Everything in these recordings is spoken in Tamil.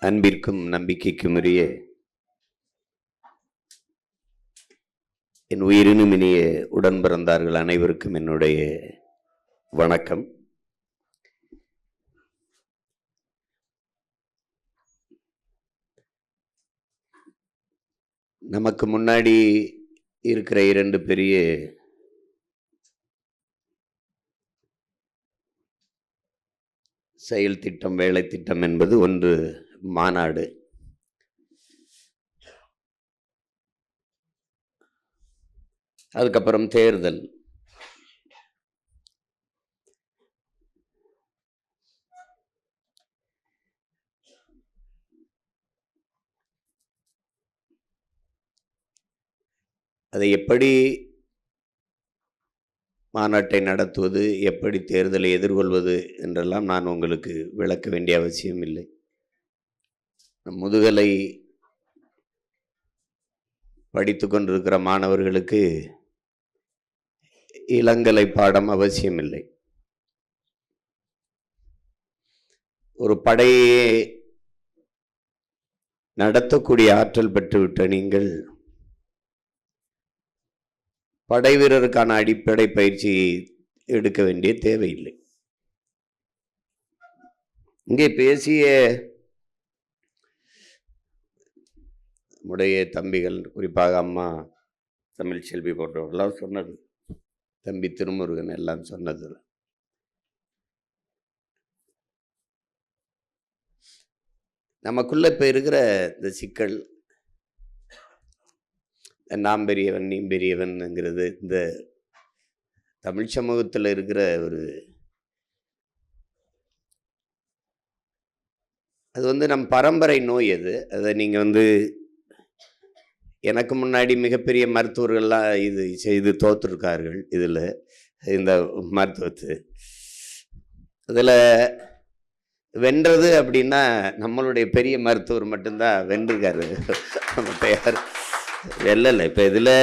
அன்பிற்கும் நம்பிக்கைக்கும் உரிய என் உயிரினும் இனிய உடன் பிறந்தார்கள் அனைவருக்கும் என்னுடைய வணக்கம். நமக்கு முன்னாடி இருக்கிற இரண்டு பெரிய செயல் திட்டம், வேலை திட்டம் என்பது ஒன்று மாநாடு, அதுக்கப்புறம் தேர்தல். அதை எப்படி மாநாட்டை நடத்துவது, எப்படி தேர்தலை எதிர்கொள்வது என்றெல்லாம் நான் உங்களுக்கு விளக்க வேண்டிய அவசியம் இல்லை. முதுகலை படித்து கொண்டிருக்கிற மாணவர்களுக்கு இளங்கலை பாடம் அவசியமில்லை. ஒரு படையை நடத்தக்கூடிய ஆற்றல் பெற்றுவிட்ட நீங்கள் படை வீரருக்கான அடிப்படை பயிற்சி எடுக்க வேண்டிய தேவையில்லை. இங்கே பேசிய நம்முடைய தம்பிகள், குறிப்பாக அம்மா தமிழ்ச்செல்வி போன்றவர்களாம் சொன்னது, தம்பி திருமுருகன் எல்லாம் சொன்னது, நமக்குள்ள இப்போ இருக்கிற இந்த சிக்கல், நாம் பெரியவன் நீ பெரியவன்ங்கிறது இந்த தமிழ் சமூகத்தில் இருக்கிற ஒரு அது நம் பரம்பரை நோய். அதை நீங்கள் எனக்கு முன்னாடி மிகப்பெரிய மருத்துவர்கள்லாம் இது செய்து தோற்றுருக்கார்கள். இதில் இந்த மருத்துவத்து அதில் வென்றது அப்படின்னா நம்மளுடைய பெரிய மருத்துவர் மட்டும்தான் வென்றிருக்காரு, மற்ற யார் வெல்லலை. இப்போ இதில்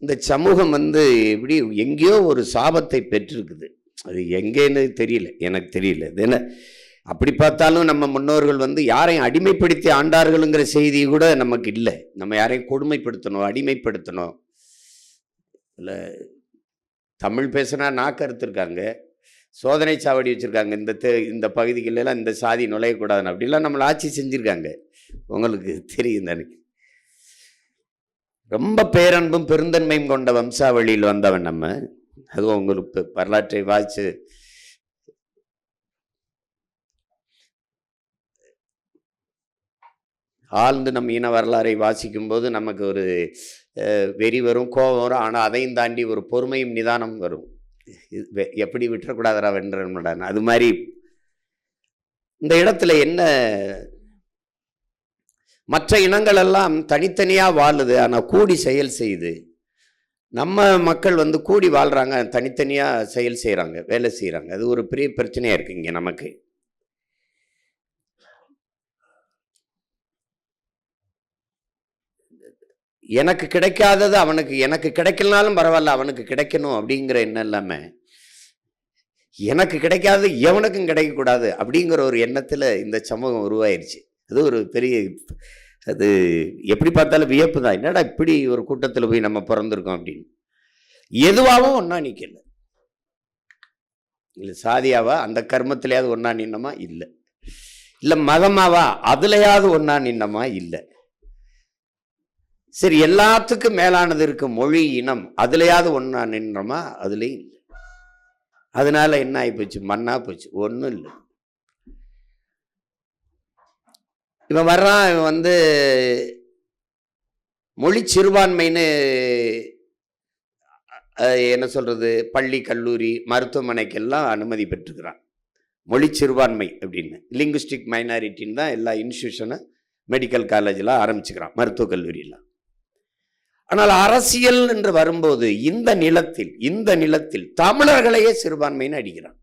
இந்த சமூகம் எப்படி எங்கேயோ ஒரு சாபத்தை பெற்றிருக்குது. அது எங்கேன்னு தெரியல, எனக்கு தெரியல. இது என்ன அப்படி பார்த்தாலும் நம்ம முன்னோர்கள் யாரையும் அடிமைப்படுத்தி ஆண்டார்களுங்கிற செய்தி கூட நமக்கு இல்லை. நம்ம யாரையும் கொடுமைப்படுத்தணும், அடிமைப்படுத்தணும் இல்லை. தமிழ் பேசுனா நாக்கு அறுத்துருக்காங்க, சோதனை சாவடி வச்சுருக்காங்க, இந்த பகுதிகளெல்லாம் இந்த சாதி நுழையக்கூடாதுன்னு அப்படிலாம் நம்மளை ஆட்சி செஞ்சுருக்காங்க. உங்களுக்கு தெரியும் தானே. ரொம்ப பேரன்பும் பெருந்தன்மையும் கொண்ட வம்சாவளியில் வந்தவன் நம்ம. அதுவும் உங்களுக்கு வரலாற்றை வாய்ச்சு ஆழ்ந்து நம்ம இன வரலாறை வாசிக்கும் போது நமக்கு ஒரு வெறி வரும், கோபம் வரும். ஆனால் அதையும் தாண்டி ஒரு பொறுமையும் நிதானம் வரும். எப்படி விட்டுறக்கூடாதரா வென்றன். அது மாதிரி இந்த இடத்துல என்ன, மற்ற இனங்கள் எல்லாம் தனித்தனியாக வாழுது, ஆனால் கூடி செயல் செய்யுது. நம்ம மக்கள் கூடி வாழ்கிறாங்க, தனித்தனியாக செயல் செய்கிறாங்க, வேலை செய்கிறாங்க. அது ஒரு பெரிய பிரச்சனையாக இருக்குது இங்கே நமக்கு. எனக்கு கிடைக்காதது அவனுக்கு, எனக்கு கிடைக்கலனாலும் பரவாயில்ல அவனுக்கு கிடைக்கணும் அப்படிங்கிற எண்ணம் இல்லாமல், எனக்கு கிடைக்காதது எவனுக்கும் கிடைக்கக்கூடாது அப்படிங்கிற ஒரு எண்ணத்தில் இந்த சமூகம் உருவாயிருச்சு. அது ஒரு பெரிய, அது எப்படி பார்த்தாலும் வியப்பு தான். என்னடா இப்படி ஒரு கூட்டத்தில் போய் நம்ம பிறந்திருக்கோம் அப்படின்னு. எதுவாகவும் ஒன்றா நிற்கல. இல்லை சாதியாவா அந்த கர்மத்திலேயாவது ஒன்றா நின்னமா இல்லை, இல்லை மதமாவா அதுலையாவது ஒன்றா நின்னமா இல்லை. சரி, எல்லாத்துக்கும் மேலானது இருக்கு மொழி, இனம், அதுலையாவது ஒன்றா நின்றோமா அதுலேயும் இல்லை. அதனால என்ன ஆகி போச்சு, மண்ணா போச்சு, ஒன்றும் இல்லை. இவன் வர்றான், இவன் மொழி சிறுபான்மைன்னு என்ன சொல்றது, பள்ளி கல்லூரி மருத்துவமனைக்கெல்லாம் அனுமதி பெற்றுக்கிறான். மொழி சிறுபான்மை அப்படின்னு, லிங்குஸ்டிக் மைனாரிட்டின்னு தான் எல்லா இன்ஸ்டியூஷனும் மெடிக்கல் காலேஜெலாம் ஆரம்பிச்சுக்கிறான், மருத்துவக் கல்லூரியெல்லாம். ஆனால் அரசியல் என்று வரும்போது இந்த நிலத்தில் தமிழர்களையே சிறுபான்மைன்னு அடிக்கிறான்.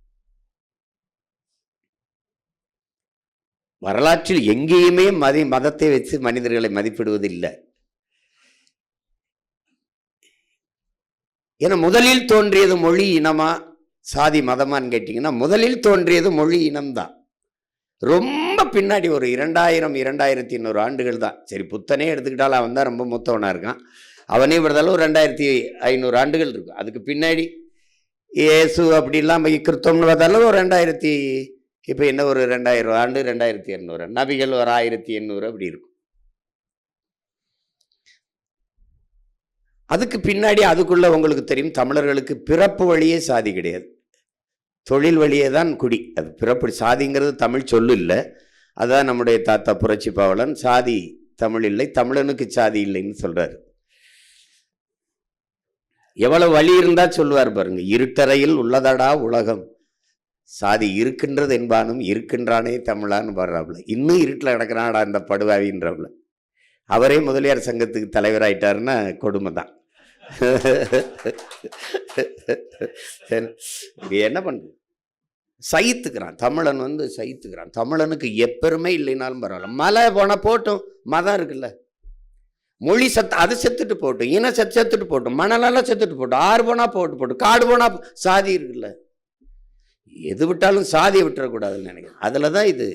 வரலாற்றில் எங்கேயுமே மதத்தை வச்சு மனிதர்களை மதிப்பிடுவது இல்லை. ஏன்னா முதலில் தோன்றியது மொழி, இனமா சாதி மதமான்னு கேட்டிங்கன்னா முதலில் தோன்றியது மொழி இனம்தான். ரொம்ப பின்னாடி ஒரு 2100 ஆண்டுகள் தான். சரி, புத்தனே எடுத்துக்கிட்டாலும் அவன் தான் ரொம்ப மூத்தவனாக இருக்கான். அவனே விடுதாலும் 2500 ஆண்டுகள் இருக்கும். அதுக்கு பின்னாடி இயேசு அப்படிலாம் கிறிஸ்தவம்னு பார்த்தாலும் ஒரு 2000, இப்போ என்ன ஒரு 2000 ஆண்டு, 2200, நபிகள் ஒரு 1800 அப்படி இருக்கும். அதுக்கு பின்னாடி அதுக்குள்ள உங்களுக்கு தெரியும், தமிழர்களுக்கு பிறப்பு வழியே சாதி கிடையாது, தொழில் வழியே தான் குடி. அது பிறப்பு சாதிங்கிறது தமிழ் சொல்லு இல்லை. அதான் நம்முடைய தாத்தா புரட்சி பாவலன் சாதி தமிழ் இல்லை, தமிழனுக்கு சாதி இல்லைன்னு சொல்றாரு. எவ்வளவு வழி இருந்தா சொல்லுவார் பாருங்க, இருட்டறையில் உள்ளதடா உலகம், சாதி இருக்கின்றது என்பானும் இருக்கின்றானே தமிழான்னு பாடுறாப்புல. இன்னும் இருட்டில் கிடக்கிறாடா இந்த படுவாவின்றாப்புல. அவரே முதலியார் சங்கத்துக்கு தலைவராயிட்டாருன்னா கொடுமை தான். என்ன பண்றது, சகித்துக்கிறான் தமிழன், சகித்துக்கிறான். தமிழனுக்கு எப்பெருமே இல்லைனாலும் பரவாயில்ல, மலை போனா போட்டும், மதம் இருக்குல்ல, மொழி சத்து அது செத்துட்டு போட்டும், இன செத்துட்டு போட்டும், மணலெல்லாம் செத்துட்டு போட்டும், ஆறு போனா போட்டு, காடு போனா சாதி இருக்குல்ல, எது விட்டாலும் சாதியை விட்டுறக்கூடாதுன்னு நினைக்கிறேன். அதுலதான் இது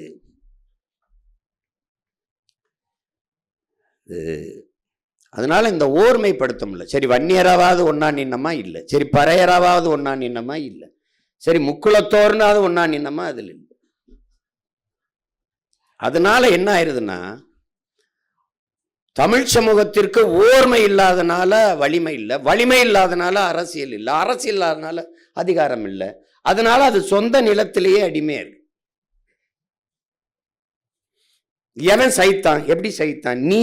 அதனால இந்த ஓர்மைப்படுத்த முடியல. சரி, வன்னியராவது ஒன்னா நின்னமா இல்லை, சரி பறையராவது ஒன்னா நின்னமா இல்லை, சரி முக்குளத்தோர்னாவது ஒன்னா நின்னமா அதில் இல்லை. அதனால என்ன ஆயிருதுன்னா, தமிழ் சமூகத்திற்கு ஓர்மை இல்லாதனால வலிமை இல்லை, வலிமை இல்லாதனால அரசியல் இல்லை, அரசியல் இல்லாதனால அதிகாரம் இல்லை. அதனால அது சொந்த நிலத்திலேயே அடிமையா இருக்கு. எவன் சைத்தான், எப்படி சைத்தான்? நீ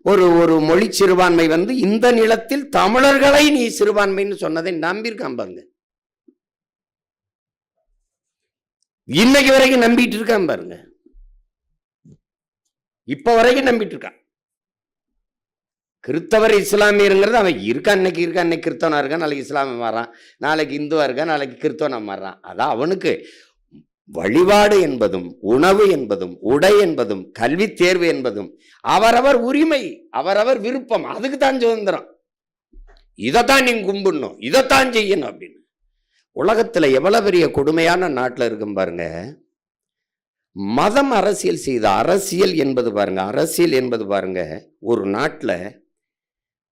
ஒரு ஒரு மொழி சிறுபான்மை இந்த நிலத்தில் தமிழர்களை நீ சிறுபான்மைன்னு சொன்னதை நம்பியிருக்கான் பாருங்க. இன்னைக்கு வரைக்கும் நம்பிட்டு இருக்கான் பாருங்க, இப்ப வரைக்கும் நம்பிட்டு இருக்கான். கிறிஸ்தவர் இஸ்லாமியருங்கிறது அவன் இருக்கான், இன்னைக்கு இருக்கான், இன்னைக்கு கிறிஸ்தவனா இருக்கான், நாளைக்கு இஸ்லாமிய மாறான், நாளைக்கு இந்துவா இருக்கான், நாளைக்கு கிறிஸ்தவனா மாறான். அதான் அவனுக்கு வழிபாடு என்பதும் உணவு என்பதும் உடை என்பதும் கல்வி தேர்வு என்பதும் அவரவர் உரிமை, அவரவர் விருப்பம், அதுக்கு தான் சுதந்திரம். இதைத்தான் நீங்க கும்பிடணும், இதைத்தான் செய்யணும் அப்படின்னு. உலகத்துல எவ்வளவு பெரிய கொடுமையான நாட்டில் இருக்கும் பாருங்க. மதம் அரசியல் செய்த அரசியல் என்பது பாருங்க, அரசியல் என்பது பாருங்க, ஒரு நாட்டில்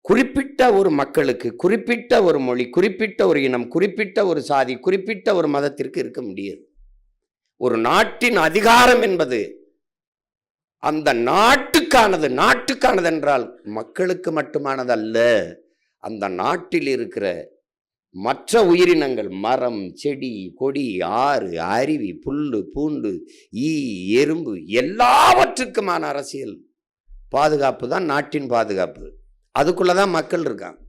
குறிப்பிட்ட ஒரு மக்களுக்கு குறிப்பிட்ட ஒரு மொழி, குறிப்பிட்ட ஒரு இனம், குறிப்பிட்ட ஒரு சாதி, குறிப்பிட்ட ஒரு மதத்திற்கு இருக்க முடியாது. ஒரு நாட்டின் அதிகாரம் என்பது அந்த நாட்டுக்கானது என்றால் மக்களுக்கு மட்டுமானது அல்ல, அந்த நாட்டில் இருக்கிற மற்ற உயிரினங்கள், மரம், செடி, கொடி, ஆறு, அருவி, புல்லு, பூண்டு, ஈ, எறும்பு எல்லாவற்றுக்குமான அரசியல் பாதுகாப்பு தான் நாட்டின் பாதுகாப்பு. அதுக்குள்ளதான் மக்கள் இருக்காங்க.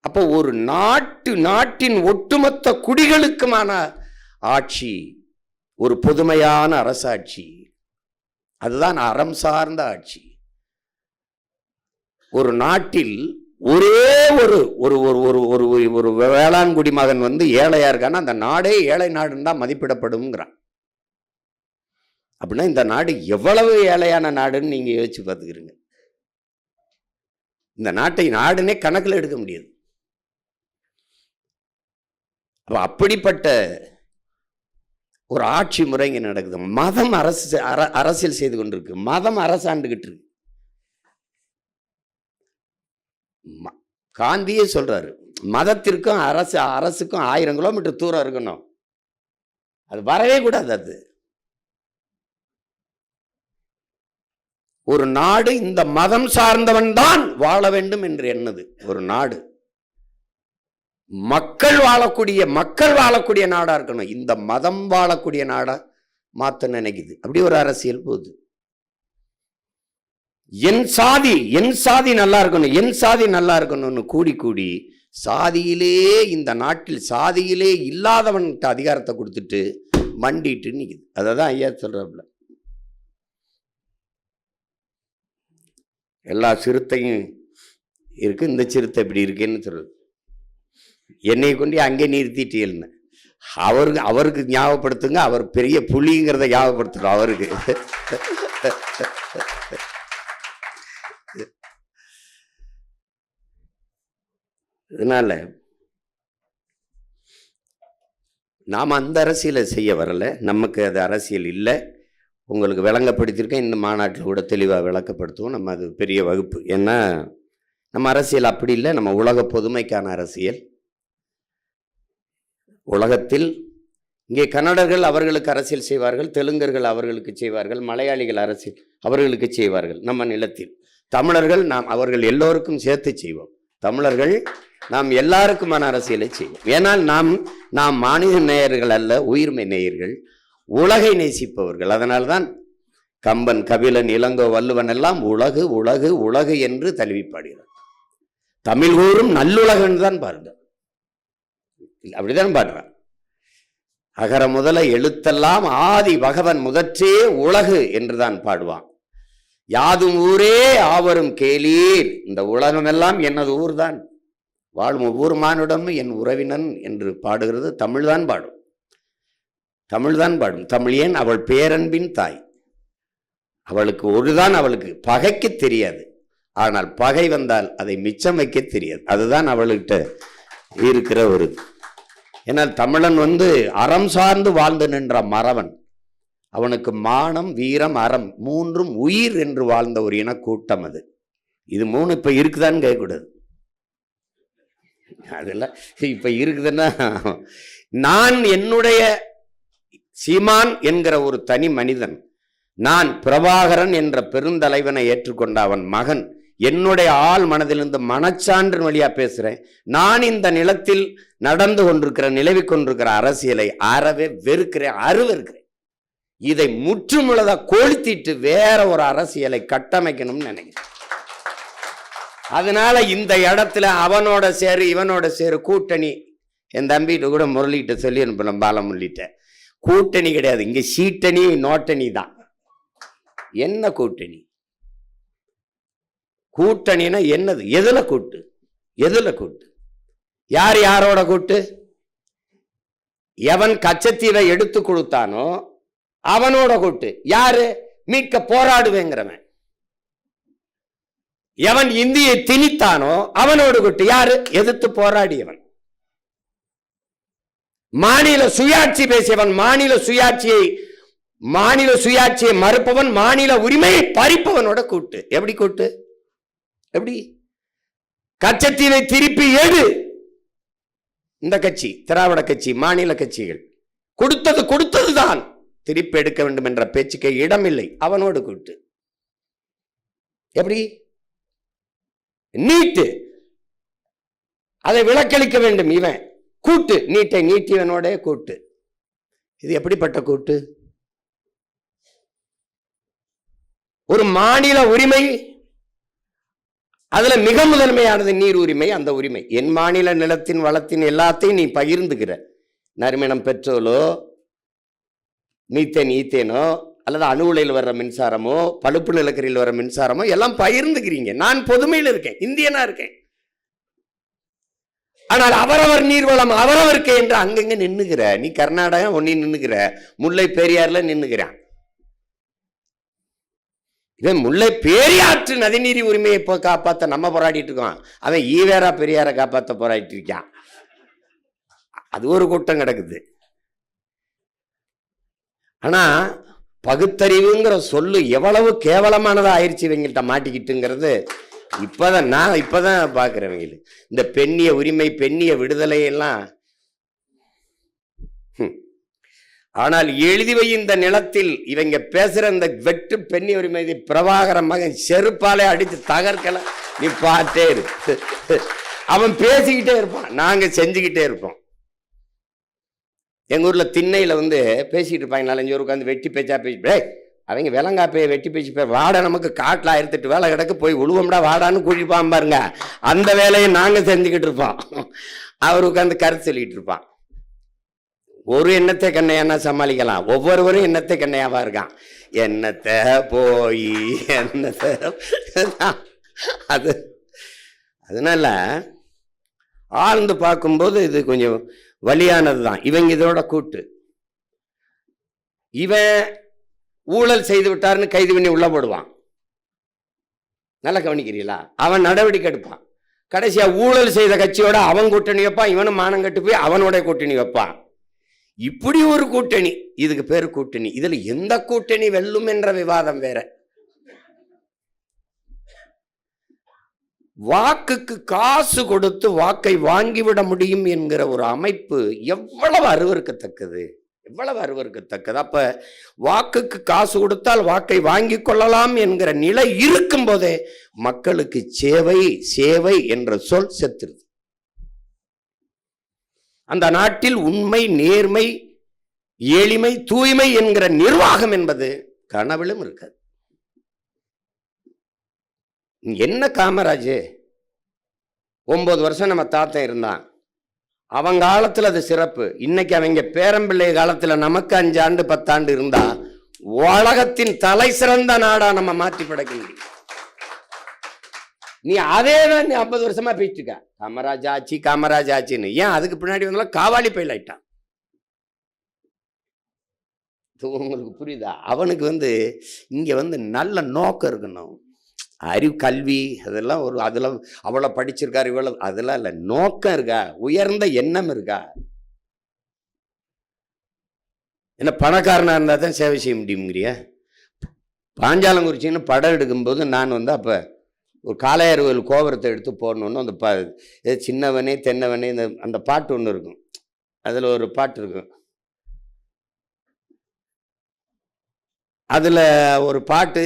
அப்போ ஒரு நாட்டின் ஒட்டுமொத்த குடிகளுக்குமான ஆட்சி, ஒரு பொதுமையான அரசாட்சி, அதுதான் அறம் சார்ந்த ஆட்சி. ஒரு நாட்டில் ஒரே ஒரு ஒரு ஒரு ஒரு ஒரு வேளாண் குடிமகன் ஏழையா இருக்கான்னா அந்த நாடே ஏழை நாடுன்னு தான் மதிப்பிடப்படும்ங்கிறான். அப்படின்னா இந்த நாடு எவ்வளவு ஏழையான நாடுன்னு நீங்க யோசிச்சு பார்த்துக்கிறீங்க. இந்த நாட்டை நாடுனே கணக்கில் எடுக்க முடியாது. அப்படிப்பட்ட ஒரு ஆட்சி முறை இங்க நடக்குது. மதம் அரசியல் செய்து கொண்டிருக்கு, மதம் அரசாண்டுகிட்டு இருக்கு. காந்தியே சொல்றாரு, மதத்திற்கும் அரசுக்கும் 1000 கிலோமீட்டர் தூரம் இருக்கணும், அது வரவே கூடாது. அது ஒரு நாடு இந்த மதம் சார்ந்தவன் தான் வாழ வேண்டும் என்று எண்ணுது. ஒரு நாடு மக்கள் வாழக்கூடிய நாடா இருக்கணும். இந்த மதம் வாழக்கூடிய நாடா மாத்த நினைக்குது. அப்படி ஒரு அரசியல் போகுது. என் சாதி நல்லா இருக்கணும், என் சாதி நல்லா இருக்கணும்னு கூடி சாதியிலே, இந்த நாட்டில் சாதியிலே இல்லாதவன்கிட்ட அதிகாரத்தை கொடுத்துட்டு மண்டிட்டு நிக்குது. அததான் ஐயா சொல்றாப்புல, எல்லா சிறுத்தையும் இருக்கு, இந்த சிறுத்தை இப்படி இருக்குன்னு சொல்றது. என்னை கொண்டு அங்கே நிறுத்திட்டீல்னு அவருக்கு ஞாபகப்படுத்துங்க. அவர் பெரிய புலிங்கிறத ஞாபகப்படுத்துறோம் அவருக்கு. இதனால நாம் அந்த அரசியலை செய்ய வரலை, நமக்கு அது அரசியல் இல்லை. உங்களுக்கு விளங்கப்படுத்தியிருக்கேன், இந்த மாநாட்டில் கூட தெளிவாக விளக்கப்படுத்துவோம். நம்ம அது பெரிய வகுப்பு. ஏன்னா நம்ம அரசியல் அப்படி இல்லை, நம்ம உலக பொதுமைக்கான அரசியல். உலகத்தில் இங்கே கன்னடர்கள் அவர்களுக்கு அரசியல் செய்வார்கள், தெலுங்கர்கள் அவர்களுக்கு செய்வார்கள், மலையாளிகள் அரசியல் அவர்களுக்கு செய்வார்கள். நம்ம நிலத்தில் தமிழர்கள் அவர்கள் எல்லோருக்கும் சேர்த்து செய்வோம். தமிழர்கள் நாம் எல்லாருக்குமான அரசியலை செய்வோம். ஏனால் நாம் மாநில நேயர்கள் அல்ல, உயிர்மை நேயர்கள், உலகை நேசிப்பவர்கள். அதனால்தான் கம்பன், கபிலன், இளங்கோ, வள்ளுவன் எல்லாம் உலகு உலகு உலகு என்று தழுவி பாடுகிறார். தமிழ் ஊரும் நல்லுலகன்னு தான் பாருங்க, அப்படிதான் பாடுறான். அகர முதல எழுத்தெல்லாம் ஆதி பகவன் முதற்றே உலகு என்றுதான் பாடுவான். யாதும் ஊரே ஆவரும் கேளீர், இந்த உலகமெல்லாம் எனது ஊர்தான், வாழும் ஒவ்வொரு மானுடமும் என் உறவினன் என்று பாடுகிறது தமிழ்தான் பாடும். தமிழ்தான் பாடும். தமிழ் ஏன் அவள் பேரன்பின் தாய். அவளுக்கு ஒருதான், அவளுக்கு பகைக்கு தெரியாது, ஆனால் பகை வந்தால் அதை மிச்சம் வைக்க தெரியாது. அதுதான் அவள்கிட்ட இருக்கிற ஒரு. ஏன்னால் தமிழன் அறம் சார்ந்து வாழ்ந்து நின்ற மறவன். அவனுக்கு மானம், வீரம், அறம் மூன்றும் உயிர் என்று வாழ்ந்த ஒரு இனக்கூட்டம் அது. இது மூணு இப்ப இருக்குதான்னு கேட்கக்கூடாது. அதெல்லாம் இப்ப இருக்குதுன்னா, நான் என்னுடைய சீமான் என்கிற ஒரு தனி மனிதன், நான் பிரபாகரன் என்ற பெருந்தலைவனை ஏற்றுக்கொண்ட அவன் மகன், என்னுடைய ஆள் மனதிலிருந்து மனச்சான்று வழியா பேசுறேன். நான் இந்த நிலத்தில் நடந்து கொண்டிருக்கிற, நிலவி கொண்டிருக்கிற அரசியலை அறவே வெறுக்கிறேன், அருவருக்கிறேன். இதை முற்றுமுழுதா கொளுத்திட்டு வேற ஒரு அரசியலை கட்டமைக்கணும்னு நினைக்கிறேன். அதனால இந்த இடத்துல அவனோட சேரு இவனோட சேரு கூட்டணி, என் தம்பிட்டு கூட முரளிகிட்ட சொல்லி அனுப்பலாம், பாலமுரளிட்ட. கூட்டணி கிடையாது, இங்க சீட்டணி நோட்டணி தான். என்ன கூட்டணி? கூட்டணினா என்னது? எதுல கூட்டு? எதுல கூட்டு? யார் யாரோட கூட்டு? எவன் கச்சத்தீவை எடுத்து கொடுத்தானோ அவனோட கூட்டு. யாரு? மீட்க போராடுவேங்கிறவன். எவன் இந்தியை திணித்தானோ அவனோடு கூட்டு. யாரு? எதிர்த்து போராடியவன். மாநில சுயாட்சி பேசியவன், மாநில சுயாட்சியை மறுப்பவன், மாநில உரிமையை பறிப்பவனோட கூட்டு. எப்படி கூட்டு? எப்படி? கச்சத்தீவை திருப்பி எடு. இந்த கட்சி, திராவிட கட்சி, மாநில கட்சிகள் கொடுத்ததுதான், திருப்பி எடுக்க வேண்டும் என்ற பேச்சுக்கு இடமில்லை. அவனோடு கூட்டு. எப்படி? நீட்டு, அதை விலக்களிக்க வேண்டும், இவன் கூட்டு. நீட்டை நீட்டியவனோட கூட்டு. இது எப்படிப்பட்ட கூட்டு? ஒரு மாநில உரிமை, அதுல மிக முதன்மையானது நீர் உரிமை. அந்த உரிமை, என் மாநில நிலத்தின் வளத்தின் எல்லாத்தையும் நீ பகிர்ந்துகிற. நறுமணம் பெட்ரோலோ, மீத்தேன் ஈத்தேனோ, அல்லது அணு உலையில் வர்ற மின்சாரமோ, பழுப்பு நிலக்கரியில் வர்ற மின்சாரமோ எல்லாம் பகிர்ந்துக்கிறீங்க. நான் பொதுமையில் இருக்கேன், இந்தியனா இருக்கேன். ஆனால் அவரவர் நீர்வளம் அவரவருக்கு என்று அங்கங்க நின்னுகிற நீ. கர்நாடகா ஒன்னி நின்னுகிற, முல்லை பெரியார்ல நின்னுகிறான். இவன் முல்லை பெரியாற்று நதிநீர் உரிமையை காப்பாற்ற நம்ம போராடிட்டு இருக்கோம், அவன் ஈவேரா பெரியாரை காப்பாற்ற போராடிட்டு இருக்கான். அது ஒரு கூட்டம் கிடக்குது. ஆனா பகுத்தறிவுங்கிற சொல்லு எவ்வளவு கேவலமானதா ஆயிடுச்சு இவங்கள்ட்ட மாட்டிக்கிட்டுங்கிறது இப்பதான் பாக்குறவங்க. இந்த பெண்ணிய உரிமை, பெண்ணிய விடுதலை எல்லாம். ஆனால் எழுதி வை இந்த நிலத்தில் இவங்க பேசுற இந்த வெட்டு பெண்ணிய உரிமை பிரபாகர மகன் செருப்பாலே அடித்து தகர்க்கல. நீ பார்த்தே இரு, அவன் பேசிக்கிட்டே இருப்பான், நாங்க செஞ்சுக்கிட்டே இருப்போம். எங்க ஊர்ல திண்ணையில பேசிட்டு இருப்பாங்க, 4-5 பேர் உட்காந்து வெட்டி பேச்சா பேசி. அவங்க விலங்காப்பைய வெட்டி பேச்சு வாடா, நமக்கு காட்டில் 1008 வேலை கிடக்கு, போய் உழுவம்டா வாடான்னு குழிப்பான் பாருங்க. அந்த வேலையை நாங்க செஞ்சுக்கிட்டு இருப்போம், அவர் உட்காந்து கருத்து சொல்லிட்டு இருப்பான். ஒரு எண்ணத்தை கண்ணையானா சமாளிக்கலாம், ஒவ்வொருவரும் எண்ணத்தை கண்ணையாவா இருக்கான். எண்ணத்தை போய் எண்ணத்தை அது. அதனால ஆழ்ந்து பார்க்கும்போது இது கொஞ்சம் வலியானது தான். இவங்க இதோட கூட்டு. இவன் ஊழல் செய்து விட்டாருன்னு கைது பண்ணி உள்ள போடுவான். நல்லா கவனிக்கிறீங்களா? அவன் நடவடிக்கை எடுப்பான். கடைசியா ஊழல் செய்த கட்சியோட அவன் கூட்டணி வைப்பான், இவனும் மானம் கட்டு போய் அவனோட கூட்டணி வைப்பான். இப்படி ஒரு கூட்டணி, இதுக்கு பேரு கூட்டணி. இதுல எந்த கூட்டணி வெல்லும் என்ற விவாதம் வேற. வாக்குக்கு காசு கொடுத்து வாக்கை வாங்கிவிட முடியும் என்கிற ஒரு அமைப்பு எவ்வளவு அருவருக்கத்தக்கது, எவ்வளவு அருவருக்கத்தக்கது. அப்ப வாக்குக்கு காசு கொடுத்தால் வாக்கை வாங்கி கொள்ளலாம் என்கிற நிலை இருக்கும் போதே மக்களுக்கு சேவை சேவை என்ற சொல் செத்துருது. அந்த நாட்டில் உண்மை, நேர்மை, எளிமை, தூய்மை என்கிற நிர்வாகம் என்பது கனவிலும் இருக்காது. என்ன காமராஜ் 9 வருஷம் நம்ம தாத்தன் இருந்தான், அவங்க காலத்துல அது சிறப்பு. இன்னைக்கு அவங்க பேரம்பிள்ளை காலத்துல நமக்கு 5 ஆண்டு 10 ஆண்டு இருந்தா உலகத்தின் தலை சிறந்த நாடா நம்ம மாற்றி படைக்க முடியும். நீ அதே தான் 50 வருஷமா பேசிட்டு இருக்க, காமராஜ் ஆட்சி காமராஜ் ஆட்சின்னு. ஏன் அதுக்கு பின்னாடி வந்தாலும் காவாலி பயில் ஆயிட்டான். உங்களுக்கு புரியுதா? அவனுக்கு இங்க நல்ல நோக்கம் இருக்கணும். அறிவு, கல்வி அதெல்லாம் ஒரு அதில் அவ்வளோ படிச்சிருக்காரு இவ்வளவு அதெல்லாம் இல்லை. நோக்கம் இருக்கா, உயர்ந்த எண்ணம் இருக்கா? என்ன பணக்காரனா இருந்தால் தான் சேவை செய்ய முடியுங்கிறியா? பாஞ்சாலங்குறிச்சின்னு படம் எடுக்கும்போது நான் அப்போ ஒரு காளையார் கோபுரத்தை எடுத்து போடணுன்னு அந்த சின்னவனே தென்னவனே அந்த பாட்டு ஒன்று இருக்கும். அதில் ஒரு பாட்டு இருக்கும். அதில் ஒரு பாட்டு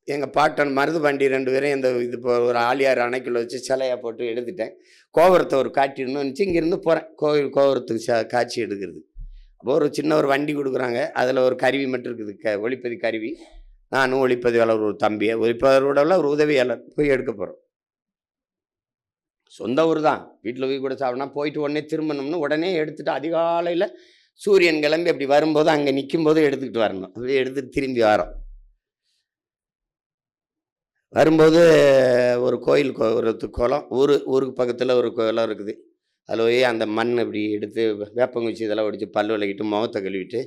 எங்கள் பாட்டன் மருதுபாண்டி 2 பேரும் இது இப்போ ஒரு ஆலியார் அணைக்குள்ள வச்சு சிலையாக போட்டு எடுத்துட்டேன். கோபுரத்தை ஒரு காட்டிடணும்னுச்சு. இங்கேருந்து போகிறேன் கோபுரத்துக்கு காட்சி எடுக்கிறது. அப்போ ஒரு சின்ன ஒரு வண்டி கொடுக்குறாங்க. அதில் ஒரு கருவி மட்டும் இருக்குது, ஒளிப்பதி கருவி. நானும் ஒளிப்பதிவாளர் ஒரு தம்பியை, ஒளிப்பதிவோட ஒரு உதவியாளர் போய் எடுக்க போகிறோம். சொந்த ஊர் தான், வீட்டில் போய் கூட சாப்பிட்னா போயிட்டு உடனே திரும்பணும்னு உடனே எடுத்துகிட்டு அதிகாலையில் சூரியன் கிளம்பி அப்படி வரும்போது அங்கே நிற்கும் போது எடுத்துக்கிட்டு வரணும். அப்படியே எடுத்துகிட்டு திரும்பி வரோம். வரும்போது ஒரு கோயில் ஒரு குளம், ஊருக்கு பக்கத்தில் ஒரு குளம் இருக்குது. அதில் போய் அந்த மண் இப்படி எடுத்து வேப்பங்குச்சி இதெல்லாம் ஒடிச்சு பல் விளக்கிட்டு முகத்தை கழுவிட்டு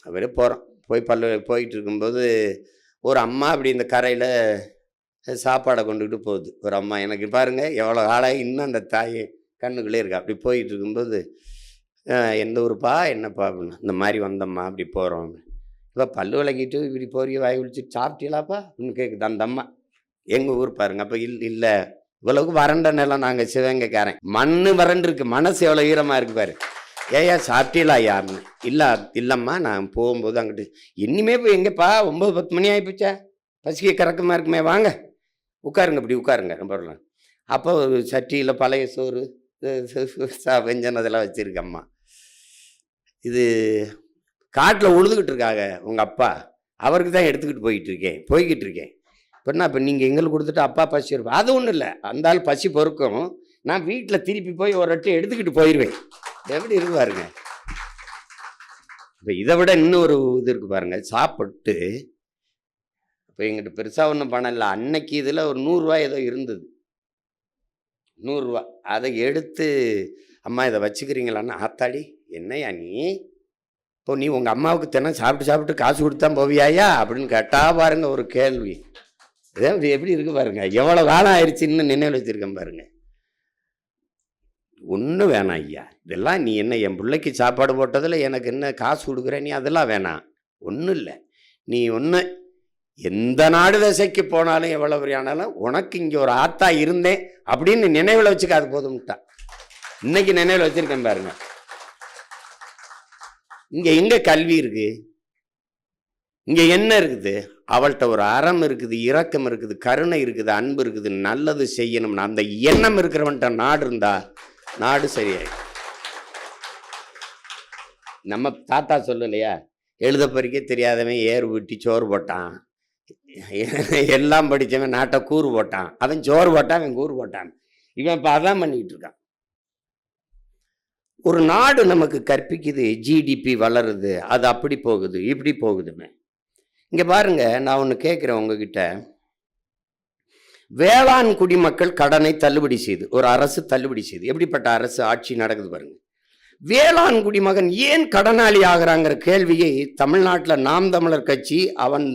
அப்படியே போகிறோம். போயிட்டு இருக்கும்போது ஒரு அம்மா அப்படி இந்த கரையில் சாப்பாடை கொண்டுக்கிட்டு போகுது. ஒரு அம்மா, எனக்கு பாருங்கள் எவ்வளோ ஆளாகி இன்னும் அந்த தாய் கண்ணுக்குள்ளே இருக்கா. அப்படி போயிட்டு இருக்கும்போது எந்த ஊருப்பா என்னப்பா அப்படின்னு, இந்த மாதிரி வந்தம்மா அப்படி போகிறோம். இப்போ பல்லு விளக்கிட்டு இப்படி போறிய வாய் விழிச்சிட்டு சாப்பிட்டீங்களாப்பா அப்படின்னு கேட்குது அந்த அம்மா. எங்கள் ஊர் பாருங்க. அப்போ இல்லை இவ்வளவுக்கு வறண்ட நிலம், நாங்கள் சிவகங்கைக்காரன், மண் வறண்டுருக்கு, மனசு எவ்வளோ ஈரமாக இருக்கு பாரு. ஏயா சாப்பிட்டீங்களா யாருன்னு? இல்லைம்மா நான் போகும்போது அங்கிட்டு இனிமே போய் எங்கேப்பா 9-10 மணி ஆகிப்போச்சா, பசிக்க கறக்கமாக இருக்குமே, வாங்க உட்காருங்க இப்படி உட்காருங்க ரொம்ப. அப்போ ஒரு சட்டியில் பழைய சோறு வெஞ்சனம் அதெல்லாம் வச்சுருக்கம்மா. இது காட்டில் உழுதுகிட்டு இருக்காங்க உங்கள் அப்பா, அவருக்கு தான் எடுத்துக்கிட்டு போய்கிட்டு இருக்கேன். இப்போ நீங்கள் எங்களுக்கு கொடுத்துட்டு அப்பா பசி இருப்பேன். அது ஒன்றும் இல்லை, அந்த ஆள் பசி பொறுக்கும், நான் வீட்டில் திருப்பி போய் ஒரு ரெட்டு எடுத்துக்கிட்டு போயிடுவேன். எப்படி இருக்கு பாருங்க. இப்போ இதை விட இன்னொரு இது இருக்கு பாருங்க. சாப்பிட்டு இப்போ எங்கிட்ட பெருசாக ஒன்றும் பணம் இல்லை. அன்னைக்கு இதில் ஒரு 100 ரூபா ஏதோ இருந்தது, 100 ரூபா. அதை எடுத்து அம்மா இதை வச்சுக்கிறீங்களான்னு. ஆத்தாடி என்னையா நீ, இப்போ நீ உங்கள் அம்மாவுக்கு தினம் சாப்பிட்டு காசு கொடுத்தா போவியாயா அப்படின்னு கேட்டா பாருங்க ஒரு கேள்வி. எப்படி இருக்கு பாருங்க, எவ்வளோ காலம் ஆயிடுச்சுன்னு நினைவில் வச்சிருக்கேன் பாருங்க. ஒன்றும் வேணாம் ஐயா, இதெல்லாம் நீ என்ன என் பிள்ளைக்கு சாப்பாடு போட்டதில் எனக்கு என்ன காசு கொடுக்குற, நீ அதெல்லாம் வேணாம். ஒன்றும் இல்லை, நீ எந்த நாடு திசைக்கு போனாலும் எவ்வளோ பெரிய ஆனாலும் உனக்கு இங்கே ஒரு ஆத்தா இருந்தேன் அப்படின்னு நினைவில் வச்சுக்க, அது போதும்ட்டா. இன்னைக்கு நினைவில் வச்சிருக்கேன் பாருங்க. இங்கே எங்கே கல்வி இருக்கு, இங்கே என்ன இருக்குது? அவள்கிட்ட ஒரு அறம் இருக்குது, இரக்கம் இருக்குது, கருணை இருக்குது, அன்பு இருக்குது, நல்லது செய்யணும்னு அந்த எண்ணம் இருக்கிறவன்ட்ட நாடு இருந்தா நாடு சரியாயிடும். நம்ம தாத்தா சொல்லலையா, எழுத பறிக்க தெரியாதவன் ஏறு விட்டி சோறு போட்டான், எல்லாம் படித்தவன் நாட்டை கூறு போட்டான், அவன் சோறு போட்டான், அவன் கூறு போட்டான். இவன் இப்போ அதான் பண்ணிக்கிட்டு இருக்கான். ஒரு நாடு நமக்கு கற்பிக்குது, ஜிடிபி வளருது, அது அப்படி போகுது இப்படி போகுதுன்னு. இங்கே பாருங்க, நான் ஒன்று கேட்குறேன் உங்ககிட்ட. வேளாண் குடிமக்கள் கடனை தள்ளுபடி செய்து ஒரு அரசு தள்ளுபடி செய்து, எப்படிப்பட்ட அரசு ஆட்சி நடக்குது பாருங்க. வேளாண் குடிமகன் ஏன் கடனாளி ஆகிறாங்கிற கேள்வியை தமிழ்நாட்டில் நாம் தமிழர் கட்சி அவன்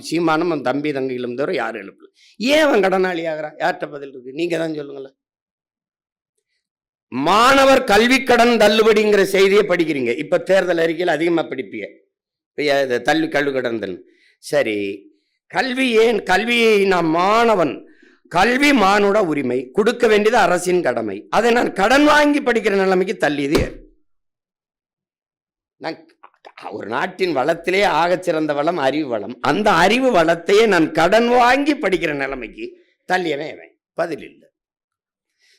சீமானும் அவன் தம்பி தங்கையிலும் தவிர யாரும் எழுப்பல. ஏன் அவன் கடனாளி ஆகிறான்? யார்கிட்ட பதில் இருக்கு? நீங்க தான் சொல்லுங்களேன். மாணவர் கல்வி கடன் தள்ளுபடிங்கிற செய்தியை படிக்கிறீங்க. இப்ப தேர்தல் அறிக்கையில் அதிகமா படிப்பீங்க. கல்வி கடன் சரி, கல்வி ஏன்? கல்வியை நான் மாணவன், கல்வி மானுட உரிமை, கொடுக்க வேண்டியது அரசின் கடமை. அதை நான் கடன் வாங்கி படிக்கிற நிலைமைக்கு தள்ளியது. நான் ஒரு நாட்டின் வளத்திலே ஆகச்சிறந்த வளம் அறிவு வளம். அந்த அறிவு வளத்தையே நான் கடன் வாங்கி படிக்கிற நிலைமைக்கு தள்ளியவன். பதில் இல்லை.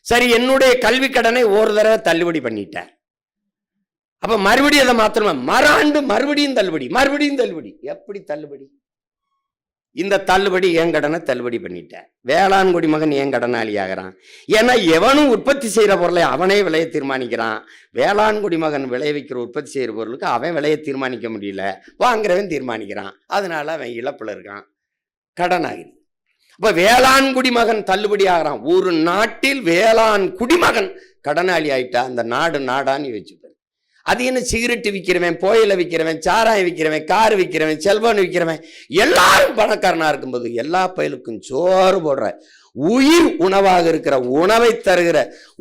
சரி, என்னுடைய கல்வி கடனை ஒரு தடவை தள்ளுபடி பண்ணிட்டேன். அப்ப மறுபடியும் அதை மாத்திரமா மறாண்டு மறுபடியும் தள்ளுபடி. எப்படி தள்ளுபடி? இந்த தள்ளுபடி என் கடனை தள்ளுபடி பண்ணிட்டேன். வேளாண் குடிமகன் ஏன் கடனாளி ஆகிறான்? ஏன்னா எவனும் உற்பத்தி செய்யற பொருளை அவனே விலையை தீர்மானிக்கிறான். வேளாண் குடிமகன் விளைவிக்கிற உற்பத்தி செய்யற பொருளுக்கு அவன் விலையை தீர்மானிக்க முடியல, வாங்குறவன் தீர்மானிக்கிறான். அதனால அவன் இழப்புல இருக்கான், கடன் ஆகிடுது. அப்ப வேளாண் குடிமகன் தள்ளுபடி ஆகிறான். ஒரு நாட்டில் வேளாண் குடிமகன் கடனாளி ஆயிட்டா அந்த நாடு நாடான்னு வச்சுப்பாரு. அது என்ன, சிகரெட்டு விற்கிறவன், புயலை விற்கிறவன், சாராயம் விற்கிறவன், கார் விற்கிறவன், செல்போன் விற்கிறவன் எல்லாரும் பணக்காரனா இருக்கும்போது எல்லா பயலுக்கும் சோறு போடுற உயிர் உணவாக இருக்கிற உணவை தருகிற,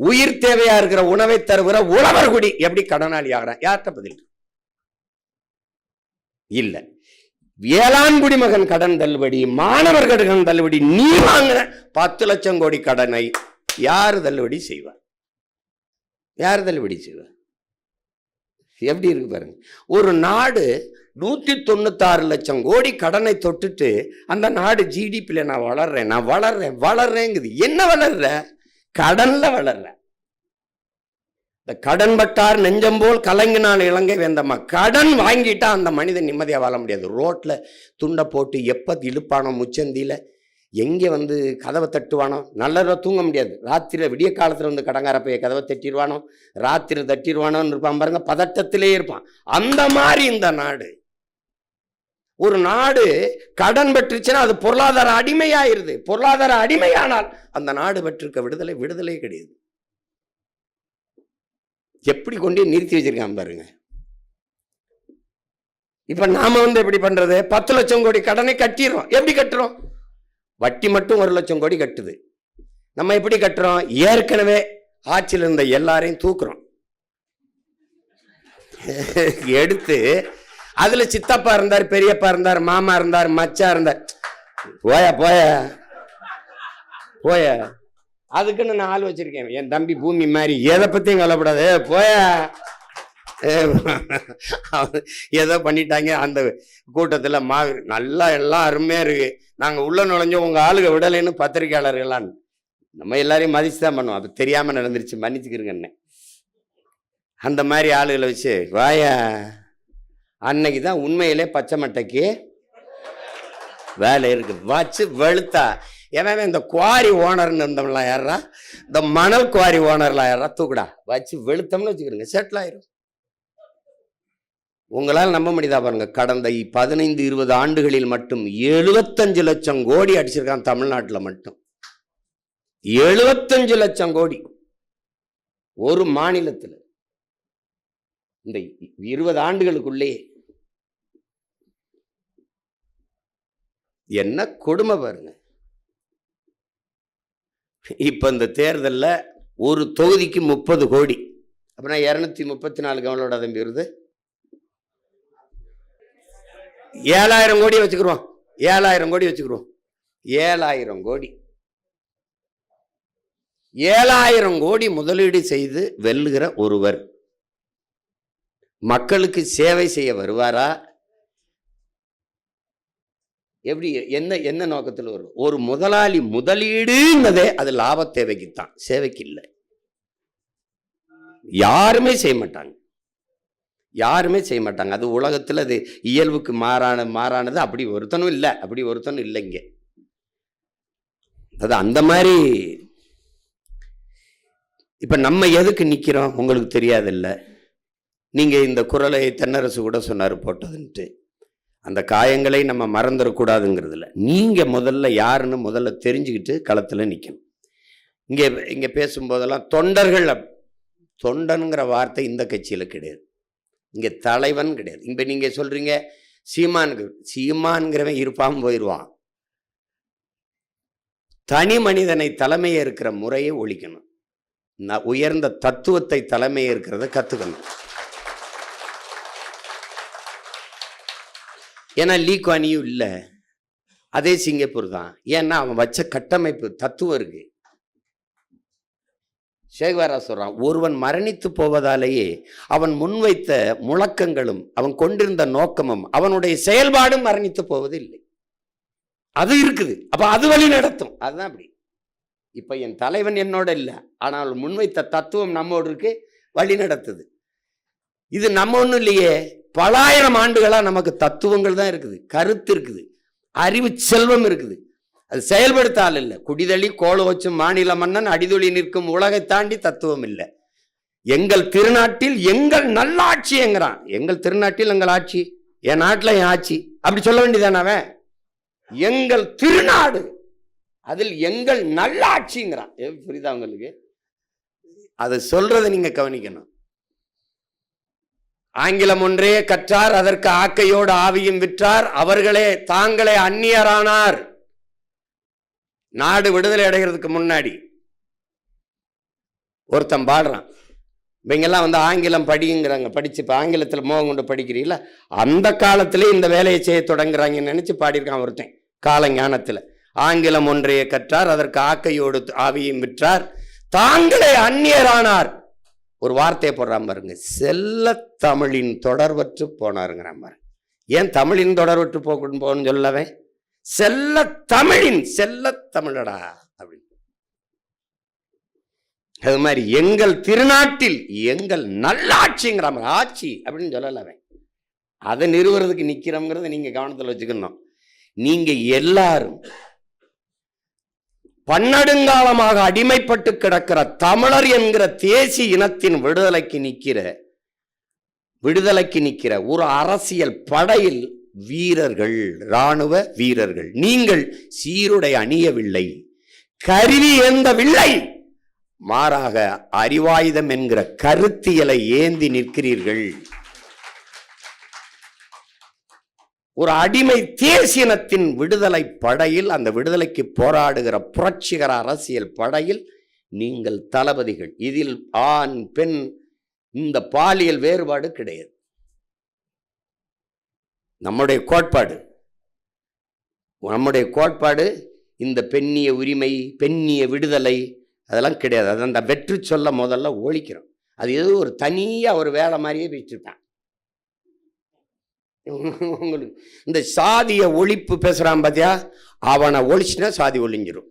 உயிர் தேவையா இருக்கிற உணவை தருகிற உழவர் குடி எப்படி கடனாளி ஆகிறான்? யார்கிட்ட பதில் இல்ல. வேளாண் குடிமகன் கடன் தள்ளுபடி, மாணவர் கடன் தள்ளுபடி, நீ வாங்கின 10 லட்சம் கோடி கடனை யாரு தள்ளுபடி செய்வார்? எப்படி இருக்கு பாருங்க. ஒரு நாடு 196 லட்சம் கோடி கடனை தொட்டுட்டு அந்த நாடு ஜிடிபியில் நான் வளர்றேங்குது. என்ன வளர்ற? கடன்ல வளர்ற. இந்த கடன் பட்டார் நெஞ்சம் போல் கலங்கினால் இலங்கை வேந்தம்மா. கடன் வாங்கிட்டா அந்த மனிதன் நிம்மதியா வாழ முடியாது. ரோட்ல துண்டை போட்டு எப்ப இழுப்பானோ முச்சந்தியில, எங்கே வந்து கதவை தட்டுவானோ, நல்லதாக தூங்க முடியாது. ராத்திரியில் விடிய காலத்தில் வந்து கடங்கார போய் கதவை தட்டிடுவானோ, ராத்திரி தட்டிடுவானோன்னு இருப்பான் பாருங்க, பதட்டத்திலே இருப்பான். அந்த மாதிரி இந்த நாடு. ஒரு நாடு கடன் பெற்றுச்சுன்னா அது பொருளாதார அடிமையாயிருது. பொருளாதார அடிமையானால் அந்த நாடு பெற்றிருக்க விடுதலை கிடையாது. எப்படி கொண்டு நிறுத்தி வச்சிருக்கான் பாருங்க. இப்ப நாம வந்து எப்படி பண்றது? 10 லட்சம் கோடி கடனை கட்டிடுறோம். எப்படி கட்டுறோம்? வட்டி மட்டும் 1 லட்சம் கோடி கட்டுது. நம்ம எப்படி கட்டுறோம்? ஏற்கனவே ஆட்சியில் இருந்த எல்லாரையும் தூக்குறோம், எடுத்து அதுல சித்தப்பா இருந்தார், பெரியப்பா இருந்தார், மாமா இருந்தார், மச்சா இருந்தார். போய அதுக்குன்னு நான் ஆள் வச்சிருக்கேன். என் தம்பி பூமி மாதிரி, எதை பத்தியும் கவலைப்படாது, போய ஏதோ பண்ணிட்டாங்க. அந்த கூட்டத்துல நல்லா எல்லாம் அருமையா இருக்கு, நாங்க உள்ள நுழைஞ்சோம், உங்க ஆளுக விடலைன்னு பத்திரிகையாளர்களான்னு. நம்ம எல்லாரையும் மதிச்சுதான் பண்ணுவோம். அது தெரியாம நடந்துருச்சு, மன்னிச்சுக்கிறீங்க. அந்த மாதிரி ஆளுகளை வச்சு வாயா, அன்னைக்குதான் உண்மையிலே பச்சை மட்டைக்கு வேலை இருக்கு. வச்சு வெளுத்தா ஏன்னா இந்த குவாரி ஓனர்னு இருந்தவங்களாம் யாரா, இந்த மணல் குவாரி ஓனர்லாம் யாரா, தூக்குடா வச்சு வெளுத்தம்னு வச்சுக்கிறீங்க, செட்டில் ஆயிரும். உங்களால் நம்ப முடியுதா பாருங்க, கடந்த 15-20 ஆண்டுகளில் மட்டும் 75 லட்சம் கோடி அடிச்சிருக்கான் தமிழ்நாட்டில் மட்டும். 75 லட்சம் கோடி ஒரு மாநிலத்தில் இந்த 20 ஆண்டுகளுக்குள்ளே. என்ன கொடுமை பாருங்க. இப்ப இந்த தேர்தலில் ஒரு தொகுதிக்கு 30 கோடி, அப்படின்னா 234 கவனோட தம்பி வருது. 7000 கோடி வச்சுக்கிறோம். 7000 கோடி வச்சுக்கிறோம். 7000 கோடி 7000 கோடி முதலீடு செய்து வெல்லுகிற ஒருவர் மக்களுக்கு சேவை செய்ய வருவாரா? எப்படி, என்ன நோக்கத்தில் வரும்? ஒரு முதலாளி முதலீடுன்னதே அது லாப தேவைக்குத்தான், சேவைக்கு இல்லை. யாருமே செய்ய மாட்டாங்க. அது உலகத்தில் அது இயல்புக்கு மாறானது. அப்படி ஒருத்தனும் இல்லைங்க. அது அந்த மாதிரி. இப்ப நம்ம எதுக்கு நிக்கிறோம் உங்களுக்கு தெரியாதில்ல. நீங்க இந்த குரலை தென்னரசு கூட சொன்னாரு போட்டதுன்ட்டு. அந்த காயங்களை நம்ம மறந்துடக்கூடாதுங்கிறதுல நீங்க முதல்ல யாருன்னு முதல்ல தெரிஞ்சுக்கிட்டு களத்துல நிக்கணும். இங்க பேசும்போதெல்லாம் தொண்டனுங்கிற வார்த்தை இந்த கட்சியில் கிடையாது. இங்கே தலைவன் கிடையாது. இப்போ நீங்கள் சொல்கிறீங்க சீமான்கிறவன் இருப்பாமல் போயிடுவான். தனி மனிதனை தலைமையே இருக்கிற முறையை ஒழிக்கணும். உயர்ந்த தத்துவத்தை தலைமையே இருக்கிறத கற்றுக்கணும். ஏன்னா லீ குவான் யூ இல்லை, அதே சிங்கப்பூர் தான். ஏன்னா அவன் வச்ச கட்டமைப்பு தத்துவம் இருக்கு. சேகுவாரா சொல்றான், ஒருவன் மரணித்து போவதாலேயே அவன் முன்வைத்த முழக்கங்களும் அவன் கொண்டிருந்த நோக்கமும் அவனுடைய செயல்பாடும் மரணித்து போவது இல்லை. அது இருக்குது. அப்ப அது வழி நடத்தும். அதுதான் அப்படி. இப்ப என் தலைவன் என்னோட இல்லை, ஆனால் முன்வைத்த தத்துவம் நம்மோடு இருக்கு, வழி நடத்துது. இது நம்ம ஒன்றும் இல்லையே, பல ஆயிரம் ஆண்டுகளா நமக்கு தத்துவங்கள் தான் இருக்குது, கருத்து இருக்குது, அறிவு செல்வம் இருக்குது. அது செயல்படுத்தால் இல்லை. குடிதளி கோலோச்சும் மாநில மன்னன் அடிதொழி நிற்கும் உலகை தாண்டி தத்துவம் இல்லை. எங்கள் திருநாட்டில் எங்கள் நல்லாட்சி என்கிறான். எங்கள் திருநாட்டில் எங்கள் ஆட்சி, என் நாட்டில் என் ஆட்சி அப்படி சொல்ல வேண்டியதானவே. எங்கள் திருநாடு, அதில் எங்கள் நல்லாட்சிங்கிறான். புரியுதா உங்களுக்கு? அதை சொல்றதை நீங்க கவனிக்கணும். ஆங்கிலம் ஒன்றே கற்றார், அதற்கு ஆக்கையோடு ஆவியும் விற்றார், அவர்களே தாங்களே அந்நியரானார். நாடு விடுதலை அடைகிறதுக்கு முன்னாடி ஒருத்தன் பாடுறான், இவங்கெல்லாம் வந்து ஆங்கிலம் படிங்கிறாங்க, படிச்சு இப்போ ஆங்கிலத்தில் மோகம் கொண்டு படிக்கிறீங்களா, அந்த காலத்திலே இந்த வேலையை செய்ய தொடங்குறாங்கன்னு நினைச்சு பாடியிருக்கான் ஒருத்தன் காலஞானத்தில். ஆங்கிலம் ஒன்றையே கற்றார், அதற்கு ஆக்கையோடு ஆவியும் விற்றார், தாங்களே அந்நியரானார். ஒரு வார்த்தையை போடுறான் பாருங்க, செல்ல தமிழின் தொடர்வற்று போனாருங்கிறான் பாருங்க. ஏன் தமிழின் தொடர்வற்று போகணும்னு சொல்லவே, செல்ல தமிழின் செல்ல தமிழடா அப்படின்னு. அது மாதிரி எங்கள் திருநாட்டில் எங்கள் நல்லாட்சிங்கிற ஆட்சி அப்படின்னு சொல்லலவன். அதை நிறுவுறதுக்கு நிக்கிறோங்கிறத நீங்க கவனத்தில் வச்சுக்கணும். நீங்க எல்லாரும் பன்னெடுங்காலமாக அடிமைப்பட்டு கிடக்கிற தமிழர் என்கிற தேசிய இனத்தின் விடுதலைக்கு நிற்கிற ஒரு அரசியல் படையில் வீரர்கள், இராணுவ வீரர்கள். நீங்கள் சீருடை அணியவில்லை, கருவி ஏந்தவில்லை, மாறாக அறிவாயுதம் என்கிற கருத்தியலை ஏந்தி நிற்கிறீர்கள். ஒரு அடிமை தேசியனத்தின் விடுதலை படையில், அந்த விடுதலைக்கு போராடுகிற புரட்சிகர அரசியல் படையில் நீங்கள் தளபதிகள். இதில் ஆண் பெண் இந்த பாலியல் வேறுபாடு கிடையாது. நம்முடைய கோட்பாடு இந்த பெண்ணிய உரிமை, பெண்ணிய விடுதலை அதெல்லாம் கிடையாது. அது அந்த வெற்றி சொல்ல முதல்ல ஒழிக்கிறோம். அது ஏதோ ஒரு தனியாக ஒரு வேலை மாதிரியே வச்சுட்டான். உங்களுக்கு இந்த சாதிய ஒழிப்பு பேசுறான் பாத்தியா, அவனை ஒழிச்சுனா சாதி ஒழிஞ்சிடும்.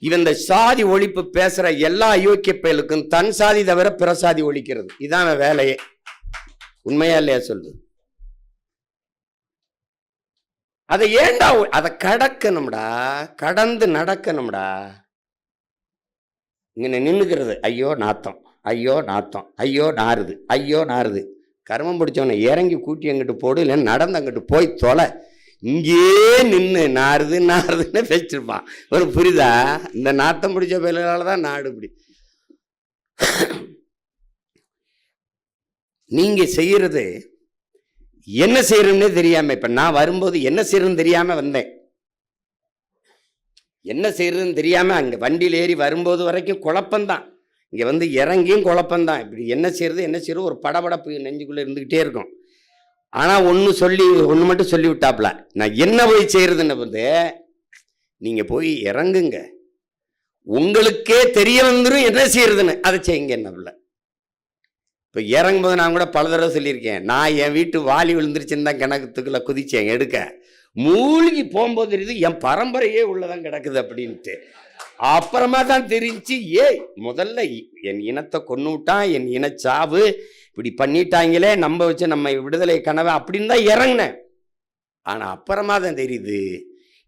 இவன் இந்த சாதி ஒழிப்பு பேசுற எல்லா அயோக்கிய பயலுக்கும் தன் சாதி தவிர பிற சாதி ஒழிக்கிறது, இதான் வேலையே. உண்மையா இல்லையா சொல்லு? அதை ஏண்டா அதை கடக்கணும்டா, கடந்து நடக்கணும்டா. இங்க நின்னுக்கிறது ஐயோ நாத்தம், ஐயோ நாத்தம், ஐயோ நாறுது, ஐயோ நாறுது. கர்மம் பிடிச்சவனை இறங்கி கூட்டி அங்கிட்டு போடு, இல்லை நடந்து அங்கிட்டு போய் தொலை. இங்கே நின்று நாறுதுன்னு பேசிருப்பான். ஒரு புரிதா? இந்த நாத்தம் பிடிச்ச பயிலால தான் நாடு இப்படி. நீங்க செய்யறது என்ன செய்யறதுன்னே தெரியாம, இப்ப நான் வரும்போது என்ன செய்யறதுன்னு தெரியாம வந்தேன். என்ன செய்யறதுன்னு தெரியாம அங்க வண்டியில் ஏறி வரும்போது வரைக்கும் குழப்பம்தான். இங்க வந்து இறங்கியும் குழப்பம்தான். இப்படி என்ன செய்யறது ஒரு படபடப்பு நெஞ்சுக்குள்ள இருந்துகிட்டே இருக்கும். ஆனா ஒன்று மட்டும் சொல்லி விட்டாப்ல, நான் என்ன போய் செய்யறதுன்னு வந்து, நீங்க போய் இறங்குங்க, உங்களுக்கே தெரிய வந்துடும் என்ன செய்யறதுன்னு, அதை செய்யுங்க. என்ன பிள்ளை இப்போ இறங்கும்போது நான் கூட பல தடவை சொல்லியிருக்கேன், நான் என் வீட்டு வாலி விழுந்துருச்சுன்னு தான் கிணத்துக்குள்ள குதிச்சேன் எடுக்க. மூழ்கி போகும்போது தெரியுது என் பரம்பரையே உள்ளதான் கிடக்குது அப்படின்ட்டு. அப்புறமா தான் தெரிஞ்சு, முதல்ல என் இனத்தை கொண்டு விட்டான், என் இனச்சாவு இப்படி பண்ணிட்டாங்களே, நம்ம வச்சு நம்ம விடுதலை கனவை அப்படின்னு தான் இறங்கினேன். ஆனால் அப்புறமா தான் தெரியுது,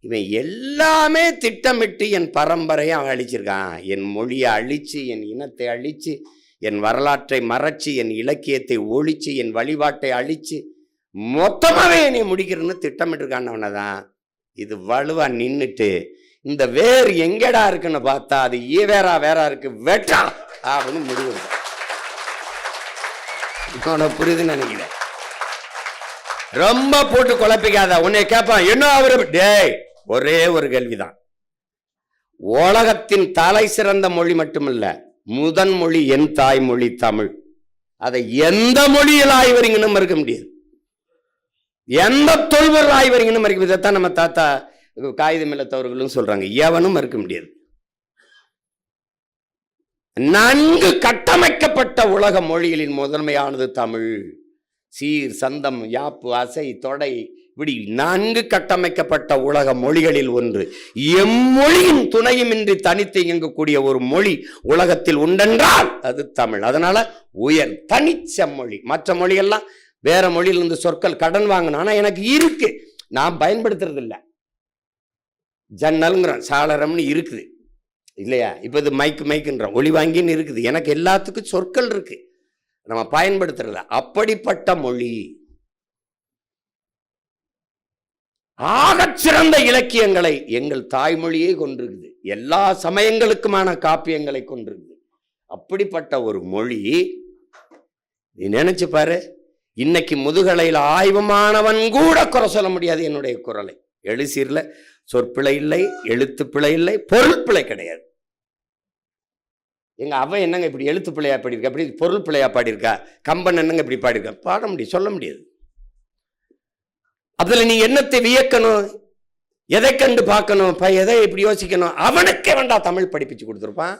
இவன் எல்லாமே திட்டமிட்டு என் பரம்பரையை அவன் அழிச்சிருக்கான். என் மொழியை அழிச்சு, என் இனத்தை அழிச்சு, என் வரலாற்றை மறைச்சு, என் இலக்கியத்தை ஒழிச்சு, என் வழிபாட்டை அழிச்சு, மொத்தமாகவே என்னை முடிக்கிறேன்னு திட்டமிட்டுருக்கானவனை தான். இது வலுவா நின்றுட்டு இந்த வேர் எங்கடா இருக்குன்னு பார்த்தா அது வேறா இருக்கு, வெட்டா அப்படின்னு முடிவு. உனக்கு புரியுதுன்னு நினைக்கிறேன். ரொம்ப போட்டு குழப்பிக்காத. உன்னை கேட்பான், என்ன அவரு? டேய், ஒரே ஒரு கேள்விதான். உலகத்தின் தலை சிறந்த மொழி மட்டுமல்ல, முதன் மொழி என் தாய்மொழி தமிழ். அதை எந்த மொழியில் ஆய்வறிங்கன்னு மறுக்க முடியாது, எந்த தொல்பொருள் ஆய்வறிங்கன்னு மறுக்க முடியாது. இதைத்தான் நம்ம தாத்தா காகிதம் இல்லத்தவர்களும் சொல்றாங்க, எவனும் மறுக்க முடியாது. நன்கு கட்டமைக்கப்பட்ட உலக மொழிகளின் முதன்மையானது தமிழ். சீர், சந்தம், யாப்பு, அசை, தொடை, இப்படி நன்கு கட்டமைக்கப்பட்ட உலக மொழிகளில் ஒன்று. எம்மொழியின் துணையுமின்றி தனித்து இயங்கக்கூடிய ஒரு மொழி உலகத்தில் உண்டென்றால் அது தமிழ். அதனால உயர் தனிச்ச மொழி. மற்ற மொழிகள்லாம் வேற மொழியிலிருந்து சொற்கள் கடன் வாங்கணும். ஆனா எனக்கு இருக்கு, நான் பயன்படுத்துறது இல்லை. ஜன்னல்ங்கிறோம், சாளரம்னு இருக்குது இல்லையா? இப்ப இது மைக்குன்றோம், ஒளி வாங்கின்னு இருக்குது. எனக்கு எல்லாத்துக்கும் சொற்கள் இருக்கு, நம்ம பயன்படுத்துறல. அப்படிப்பட்ட மொழி. ஆகச்சிறந்த இலக்கியங்களை எங்கள் தாய்மொழியே கொண்டிருக்குது. எல்லா சமயங்களுக்குமான காப்பியங்களை கொண்டிருக்குது. அப்படிப்பட்ட ஒரு மொழி. நீ நினைச்சு பாரு, இன்னைக்கு முதுகலையில் ஆய்வமானவன் கூட குறை சொல்ல முடியாது என்னுடைய குரலை. எழுசீர்ல சொற்பிழை இல்லை, எழுத்து பிழை இல்லை, பொருள் பிழை கிடையாது. எங்க அவன் என்னங்க இப்படி எழுத்து பிள்ளையா பாடியிருக்கா, அப்படி பொருள் பிள்ளையா பாடியிருக்கா, கம்பன் என்னங்க இப்படி பாடியிருக்கா, பாட முடியும், சொல்ல முடியாது. அதுல நீ என்னத்தை வியக்கணும், எதை கண்டு பார்க்கணும், எதை இப்படி யோசிக்கணும், அவனுக்கே வேண்டாம் தமிழ் படிப்பிச்சு கொடுத்துருப்பான்.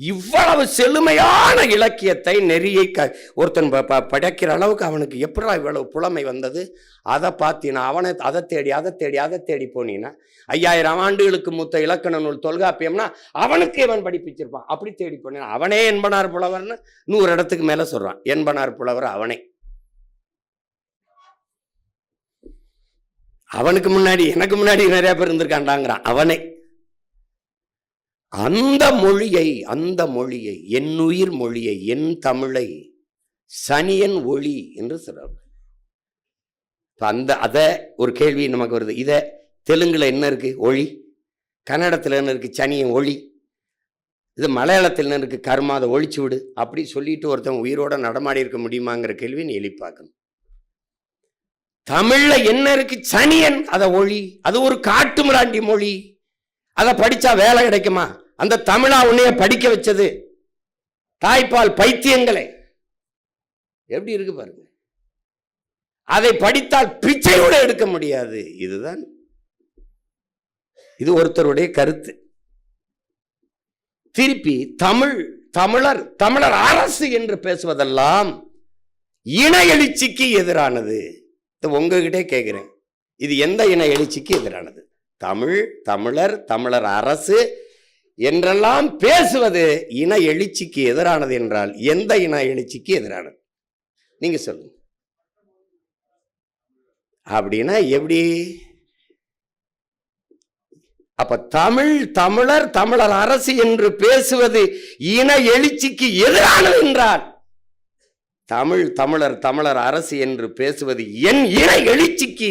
இவ்வளவு செழுமையான இலக்கியத்தை நெறியை ஒருத்தன் படைக்கிற அளவுக்கு அவனுக்கு எப்படா இவ்வளவு புலமை வந்தது? அதை பார்த்தீங்கன்னா அவனை அதை தேடி போனீங்கன்னா 5000 ஆண்டுகளுக்கு மூத்த இலக்கண நூல் தொல்காப்பியம்னா அவனுக்கு இவன் படிப்பிச்சிருப்பான். அப்படி தேடி போனீங்கன்னா அவனே என்பனார் புலவர்னு 100 இடத்துக்கு மேல சொல்றான். என்பனார் புலவர் அவனே. அவனுக்கு முன்னாடி எனக்கு முன்னாடி நிறைய பேர் இருந்திருக்காண்டாங்கிறான் அவனே. அந்த மொழியை என் உயிர் மொழியை, என் தமிழை சனியன் ஒளி என்று சொல்றாங்க. அத ஒரு கேள்வி நமக்கு வருது. இத தெலுங்குல என்ன இருக்கு? ஒளி. கன்னடத்துல என்ன இருக்கு? சனியன் ஒளி. இது மலையாளத்தில் என்ன இருக்கு? கர்மாத ஒழிச்சு விடு. அப்படி சொல்லிட்டு ஒருத்தன் உயிரோட நடமாடி இருக்க முடியுமாங்கிற கேள்வி நீ எழுப்பி பார்க்கணும். தமிழ்ல என்ன இருக்கு? சனியன், அத ஒளி. அது ஒரு காட்டு மிராண்டி மொழி. அதை படிச்சா வேலை கிடைக்குமா? அந்த தமிழா உன்னைய படிக்க வச்சது தாய்ப்பால் பைத்தியங்களே. எப்படி இருக்கு பாருங்க. அதை படித்தால் பிச்சையோட எடுக்க முடியாது. இதுதான், இது ஒருத்தருடைய கருத்து. திருப்பி தமிழர் அரசு என்று பேசுவதெல்லாம் இன எழுச்சிக்கு எதிரானது. உங்ககிட்டே கேட்கிறேன், இது எந்த இன எழுச்சிக்கு எதிரானது? தமிழர் அரசு என்றெல்லாம் பேசுவது இன எழுச்சிக்கு எதிரானது என்றால் எந்த இன எழுச்சிக்கு எதிரானது? நீங்க சொல்லுங்க. அப்படின்னா எப்படி? அப்ப தமிழர் அரசு என்று பேசுவது இன எழுச்சிக்கு எதிரானது என்றால் தமிழர் அரசு என்று பேசுவது என் இன எழுச்சிக்கு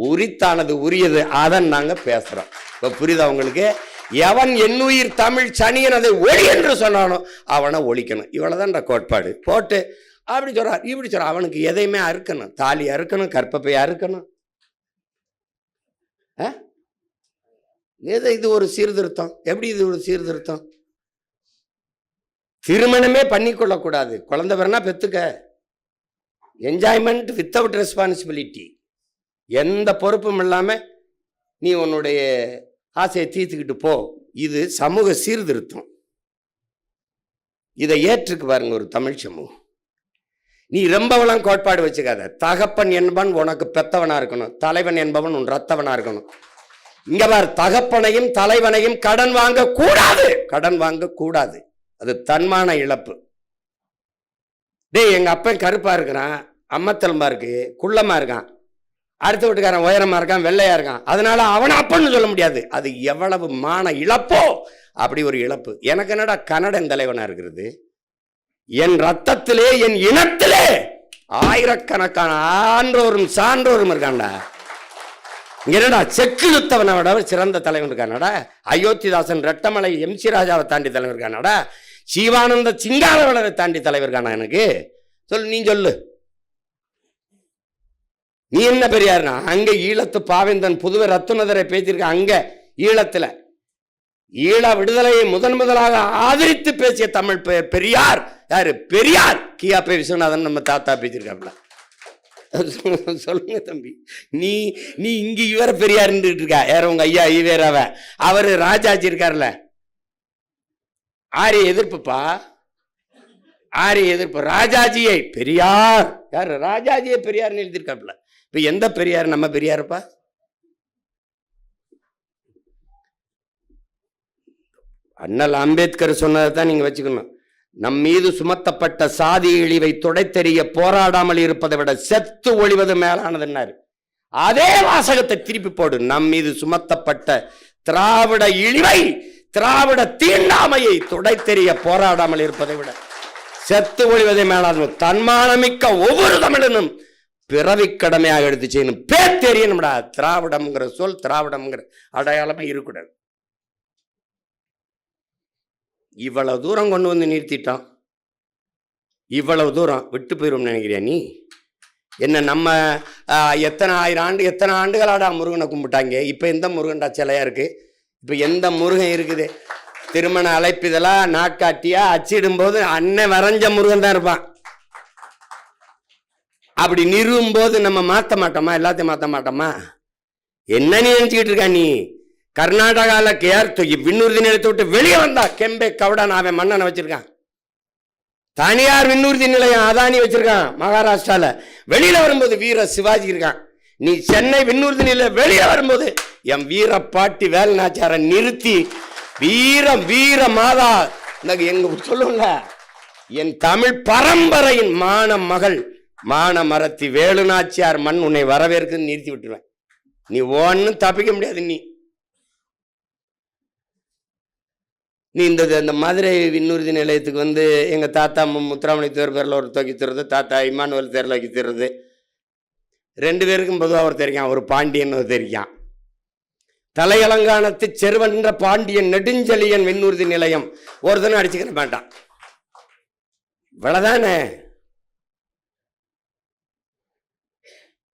உரித்தானது, உரியது. அதான் நாங்க பேசுறோம். இப்ப புரியுதா உங்களுக்கு? எவன் என்னுயிர் தமிழ் சனியன் அதை ஒளி என்று சொன்னானோ அவனை ஒழிக்கணும். இவ்வளவுதான் கோட்பாடு. போட்டு அப்படி சொல்றார், இப்படி சொல்றான். அவனுக்கு எதையுமே அறுக்கணும், தாலி அறுக்கணும், கற்பப்பை அறுக்கணும். இது ஒரு சீர்திருத்தம். எப்படி இது ஒரு சீர்திருத்தம்? திருமணமே பண்ணிக்கொள்ளக்கூடாது, குழந்தை வரனா பெத்துக்க. Enjoyment without responsibility. எந்த பொறுப்பும் இல்லாம நீ உன்னுடைய ஆசையை தீர்த்துக்கிட்டு போ. இது சமூக சீர்திருத்தம். இதை ஏற்றுக்கு பாருங்க ஒரு தமிழ் சமூகம். நீ ரொம்பவெல்லாம் கோட்பாடு வச்சுக்காத. தகப்பன் என்பவன் உனக்கு பெத்தவனா இருக்கணும், தலைவன் என்பவன் உன் ரத்தவனா இருக்கணும். இங்க பார், தகப்பனையும் தலைவனையும் கடன் வாங்க கூடாது. அது தன்மான இழப்பு. டேய், எங்க அப்பன் கருப்பா இருக்கிறான், அம்மத்தலமா இருக்கு, குள்ளமா இருக்கான், அடுத்த வீட்டுக்காரன் உயரமா இருக்கான், வெள்ளையா இருக்கான், அதனால அவனை அப்பன்னு சொல்ல முடியாது. அது எவ்வளவு மான இழப்போ அப்படி ஒரு இழப்பு. எனக்கு என்னடா கன்னடன் தலைவனா இருக்கிறது? என் ரத்தத்திலே, என் இனத்திலே ஆயிரக்கணக்கான ஆன்றோரும் சான்றோரும் இருக்காண்டா. என்னடா செக்கு யுத்தவனை விட சிறந்த தலைவன் இருக்கானடா. அயோத்திதாசன், ரெட்டமலை, MC ராஜாவை தாண்டி தலைவர் இருக்கானடா. ஜீவானந்த சிங்காரவேலரை தாண்டி தலைவர் காணா எனக்கு? சொல்லு, நீ சொல்லு. நீ என்ன பெரியார்னா? அங்க ஈழத்து பாவேந்தன் புதுவை ரத்துனதரை பேசியிருக்க. அங்க ஈழத்துல ஈழ விடுதலையை முதலாக ஆதரித்து பேசிய தமிழ் பெரியார் யாரு? பெரியார் கியாபே விஸ்வநாதன் நம்ம தாத்தா பேசியிருக்காப்ல. சொல்லுங்க தம்பி, நீ நீ இங்க இவர பெரியார் இருக்கா? யார உங்க ஐயா ஈவேராவ? அவரு ராஜாஜி இருக்காருல்ல, ஆரிய எதிர்ப்புப்பா, ஆரிய எதிர்ப்பு. ராஜாஜியை பெரியார், யாரு? ராஜாஜியை பெரியார்னு எழுதியிருக்காப்ல. இப்ப எந்த பெரியார்? நம்ம பெரியாருப்பா. அண்ணல் அம்பேத்கர் சொன்னதை தான் நீங்க வச்சுக்கணும். நம் மீது சுமத்தப்பட்ட சாதி இழிவை துடைத்தெறிய போராடாமல் இருப்பதை விட செத்து ஒழிவது மேலானதுன்னாரு. அதே வாசகத்தை திருப்பி போடு. நம் மீது சுமத்தப்பட்ட திராவிட இழிவை, திராவிட தீண்டாமையை துடைத்தெறிய போராடாமல் இருப்பதை விட செத்து ஒழிவதை மேலானது. தன்மானமிக்க ஒவ்வொரு தமிழனும் பிறவி கடமையாக எடுத்து செய்யணும். பேத்தெரியணும்டா. திராவிடம்ங்கிற சொல், திராவிடம்ங்கிற அடையாளமே இருக்கக்கூடாது. இவ்வளவு தூரம் கொண்டு வந்து நிறுத்திட்டான். இவ்வளவு தூரம் விட்டு போயிடும் நினைக்கிறியா நீ? என்ன நம்ம எத்தனை ஆண்டுகளாடா முருகனை கும்பிட்டாங்க. இப்ப எந்த முருகன்டா சிலையா இருக்கு? இப்ப எந்த முருகன் இருக்குது? திருமண அழைப்பிதெல்லாம் நாட்காட்டியா அச்சிடும் போது அண்ணன் வரைஞ்ச முருகன் தான் இருப்பான். அப்படி நிறுவும் போது நம்ம மாற்ற மாட்டோமா? எல்லாத்தையும் மாற்ற மாட்டோமா? என்ன நீ நினைச்சுக்கிட்டு இருக்கா நீ? கர்நாடகாவில் விண்ணூர்தி நிலையத்தை விட்டு வெளியே வந்தா கெம்பே கவுடான் அவன் மன்னனை வச்சிருக்கான். தனியார் விண்ணூர்தி நிலையம் அதானி வச்சிருக்கான் மகாராஷ்டிரால. வெளியில வரும்போது வீர சிவாஜி இருக்கான். நீ சென்னை விண்ணூர்தி நிலையம் வெளியே வரும்போது என் வீர பாட்டி வேலுநாச்சியாரை நிறுத்தி வீரம் வீர மாதா எங்க சொல்லுங்க, என் தமிழ் பரம்பரையின் மான மகள் மான மரத்தி வேலுநாச்சியார் மண் உன்னை வரவேற்குன்னு நிறுத்தி விட்டுருவேன். நீ ஒன்னும் தப்பிக்க முடியாது. நீ இந்த மதுரை விண்ணூர்தி நிலையத்துக்கு வந்து எங்கள் தாத்தா முத்துராமணி தேர் பேரில் ஒரு துவக்கி தருது, தாத்தா இமானுவல் தேரில் வைக்க தருது. 2 பேருக்கும் பொதுவாக ஒரு தெரியும், ஒரு பாண்டியன் ஒரு தெரியும். தலையலங்கானத்து செருவன்ற பாண்டியன் நெடுஞ்செழியன் விண்ணூர்தி நிலையம் ஒருத்தனும் அடிச்சுக்கிற மாட்டான். இவ்வளவுதானே.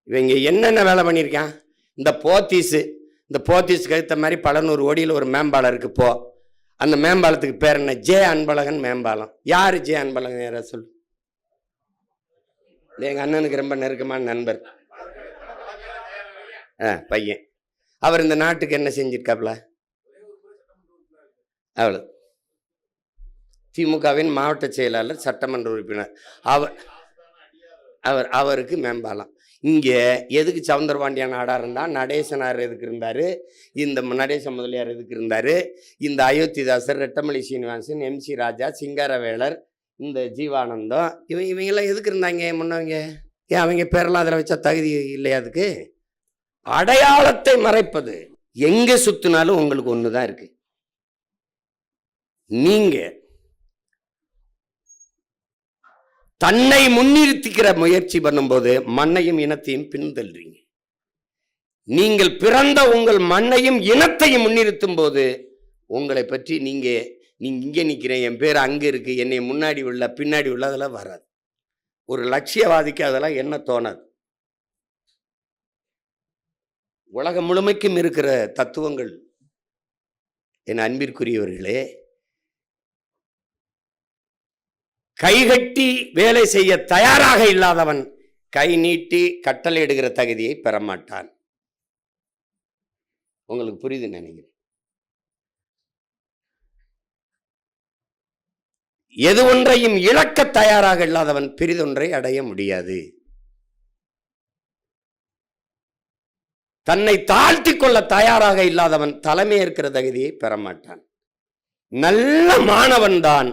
இவங்க என்னென்ன வேலை பண்ணியிருக்கான்? இந்த போத்தீஸ்க்கு ஏற்ற மாதிரி பல 100 கோடியில் ஒரு மேம்பாலம் இருக்கு. போ, அந்த மேம்பாலத்துக்கு பேர் என்ன? ஜே அன்பழகன் மேம்பாலம். யாரு ஜே அன்பழகன்? யாரா சொல்லு. எங்க அண்ணனுக்கு ரொம்ப நெருக்கமான நண்பர் பையன். அவர் இந்த நாட்டுக்கு என்ன செஞ்சிருக்காப்ல? அவ்வளவு. திமுகவின் மாவட்ட செயலாளர், சட்டமன்ற உறுப்பினர். அவருக்கு மேம்பாலம். இங்கே எதுக்கு சவுந்தரபாண்டியன் நாடார் இருந்தால், நடேசனார் எதுக்கு இருந்தார், இந்த நடேச முதலியார் எதுக்கு இருந்தார், இந்த அயோத்திதாசர், ரெட்டமலை சீனிவாசன், MC ராஜா, சிங்காரவேலர், இந்த ஜீவானந்தம், இவங்கெல்லாம் எதுக்கு இருந்தாங்க முன்னவங்க? ஏன் அவங்க பேரெல்லாம் அதில் வச்சா தகுதி இல்லையா? அதுக்கு அடையாளத்தை மறைப்பது. எங்கே சுத்தினாலும் உங்களுக்கு ஒன்று தான் இருக்கு. நீங்க தன்னை முன்னிறுத்திக்கிற முயற்சி பண்ணும்போது மண்ணையும் இனத்தையும் பின்தள்ளுறீங்க. நீங்கள் பிறந்த உங்கள் மண்ணையும் இனத்தையும் முன்னிறுத்தும் போது உங்களை பற்றி நீங்க இங்கே நிற்கிறேன், என் பேர் அங்கே இருக்கு, என்னை முன்னாடி உள்ள பின்னாடி உள்ள அதெல்லாம் வராது. ஒரு லட்சியவாதிக்கு அதெல்லாம் என்ன தோணாது. உலகம் முழுமைக்கும் இருக்கிற தத்துவங்கள் என் அன்பிற்குரியவர்களே, கைகட்டி வேலை செய்ய தயாராக இல்லாதவன் கை நீட்டி கட்டளை எடுக்கிற தகுதியை பெறமாட்டான். உங்களுக்கு புரியுது நினைக்கிறேன். எது ஒன்றையும் இழக்க தயாராக இல்லாதவன் பெரிதொன்றை அடைய முடியாது. தன்னை தாழ்த்தி கொள்ள தயாராக இல்லாதவன் தலைமை ஏற்கிற தகுதியை பெறமாட்டான். நல்ல மாணவன் தான்,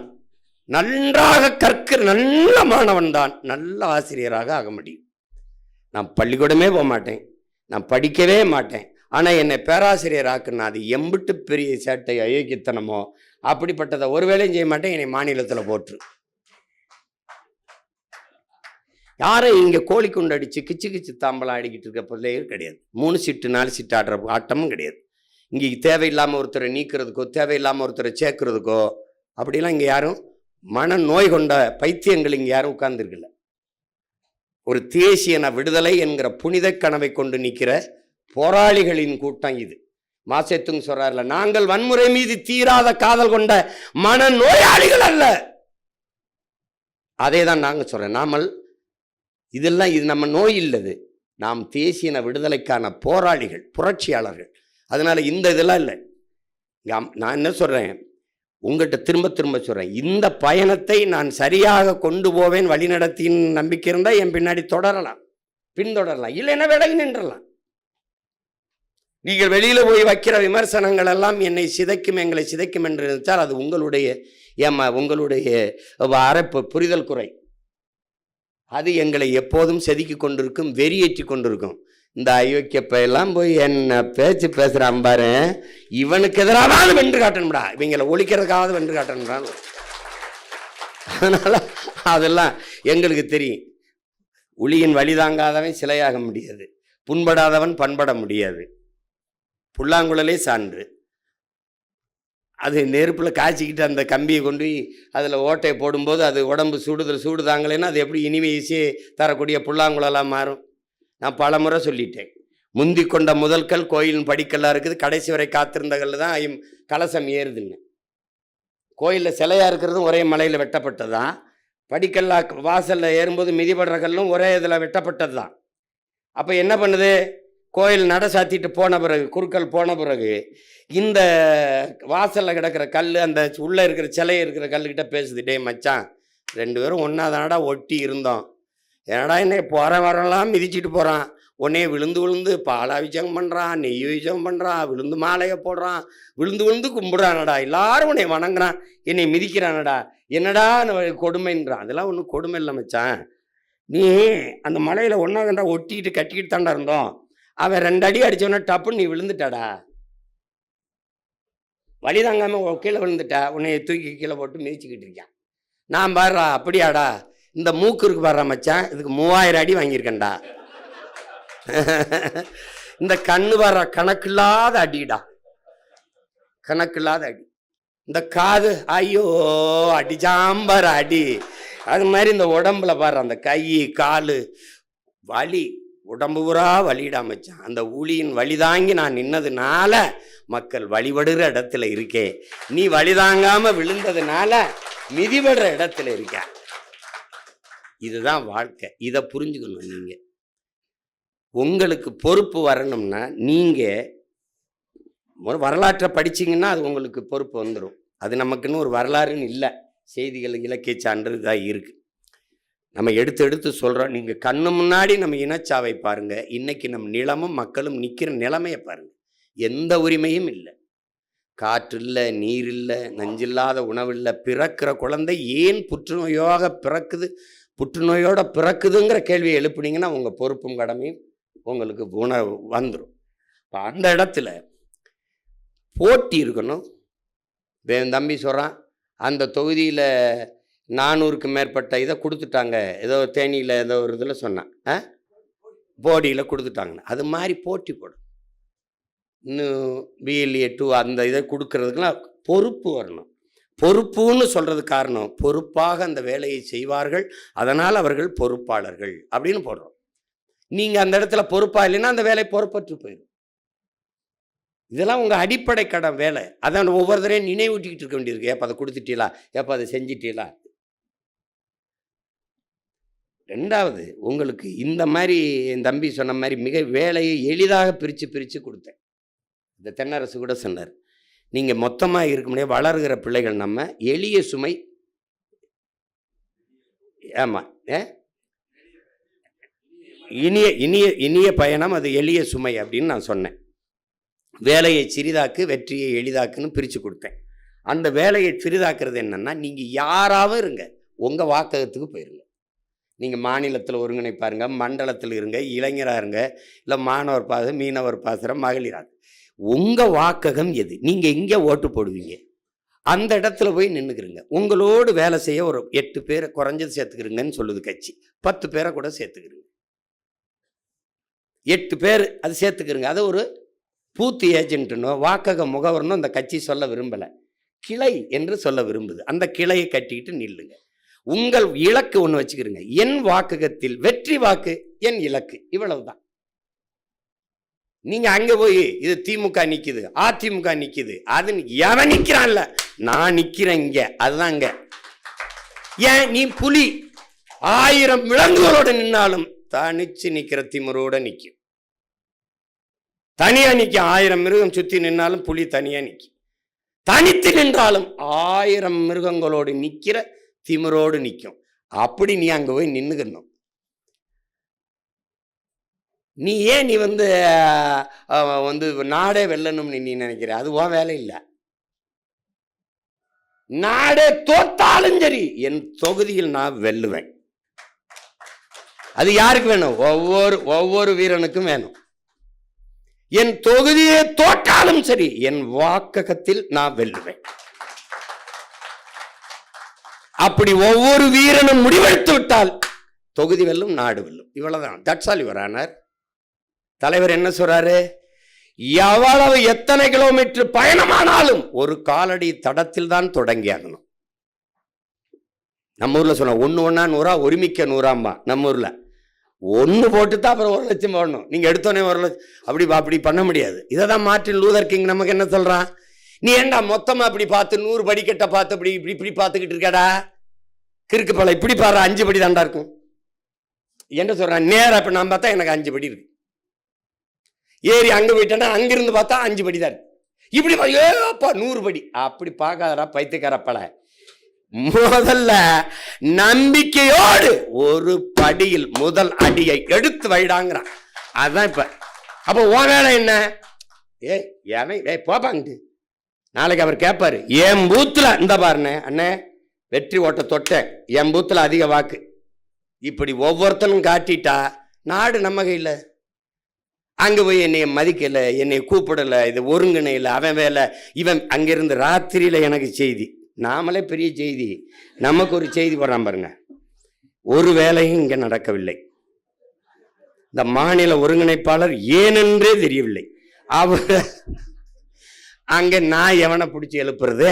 நன்றாக கற்கிற நல்ல மாணவன் தான் நல்ல ஆசிரியராக ஆக முடியும். நான் பள்ளிக்கூடமே போக மாட்டேன், நான் படிக்கவே மாட்டேன், ஆனால் என்னை பேராசிரியர் ஆக்குனா அது எம்பிட்டு பெரிய சேட்டை அயோக்கியத்தனமோ அப்படிப்பட்டதை ஒரு வேலையும் செய்ய மாட்டேன். என்னை மாநிலத்தில் போட்டு யாரும் இங்கே கோழி குண்டு அடித்து கிச்சு கிச்சு தாம்பலம் ஆடிக்கிட்டு இருக்க பிள்ளைகள் கிடையாது. 3 சீட்டு 4 சீட்டு ஆடுற ஆட்டமும் கிடையாது. இங்கே தேவையில்லாமல் ஒருத்தரை நீக்கிறதுக்கோ தேவையில்லாமல் ஒருத்தரை சேர்க்கறதுக்கோ அப்படிலாம் இங்கே யாரும் மனநோய் கொண்ட பைத்தியங்கள் இங்கே யாரும் உட்கார்ந்துருக்கல. ஒரு தேசியன விடுதலை என்கிற புனித கனவை கொண்டு நிற்கிற போராளிகளின் கூட்டம் இது. மாசேத்துங் சொல்றாருல, நாங்கள் வன்முறை மீது தீராத காதல் கொண்ட மனநோயாளிகள் அல்ல. அதே தான் நாங்கள் சொல்றேன். நாமல் இதெல்லாம் இது நம்ம நோய் இல்லது, நாம் தேசியன விடுதலைக்கான போராளிகள், புரட்சியாளர்கள். அதனால இந்த இதெல்லாம் இல்லை. நான் என்ன சொல்றேன், உங்கள்கிட்ட திரும்ப திரும்ப சொல்றேன், இந்த பயணத்தை நான் சரியாக கொண்டு போவேன், வழிநடத்தின் நம்பிக்கை இருந்தால் என் பின்னாடி தொடரலாம், பின்தொடரலாம். இல்லைன்னா விலகி நின்றலாம். நீங்கள் வெளியில போய் வைக்கிற விமர்சனங்கள் எல்லாம் என்னை சிதைக்கும், எங்களை சிதைக்கும் என்று நினைத்தால் அது உங்களுடைய அரப்பு புரிதல் குறை. அது எங்களை எப்போதும் செதுக்கி கொண்டிருக்கும், வெறியேற்றி கொண்டிருக்கும். இந்த அயோக்கியப்பெல்லாம் போய் என்ன பேச்சு பேசுறான் பாரு, இவனுக்கு எதிராக வென்று காட்டணும்டா, இவங்களை ஒழிக்கிறதுக்காவது வென்று காட்டணும்டா. அதனால அதெல்லாம் எங்களுக்கு தெரியும். உளியின் வழி தாங்காதவன் சிலையாக முடியாது, புண்படாதவன் பண்பட முடியாது. புல்லாங்குழலே சான்று. அது நெருப்பில் காய்ச்சிக்கிட்டு அந்த கம்பியை கொண்டு அதில் ஓட்டையை போடும்போது அது உடம்பு சூடு தாங்களேன்னா அது எப்படி இனிமே ஈஸியே தரக்கூடிய புல்லாங்குழலாக மாறும். நான் பல முறை சொல்லிட்டேன். முந்தி கொண்ட முதல்கள் கோயிலின் படிக்கல்லாக இருக்குது, கடைசி வரை காத்திருந்தகள் தான் கலசம் ஏறுதுன்னு. கோயிலில் சிலையாக இருக்கிறதும் ஒரே மலையில் வெட்டப்பட்டது தான். படிக்கல்லா வாசலில் ஏறும்போது மிதிபடுற கல்லும் ஒரே இதில் வெட்டப்பட்டது தான். அப்போ என்ன பண்ணுது, கோயில் நட சாத்திட்டு போன பிறகு, குறுக்கல் போன பிறகு இந்த வாசலில் கிடக்கிற கல் அந்த உள்ளே இருக்கிற சிலை இருக்கிற கல்லுக்கிட்ட பேசுது, டே மச்சான், 2 பேரும் ஒன்றா தானடா ஒட்டி இருந்தோம், என்னடா என்ன போகிற வரலாம் மிதிச்சுட்டு போகிறான், உடனே விழுந்து பாலாபிஷேகம் பண்ணுறான், நெய் அபிஷேகம் பண்ணுறான், விழுந்து மாலையை போடுறான், விழுந்து கும்பிட்றானடா, எல்லாரும் உன்னை வணங்குறான், என்னை மிதிக்கிறானடா, என்னடா கொடுமைன்றான். அதெல்லாம் ஒன்றும் கொடுமை இல்லை மச்சான், நீ அந்த மலையில் ஒன்றா தாண்டா ஒட்டிக்கிட்டு கட்டிக்கிட்டு தாண்டா இருந்தோம், அவன் 2 அடி அடித்தவொடனே டப்புன்னு நீ விழுந்துட்டாடா, வழி தாங்காமல் கீழே விழுந்துட்டா, உன்னை தூக்கி கீழே போட்டு மிதிச்சுக்கிட்டு இருக்கான். நான் பாடுறா, அப்படியாடா, இந்த மூக்கு இருக்கு பாடுறா மச்சான், இதுக்கு 3000 அடி வாங்கியிருக்கேன்டா. இந்த கண்ணு பாடுற கணக்கில்லாத அடிடா, கணக்கில்லாத அடி. இந்த காது ஐயோ அடிச்சாம்பார் அடி. அது மாதிரி இந்த உடம்புல பாடுற அந்த கை காலு வலி, உடம்பு பூரா வலிடா மச்சான். அந்த ஊழியின் வழி தாங்கி நான் நின்னதுனால மக்கள் வழிபடுற இடத்துல இருக்கேன், நீ வழி தாங்காம விழுந்ததுனால மிதிபடுற இடத்துல இருக்க. இதுதான் வாழ்க்கை. இதை புரிஞ்சுக்கணும். நீங்க உங்களுக்கு பொறுப்பு வரணும்னா நீங்க வரலாற்றை படிச்சீங்கன்னா அது உங்களுக்கு பொறுப்பு வந்துடும். அது நமக்குன்னு ஒரு வரலாறுன்னு இல்லை, செய்திகள் இலக்கிய சான்று தான் இருக்கு. நம்ம எடுத்து சொல்கிறோம். நீங்கள் கண்ணு முன்னாடி நம்ம இனச்சாவை பாருங்க, இன்னைக்கு நம்ம நிலமும் மக்களும் நிற்கிற நிலைமையை பாருங்க. எந்த உரிமையும் இல்லை, காற்று இல்லை, நீர் இல்லை, நஞ்சில்லாத உணவு இல்லை. பிறக்கிற குழந்தை ஏன் புற்றுநோயாக பிறக்குது, புற்றுநோயோட பிறக்குதுங்கிற கேள்வியை எழுப்புனீங்கன்னா உங்கள் பொறுப்பும் கடமையும் உங்களுக்கு உணவு வந்துடும். இப்போ அந்த இடத்துல போட்டி இருக்கணும். தம்பி சொல்கிறான், அந்த தொகுதியில் 400க்கு மேற்பட்ட இதை கொடுத்துட்டாங்க, ஏதோ தேனியில் ஏதோ ஒரு இதில் சொன்னான், போடியில் கொடுத்துட்டாங்கன்னு. அது மாதிரி போட்டி போடும். இன்னும் BLA 2 அந்த இதை கொடுக்கறதுக்கெல்லாம் பொறுப்பு வரணும். பொறுப்புன்னு சொல்கிறது காரணம், பொறுப்பாக அந்த வேலையை செய்வார்கள், அதனால் அவர்கள் பொறுப்பாளர்கள் அப்படின்னு போடுறோம். நீங்கள் அந்த இடத்துல பொறுப்பாக இல்லைன்னா அந்த வேலை பொறுப்பற்று போயிடும். இதெல்லாம் உங்கள் அடிப்படை கடன் வேலை. அதான் ஒவ்வொரு தரையும் நினைவூட்டிக்கிட்டு இருக்க வேண்டியிருக்கு. ஏப்பா அதை கொடுத்துட்டீங்களா, ஏப்பா அதை செஞ்சிட்டீங்களா. 2வது, உங்களுக்கு இந்த மாதிரி என் தம்பி சொன்ன மாதிரி மிக வேலையை எளிதாக பிரித்து கொடுத்தேன். இந்த தென்னரசு கூட சொன்னார், நீங்கள் மொத்தமாக இருக்க முடியாது, வளர்கிற பிள்ளைகள் நம்ம எளிய சுமை. ஆமாம், இனிய இனிய இனிய பயணம், அது எளிய சுமை அப்படின்னு நான் சொன்னேன். வேலையை சிறிதாக்கு, வெற்றியை எளிதாக்குன்னு பிரித்து கொடுத்தேன். அந்த வேலையை சிறிதாக்குறது என்னன்னா, நீங்கள் யாராவது இருங்க, உங்கள் வாக்ககத்துக்கு போயிருங்க. நீங்கள் மாநிலத்தில் ஒருங்கிணைப்பாருங்க, மண்டலத்தில் இருங்க, இளைஞராக இருங்க, இல்லை மாணவர் பாசம், மீனவர் பாசனம், மகளிராக, உங்கள் வாக்ககம் எது, நீங்கள் எங்கே ஓட்டு போடுவீங்க அந்த இடத்துல போய் நின்றுக்கிறீங்க. உங்களோடு வேலை செய்ய ஒரு 8 பேரை குறைஞ்சது சேர்த்துக்கிறீங்கன்னு சொல்லுது கட்சி, 10 பேரை கூட சேர்த்துக்கிறீங்க, 8 பேர் அது சேர்த்துக்கிறீங்க. அது ஒரு பூத்து ஏஜென்ட்டுனோ வாக்கக முகவர்னோ அந்த கட்சி சொல்ல விரும்பலை. கிளை என்று சொல்ல விரும்புது. அந்த கிளையை கட்டிக்கிட்டு நில்லுங்க. உங்கள் இலக்கு ஒன்று வச்சுக்கிறீங்க. என் வாக்குகத்தில் வெற்றி வாக்கு என் இலக்கு, இவ்வளவுதான். நீங்க அங்க போய் இது திமுக நிக்குது, அதிமுக நிக்குது, அது எவன் நிக்கிறான்ல, நான் நிக்கிறேன் இங்க, அதுதான் இங்க. ஏன் நீ புலி 1000 விலங்குகளோட நின்னாலும் தனிச்சு நிக்கிற திமிரோட நிக்கும். தனியா நிக்கும். 1000 மிருகம் சுத்தி நின்னாலும் புலி தனியா நிக்கும். தனித்து நின்றாலும் 1000 மிருகங்களோடு நிக்கிற திமிரோடு நிக்கும். அப்படி நீ அங்க போய் நின்னுக்கணும். நீ ஏன் நீ வந்து நாடே வெல்லணும்னு நீ நினைக்கிற? அது உன் வேலை இல்லை. நாடே தோத்தாலும் சரி என் தொகுதியில் நான் வெல்லுவேன். அது யாருக்கு வேணும்? ஒவ்வொரு வீரனுக்கும் வேணும். என் தொகுதியை தோற்றாலும் சரி என் வாக்ககத்தில் நான் வெல்லுவேன். அப்படி ஒவ்வொரு வீரனும் முடிவெடுத்து விட்டால் தொகுதி வெல்லும், நாடு வெல்லும். இவ்வளவுதான். That's all your honour. தலைவர் என்ன சொல்றாரு? எவ்வளவு எத்தனை கிலோமீட்டர் பயணமானாலும் ஒரு காலடி தடத்தில் தான் தொடங்கி ஆகணும். நம்ம ஊர்ல சொன்ன 1 1 100 ஒருமிக்க 100 நம்ம ஊர்ல 1 போட்டுதான் அப்புறம் 1 லட்சம் போடணும். நீங்க எடுத்தோடனே 1 லட்சம் அப்படி பண்ண முடியாது. இதை தான் மார்ட்டின் லூதர் கிங் நமக்கு என்ன சொல்றான்? நீ ஏண்டா மொத்தமா அப்படி பார்த்து 100 படிக்கட்ட பார்த்து இப்படி பார்த்துக்கிட்டு இருக்கடா, கிறுக்கு பல இப்படி பாரு, 5 படி தாண்டா இருக்கும் என்ன சொல்றான்? நேரம் இப்ப நான் பார்த்தா எனக்கு 5 படி இருக்கு. ஏறி அங்க போயிட்டேன்னா அங்கிருந்து பார்த்தா 5 படி தான் இருக்கு. இப்படி அப்பா 100 படி அப்படி பார்க்காதடா பைத்தியக்காரப்பல. முதல்ல நம்பிக்கையோடு ஒரு படியில் முதல் அடியை எடுத்து வைடாங்கிறான். அதுதான் இப்ப. அப்ப உன் வேலை என்ன? போப்பாங்க. நாளைக்கு அவர் கேட்பாரு, என் பூத்துல இந்த பாருண்ணே அண்ணே வெற்றி ஓட்ட தொட்ட, என் பூத்துல அதிக வாக்கு. இப்படி ஒவ்வொருத்தனும் காட்டிட்டா நாடு நம்ம கையில. அங்க போய் என்னைய மதிக்கல, என்னை கூப்பிடல, இது ஒருங்கிணையில, அவன் வேலை இவன். அங்கிருந்து ராத்திரியில எனக்கு செய்தி, நாமளே பெரிய செய்தி, நமக்கு ஒரு செய்தி போடுறான் பாருங்க. ஒரு வேலையும் இங்க நடக்கவில்லை. இந்த மாநில ஒருங்கிணைப்பாளர் ஏனென்றே தெரியவில்லை. அவர் அங்க நான் எவனை பிடிச்சி எழுப்புறது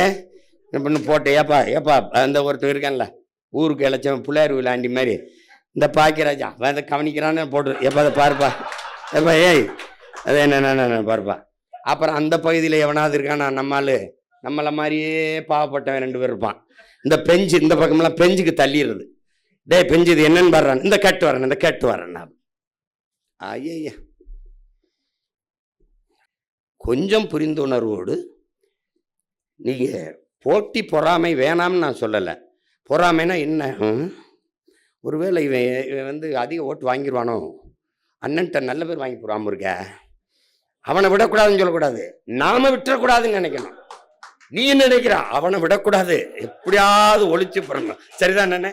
போட்ட ஏப்பா அந்த ஒருத்தர் இருக்கான்ல ஊருக்கு இழைச்சவன் பிள்ளையார் விழாண்டி மாதிரி, இந்த பாக்கியராஜா அதை கவனிக்கிறான்னு போட்டு எப்பா அதை பாருப்பா, எப்பா ஏய் அது என்ன பாருப்பா. அப்புறம் அந்த பகுதியில் எவனாவது இருக்கான், நம்மளை மாதிரியே பாவப்பட்டவன் 2 பேர் இருப்பான். இந்த பெஞ்சு இந்த பக்கமெல்லாம் பெஞ்சுக்கு தள்ளிடுறது. டே பெஞ்சு இது என்னன்னு பாடுறான், இந்த கட்டு வரேன். ஐயா கொஞ்சம் புரிந்துணர்வோடு நீங்க போட்டி பொறாமை வேணாம்னு நான் சொல்லலை. பொறாமைனா என்ன? ஒருவேளை இவன் அதிக ஓட்டு வாங்கிடுவானோ, அண்ணன்ட்ட நல்ல பேர் வாங்கி போறாம இருக்க, அவனை விடக்கூடாதுன்னு சொல்லக்கூடாது, நாம விட்டுறக்கூடாதுன்னு நினைக்கணும். நீ என்ன நினைக்கிற? அவனை விடக்கூடாது, எப்படியாவது ஒழிச்சு போடணும். சரிதான் என்ன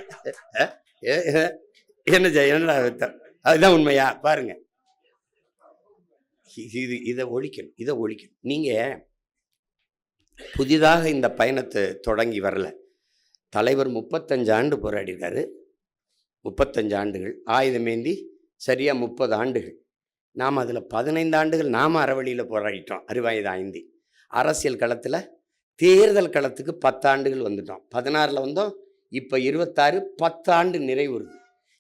என்னடா அதுதான் உண்மையா? பாருங்க, இதை ஒழிக்கணும். நீங்க புதிதாக இந்த பயணத்தை தொடங்கி வரல. தலைவர் 35 ஆண்டு போராடிருக்காரு. 35 ஆண்டுகள் ஆயுதமேந்தி சரியா 30 ஆண்டுகள். நாம் அதில் 15 ஆண்டுகள் நாம் அறவழியில் போராடிட்டோம். அறிவாயுதம் ஐந்தி அரசியல் களத்தில் தேர்தல் களத்துக்கு 10 ஆண்டுகள் வந்துட்டோம். 16 வந்தோம், இப்போ 26, 10 ஆண்டு நிறைவுறுது.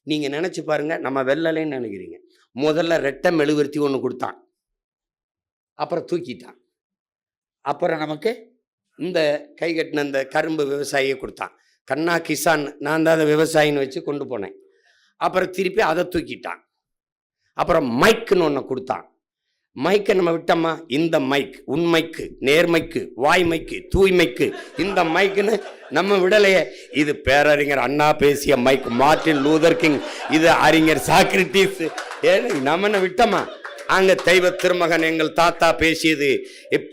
நீங்கள் நினச்சி பாருங்கள், நம்ம வெள்ளலைன்னு நினைக்கிறீங்க. முதல்ல ரெட்டை மெழுகுவர்த்தி ஒன்று கொடுத்தான், அப்புறம் தூக்கிட்டான். அப்புறம் நமக்கு இந்த கை கட்டின இந்த கரும்பு விவசாயியை கொடுத்தான். கண்ணா கிசான், நான் தான் அதை விவசாயின்னு வச்சு கொண்டு போனேன். அப்புறம் திருப்பி அதை தூக்கிட்டான். அப்புறம் மைக்குன்னு ஒன்று கொடுத்தான். மைக்கை நம்ம விட்டோமா? இந்த மைக் உண்மைக்கு, நேர்மைக்கு, வாய்மைக்கு, தூய்மைக்கு, இந்த மைக்குன்னு நம்ம விடலையே. இது பேரறிஞர் அண்ணா பேசிய மைக், மார்ட்டின் லூதர் கிங், இது அறிஞர் சாக்ரட்டிஸ், நம்ம விட்டோமா? அங்க தெய்வ திருமகன் எங்கள் தாத்தா பேசியது,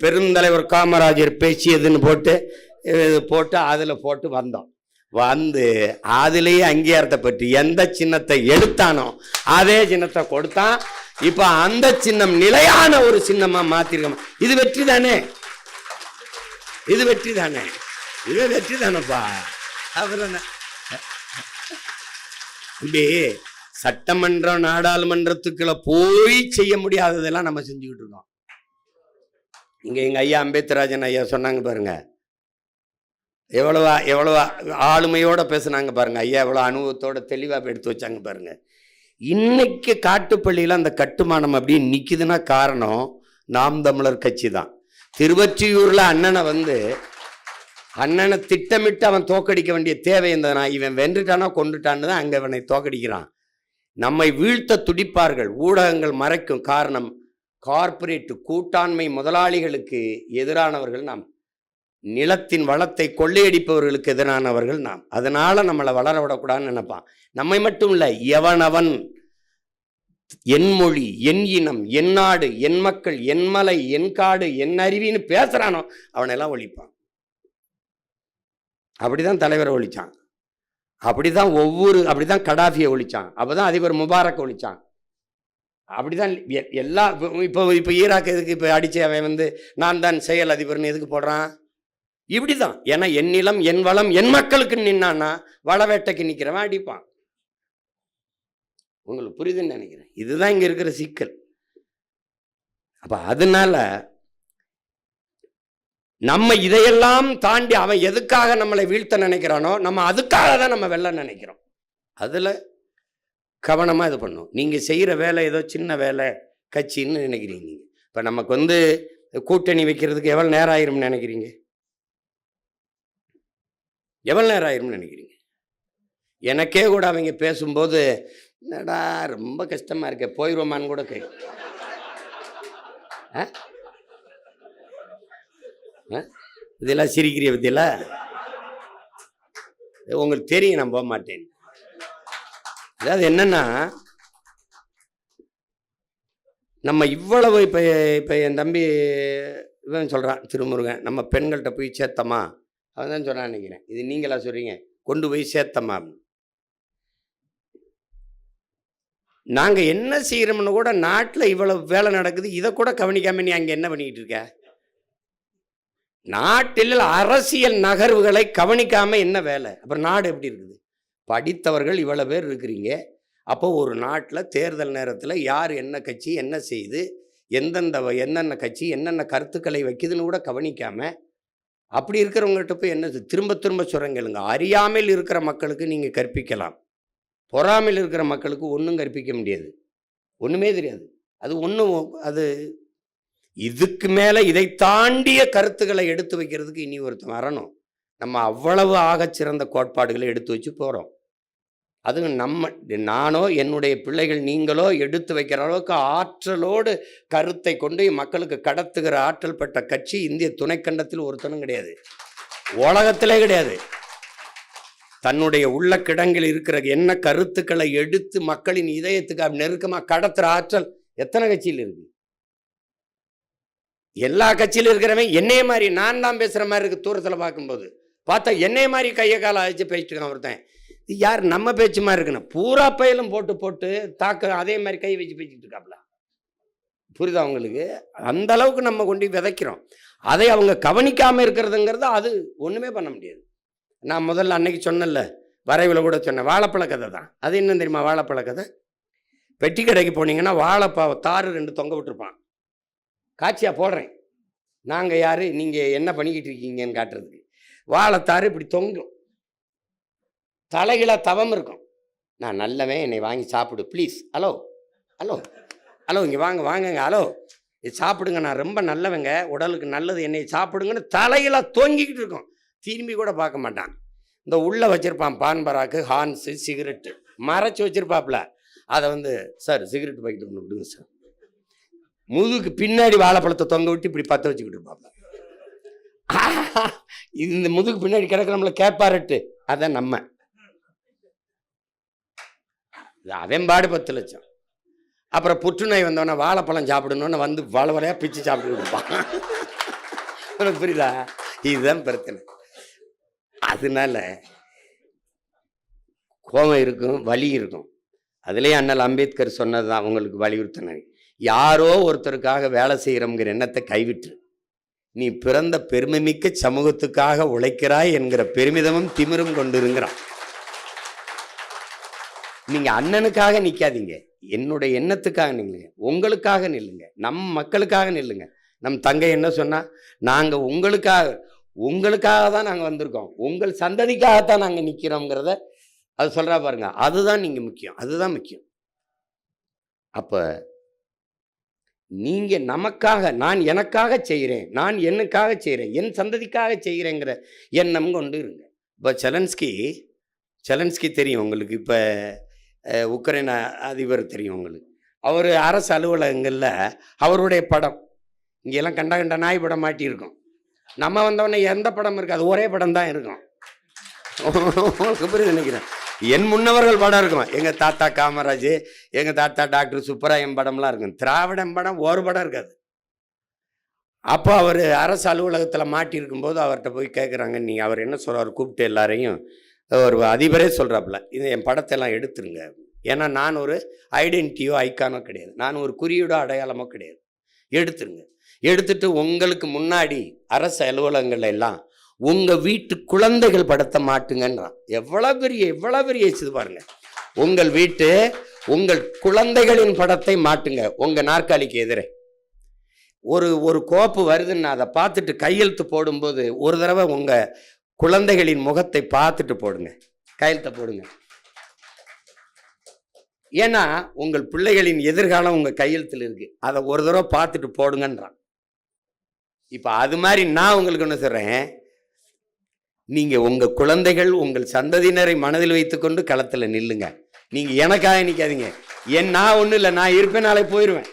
பெருந்தலைவர் காமராஜர் பேசியதுன்னு போட்டு அதில் போட்டு வந்தோம். அதுலேயே அங்கீகாரத்தை பற்றி எந்த சின்னத்தை எடுத்தானோ அதே சின்னத்தை கொடுத்தான். இப்ப அந்த சின்னம் நிலையான ஒரு சின்னமா மாத்திருக்கோம். இது வெற்றி தானேப்பா. அப்புறம் இப்படி சட்டமன்றம் நாடாளுமன்றத்துக்குள்ள போய் செய்ய முடியாததெல்லாம் நம்ம செஞ்சுக்கிட்டு இருக்கோம். இங்க எங்க ஐயா அம்பேத்கராஜன் ஐயா சொன்னாங்க பாருங்க, எவ்வளவா ஆளுமையோட பேசுனாங்க பாருங்க ஐயா, எவ்வளோ அனுபவத்தோட தெளிவாக எடுத்து வச்சாங்க பாருங்க. இன்னைக்கு காட்டுப்பள்ளியில் அந்த கட்டுமானம் அப்படி நிற்குதுன்னா காரணம் நாம் தமிழர் கட்சி தான். திருவொற்றியூரில் அண்ணனை திட்டமிட்டு அவன் தோக்கடிக்க வேண்டிய தேவை இருந்ததுனா, இவன் வென்றுட்டானோ கொண்டுட்டான்னு தான் அங்கே இவனை தோக்கடிக்கிறான். நம்மை வீழ்த்த துடிப்பார்கள், ஊடகங்கள் மறைக்கும். காரணம் கார்ப்பரேட் கூட்டாண்மை முதலாளிகளுக்கு எதிரானவர்கள் நாம், நிலத்தின் வளத்தை கொள்ளையடிப்பவர்களுக்கு எதிரானவர்கள் நாம். அதனால நம்மளை வளர விடக்கூடாதுன்னு நினைப்பான். நம்மை மட்டும் இல்லை, எவனவன் என் மொழி, என் இனம், என் நாடு, என் மக்கள், என் மலை, என் காடு, என் அருவின்னு பேசுறானோ அவனெல்லாம் ஒழிப்பான். அப்படிதான் தலைவரை ஒழிச்சான், அப்படிதான் கடாஃபியை ஒழிச்சான், அப்பதான் அதிபர் முபாரக் ஒழிச்சான். அப்படிதான் எல்லா இப்போ ஈராக் எதுக்கு இப்போ அடிச்சு அவன் நான் தான் செயல் அதிபர்னு எதுக்கு போடுறான்? இப்படிதான். ஏன்னா என் நிலம், என் வளம், என் மக்களுக்கு நின்னான்னா வளவேட்டைக்கு நிற்கிறவன் அடிப்பான். உங்களுக்கு புரியுதுன்னு நினைக்கிறேன். இதுதான் இங்க இருக்கிற சிக்கல். அப்ப அதனால நம்ம இதையெல்லாம் தாண்டி அவன் எதுக்காக நம்மளை வீழ்த்த நினைக்கிறானோ நம்ம அதுக்காக தான் நம்ம வெல்ல நினைக்கிறோம். அதுல கவனமா இது பண்ணும். நீங்க செய்யற வேலை ஏதோ சின்ன வேலை கட்சின்னு நினைக்கிறீங்க. நீங்க இப்ப நமக்கு கூட்டணி வைக்கிறதுக்கு எவ்வளவு நேரம் ஆயிரும்னு நினைக்கிறீங்க? எவ்வளவு நேரம் ஆயிரும்னு நினைக்கிறீங்க? எனக்கே கூட அவங்க பேசும்போது என்னடா ரொம்ப கஷ்டமா இருக்க, போயிடுவோமான்னு கூட கேட்கும். இதெல்லாம் சிரிக்கிறிய பத்தியில உங்களுக்கு தெரியும், நான் போக மாட்டேன். அதாவது என்னன்னா, நம்ம இவ்வளவு இப்ப என் தம்பி இவன் சொல்றான் திருமுருகன், நம்ம பெண்கள்கிட்ட போய் சேர்த்தமா, அவன் தான் சொன்னான்னு நினைக்கிறேன். இது நீங்களா சொல்றீங்க, கொண்டு போய் சேர்த்தமா. நாங்க என்ன செய்யறோம்னு கூட, நாட்டில் இவ்வளவு வேலை நடக்குது, இதை கூட கவனிக்காம நீ அங்க என்ன பண்ணிக்கிட்டு இருக்க? நாட்டில் அரசியல் நகர்வுகளை கவனிக்காம என்ன வேலை? அப்புறம் நாடு எப்படி இருக்குது? படித்தவர்கள் இவ்வளவு பேர் இருக்கிறீங்க. அப்போ ஒரு நாட்டில் தேர்தல் நேரத்தில் யார் என்ன கட்சி என்ன செய்து, என்னென்ன கட்சி என்னென்ன கருத்துக்களை வைக்குதுன்னு கூட கவனிக்காம, அப்படி இருக்கிறவங்ககிட்ட போய் என்ன திரும்ப திரும்ப சொல்றீங்க? அறியாமல் இருக்கிற மக்களுக்கு நீங்க கற்பிக்கலாம், பொறாமையில் இருக்கிற மக்களுக்கு ஒன்றும் கற்பிக்க முடியாது, ஒன்றுமே தெரியாது. அது இதுக்கு மேலே இதை தாண்டிய கருத்துக்களை எடுத்து வைக்கிறதுக்கு இனி ஒருத்தன் வரணும். நம்ம அவ்வளவு ஆகச்சிறந்த கோட்பாடுகளை எடுத்து வச்சு போகிறோம். அது நானோ என்னுடைய பிள்ளைகள் நீங்களோ எடுத்து வைக்கிற அளவுக்கு ஆற்றலோடு கருத்தை கொண்டு மக்களுக்கு கடத்துகிற ஆற்றல் பெற்ற கட்சி இந்திய துணைக்கண்டத்தில் ஒருத்தனும் கிடையாது, உலகத்திலே கிடையாது. தன்னுடைய உள்ள கிடங்கில் இருக்கிற என்ன கருத்துக்களை எடுத்து மக்களின் இதயத்துக்கு நெருக்கமாக கடத்துற ஆற்றல் எத்தனை கட்சியில் இருக்கு? எல்லா கட்சியிலும் இருக்கிறவன் என்னைய மாதிரி நான் தான் பேசுற மாதிரி இருக்கு. தூரத்தில் பார்க்கும்போது பார்த்தா என்னைய மாதிரி கையை காலை அழைச்சு பேசிட்டு இருக்கான் ஒருத்தன். இது யார் நம்ம பேச்சு மாதிரி இருக்குன்னு பூரா பயிலும் போட்டு தாக்க அதே மாதிரி கை வச்சு பேசிட்டு இருக்காப்ல. புரியுதா உங்களுக்கு? அந்த அளவுக்கு நம்ம கொண்டு விதைக்கிறோம். அதை அவங்க கவனிக்காம இருக்கிறதுங்கிறது அது ஒண்ணுமே பண்ண முடியாது. நான் முதல்ல அன்னைக்கு சொன்னல, வரைவில் கூட சொன்னேன், வாழைப்பழ கதை தான். அது என்ன தெரியுமா? வாழைப்பழ கதை, பெட்டி கடைக்கு போனீங்கன்னா வாழைப்பழ தாறு 2 தொங்க விட்டுருப்பான். காட்சியா போடுறேன், நாங்கள் யாரு நீங்கள் என்ன பண்ணிக்கிட்டு இருக்கீங்கன்னு காட்டுறதுக்கு. வாழைத்தாறு இப்படி தொங்கும், தலைகளாக தவம் இருக்கும். நான் நல்லவன், என்னை வாங்கி சாப்பிடு ப்ளீஸ், ஹலோ ஹலோ ஹலோ இங்கே வாங்கங்க, ஹலோ இது சாப்பிடுங்க, நான் ரொம்ப நல்லவங்க, உடலுக்கு நல்லது, என்னை சாப்பிடுங்கன்னு தலைகளாக தொங்கிக்கிட்டு இருக்கும். திரும்பி கூட பார்க்க மாட்டான். இந்த உள்ளே வச்சுருப்பான் பான் பராக்கு, ஹான்ஸு, சிகரெட்டு மறைச்சி வச்சுருப்பாப்புல. அதை சார் சிகரெட் பாக்கெட்டு ஒன்று விடுங்க சார், முதுகுக்கு பின்னாடி வாழைப்பழத்தை தொங்க விட்டு இப்படி பற்ற வச்சுக்கிட்டு இருப்பாப்ல. இந்த முதுகு பின்னாடி கிடக்கிறோம்ல கேட்பாரட்டு, அதான் நம்ம. அவன் பாடு 10 லட்சம். அப்புறம் புற்றுநோய் வந்தவொடனே வாழைப்பழம் சாப்பிடணும்னு வளவலையாக பிச்சு சாப்பிட்டு இருப்பான். உனக்கு புரியுதா? இதுதான் பிரச்சனை. அதனால கோபம் இருக்கும், வலி இருக்கும். அதுலேயே அண்ணல் அம்பேத்கர் சொன்னது தான் அவங்களுக்கு வலியுறுத்தினார். யாரோ ஒருத்தருக்காக வேலை செய்கிறோங்கிற எண்ணத்தை கைவிட்டு நீ பிறந்த பெருமைமிக்க சமூகத்துக்காக உழைக்கிறாய் என்கிற பெருமிதமும் திமிரும் கொண்டிருக்கிறான். நீங்க அண்ணனுக்காக நிற்காதீங்க, என்னுடைய எண்ணத்துக்காக நில்லுங்க, உங்களுக்காக நில்லுங்க, நம் மக்களுக்காக நில்லுங்க. நம் தங்கை என்ன சொன்னா, நாங்கள் உங்களுக்காக உங்களுக்காக தான் நாங்கள் வந்திருக்கோம், உங்கள் சந்ததிக்காகத்தான் நாங்கள் நிற்கிறோங்கிறத அது சொல்கிறா பாருங்க. அதுதான் நீங்கள் முக்கியம், அதுதான் முக்கியம். அப்போ நீங்கள் நமக்காக, நான் எனக்காக செய்கிறேன், நான் என்னுக்காக செய்கிறேன், என் சந்ததிக்காக செய்கிறேங்கிற எண்ணம் கொண்டு இருங்க. இப்போ செலன்ஸ்கி தெரியும் உங்களுக்கு, இப்போ உக்ரைன் அதிபர் தெரியும் உங்களுக்கு. அவர் அரசு அலுவலகங்களில் அவருடைய படம் இங்கெல்லாம் கண்ட நாய் படம் மாட்டியிருக்கும். நம்ம வந்தவொடனே எந்த படம் இருக்காது, ஒரே படம் தான் இருக்கும். உங்களுக்கு புரியுது நினைக்கிறேன். என் முன்னவர்கள் படம் இருக்கும், எங்கள் தாத்தா காமராஜ், எங்கள் தாத்தா டாக்டர் சுப்பராயன் படம்லாம் இருக்கும். திராவிடம் படம் ஒரு படம் இருக்காது. அப்போ அவர் அரசு அலுவலகத்தில் மாட்டியிருக்கும்போது அவர்கிட்ட போய் கேட்குறாங்க, நீங்கள் அவர் என்ன சொல்கிறார், கூப்பிட்டு எல்லாரையும் ஒரு அதிபரே சொல்கிறாப்புல, இது என் படத்தெல்லாம் எடுத்துருங்க, ஏன்னா நான் ஒரு ஐடென்டிட்டியோ ஐக்கானோ கிடையாது, நான் ஒரு குறியீடோ அடையாளமோ கிடையாது, எடுத்துருங்க. எடுத்துட்டு உங்களுக்கு முன்னாடி அரசு அலுவலகங்கள் எல்லாம் உங்கள் வீட்டு குழந்தைகள் படத்தை மாட்டுங்கன்றான். எவ்வளோ பெரிய இது பாருங்க. உங்கள் குழந்தைகளின் படத்தை மாட்டுங்க உங்கள் நாற்காலிக்கு எதிரே. ஒரு கோப்பு வருதுன்னு அதை பார்த்துட்டு கையெழுத்து போடும்போது ஒரு தடவை உங்கள் குழந்தைகளின் முகத்தை பார்த்துட்டு போடுங்க, கையெழுத்தை போடுங்க. ஏன்னா உங்கள் பிள்ளைகளின் எதிர்காலம் உங்கள் கையெழுத்தில் இருக்கு, அதை ஒரு தடவை பார்த்துட்டு போடுங்கன்றான். இப்போ அது மாதிரி நான் உங்களுக்கு ஒன்று சொல்கிறேன், நீங்கள் உங்கள் குழந்தைகள் உங்கள் சந்ததியினரை மனதில் வைத்துக்கொண்டு களத்தில் நில்லுங்க. நீங்கள் எனக்காக நிற்காதீங்க. நான் ஒன்றும் இல்லை, நான் இருப்பேன், நாளை போயிடுவேன்.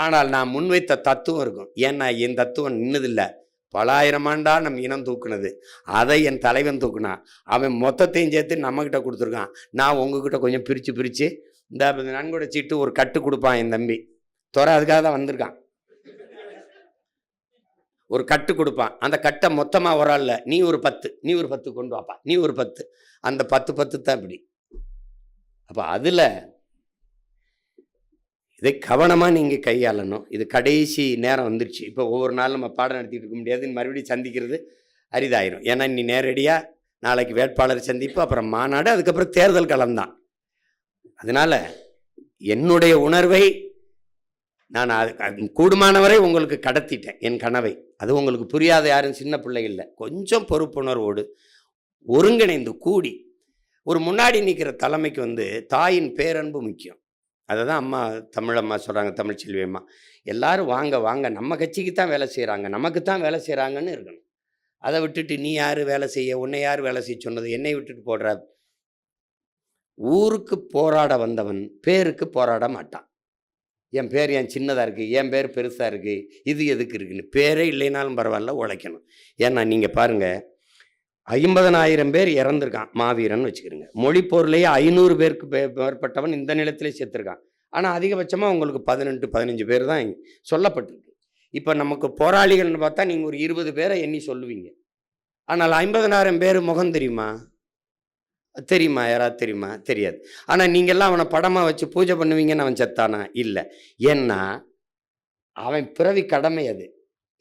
ஆனால் நான் முன்வைத்த தத்துவம் இருக்கும். ஏன்னா என் தத்துவம் நின்னதில்லை, பல ஆயிரம் ஆண்டா நம் இனம் தூக்குனது. அதை என் தலைவன் தூக்குனான். அவன் மொத்தத்தையும் சேர்த்து நம்மக்கிட்ட கொடுத்துருக்கான். நான் உங்ககிட்ட கொஞ்சம் பிரித்து இந்த நன்கொடை சீட்டு ஒரு கட்டு கொடுப்பான் என் தம்பி துறை, அதுக்காக தான் வந்திருக்கான். ஒரு கட்டு கொடுப்பான், அந்த கட்டை மொத்தமாக ஒரு ஆள், நீ ஒரு 10 கொண்டு வாப்பா, நீ ஒரு 10, அந்த 10 தான் இப்படி. அப்போ அதில் இதை கவனமாக நீங்கள் கையாளணும். இது கடைசி நேரம் வந்துருச்சு. இப்போ ஒவ்வொரு நாளும் நம்ம பாடம் நடத்திட்டு இருக்க முடியாது, மறுபடியும் சந்திக்கிறது அரிதாயிரும். ஏன்னா நீ நேரடியாக நாளைக்கு வேட்பாளர் சந்திப்பு, அப்புறம் மாநாடு, அதுக்கப்புறம் தேர்தல் களம்தான். அதனால் என்னுடைய உணர்வை நான் கூடுமானவரை உங்களுக்கு கடத்திட்டேன், என் கனவை. அது உங்களுக்கு புரியாத யாரும் சின்ன பிள்ளைகளில் கொஞ்சம் பொறுப்புணர்வோடு ஒருங்கிணைந்து கூடி ஒரு முன்னாடி நிற்கிற தலைமைக்கு தாயின் பேரன்பு முக்கியம். அதை தான் அம்மா தமிழம்மா சொல்கிறாங்க, தமிழ்ச்செல்வி அம்மா, எல்லாரும் வாங்க நம்ம கட்சிக்கு தான் வேலை செய்கிறாங்க, நமக்கு தான் வேலை செய்கிறாங்கன்னு இருக்கணும். அதை விட்டுட்டு நீ யார் வேலை செய்ய, உன்னை யார் வேலை செய்ய சொன்னது, என்னை விட்டுட்டு போடுற. ஊருக்கு போராட வந்தவன் பேருக்கு போராட மாட்டான். என் பேர் ஏன் சின்னதாக இருக்குது, என் பேர் பெருசாக இருக்குது, இது எதுக்கு இருக்குன்னு. பேரே இல்லைனாலும் பரவாயில்ல, உழைக்கணும். ஏன்னா நீங்கள் பாருங்கள், 50,000 பேர் இறந்துருக்கான் மாவீரன் வச்சுக்கிறீங்க. மொழிப்போர்லேயே 500 பேருக்கு மேற்பட்டவன் இந்த நிலத்திலே சேர்த்துருக்கான். ஆனால் அதிகபட்சமாக உங்களுக்கு 18-15 பேர் தான் சொல்லப்பட்டிருக்கு. இப்போ நமக்கு போராளிகள்னு பார்த்தா நீங்கள் ஒரு 20 பேரை எண்ணி சொல்லுவீங்க. ஆனால் 50,000 பேர் முகம் தெரியுமா? யாராவது தெரியுமா? தெரியாது. ஆனால் நீங்கள்லாம் அவனை படமாக வச்சு பூஜை பண்ணுவீங்கன்னு அவன் செத்தானா? இல்லை. ஏன்னா அவன் பிறவி கடமை அது.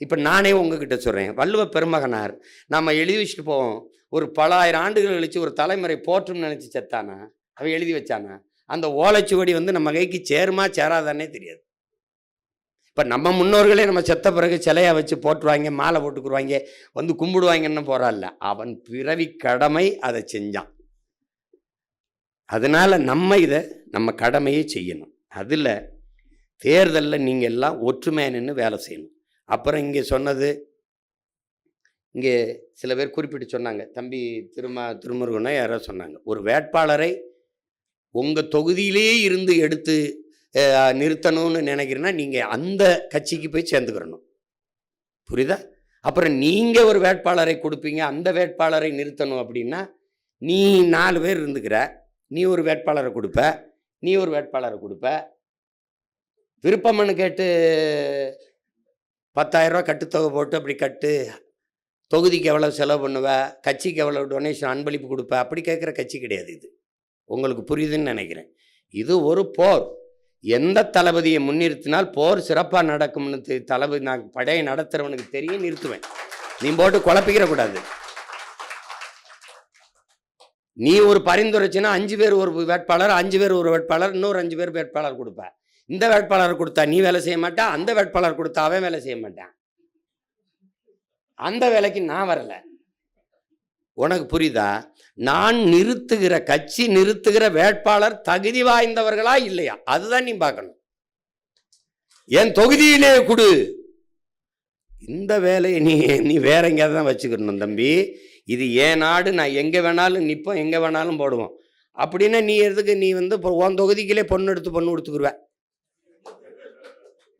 இப்போ நானே உங்ககிட்ட சொல்கிறேன், வள்ளுவ பெருமகனார் நாம் எழுதி வச்சுட்டு போவோம், ஒரு பல ஆயிரம் ஆண்டுகள் கழிச்சு ஒரு தலைமுறை போற்றும்னு நினச்சி செத்தானா? அவன் எழுதி வச்சானா? அந்த ஓலைச்சுவடி நம்ம கைக்கு சேருமா சேராதானே தெரியாது. இப்போ நம்ம முன்னோர்களே நம்ம செத்த பிறகு சிலையை வச்சு போட்டுருவாங்க, மாலை போட்டுக்குருவாங்க, கும்பிடுவாங்கன்னு போகிறாள்ல, அவன் பிறவி கடமை அதை செஞ்சான். அதனால் நம்ம கடமையை செய்யணும். அதில் தேர்தலில் நீங்கள் எல்லாம் ஒற்றுமையாக நின்று வேலை செய்யணும். அப்புறம் இங்கே சொன்னது, இங்கே சில பேர் குறிப்பிட்டு சொன்னாங்க, தம்பி திருமுருகனை யாரோ சொன்னாங்க, ஒரு வேட்பாளரை உங்கள் தொகுதியிலே இருந்து எடுத்து நிறுத்தணும்னு நினைக்கிறேன்னா நீங்கள் அந்த கட்சிக்கு போய் சேர்ந்துக்கிறணும். புரியுதா? அப்புறம் நீங்கள் ஒரு வேட்பாளரை கொடுப்பீங்க, அந்த வேட்பாளரை நிறுத்தணும் அப்படின்னா நீ 4 பேர் இருந்துக்கிற, நீ ஒரு வேட்பாளரை கொடுப்ப, நீ ஒரு வேட்பாளரை கொடுப்ப, விருப்பம்னு கேட்டு 10,000 ரூபா கட்டுத்தொகை போட்டு அப்படி கட்டு, தொகுதிக்கு எவ்வளோ செலவு பண்ணுவ, கட்சிக்கு எவ்வளோ டொனேஷன் அன்பளிப்பு கொடுப்ப, அப்படி கேட்குற கட்சி கிடையாது இது. உங்களுக்கு புரியுதுன்னு நினைக்கிறேன். இது ஒரு போர். எந்த தளபதியை முன்னிறுத்தினால் போர் சிறப்பாக நடக்கும்னு தளபதி நான் படையை நடத்துகிறவனுக்கு தெரியும், நிறுத்துவேன். நீ போட்டு குழப்பிக்கிற கூடாது. நீ ஒரு பரிந்துரைச்சினா 5 பேர் ஒரு வேட்பாளர், 5 பேர் ஒரு வேட்பாளர், இன்னொரு 5 பேர் வேட்பாளர் கொடுப்ப. இந்த வேட்பாளர் கொடுத்தா நீ வேலை செய்ய மாட்டா, அந்த வேட்பாளர் கொடுத்தா அவன் வேலை செய்ய மாட்டான். அந்த வேலைக்கு நான் வரல. உனக்கு புரியுதா? நான் நிறுத்துகிற கட்சி நிறுத்துகிற வேட்பாளர் தகுதி வாய்ந்தவர்களா இல்லையா, அதுதான் நீ பார்க்கணும். என் தொகுதியிலே கொடு. இந்த வேலையை நீ வேற எங்கேயாவது தான் வச்சுக்கணும் தம்பி. இது ஏன் நாடு, நான் எங்கே வேணாலும் நிற்போம், எங்கே வேணாலும் போடுவோம். அப்படின்னா நீ எதுக்கு நீ உன் தொகுதிக்கிலே பொண்ணு எடுத்து பொண்ணு கொடுத்துக்குருவேன்.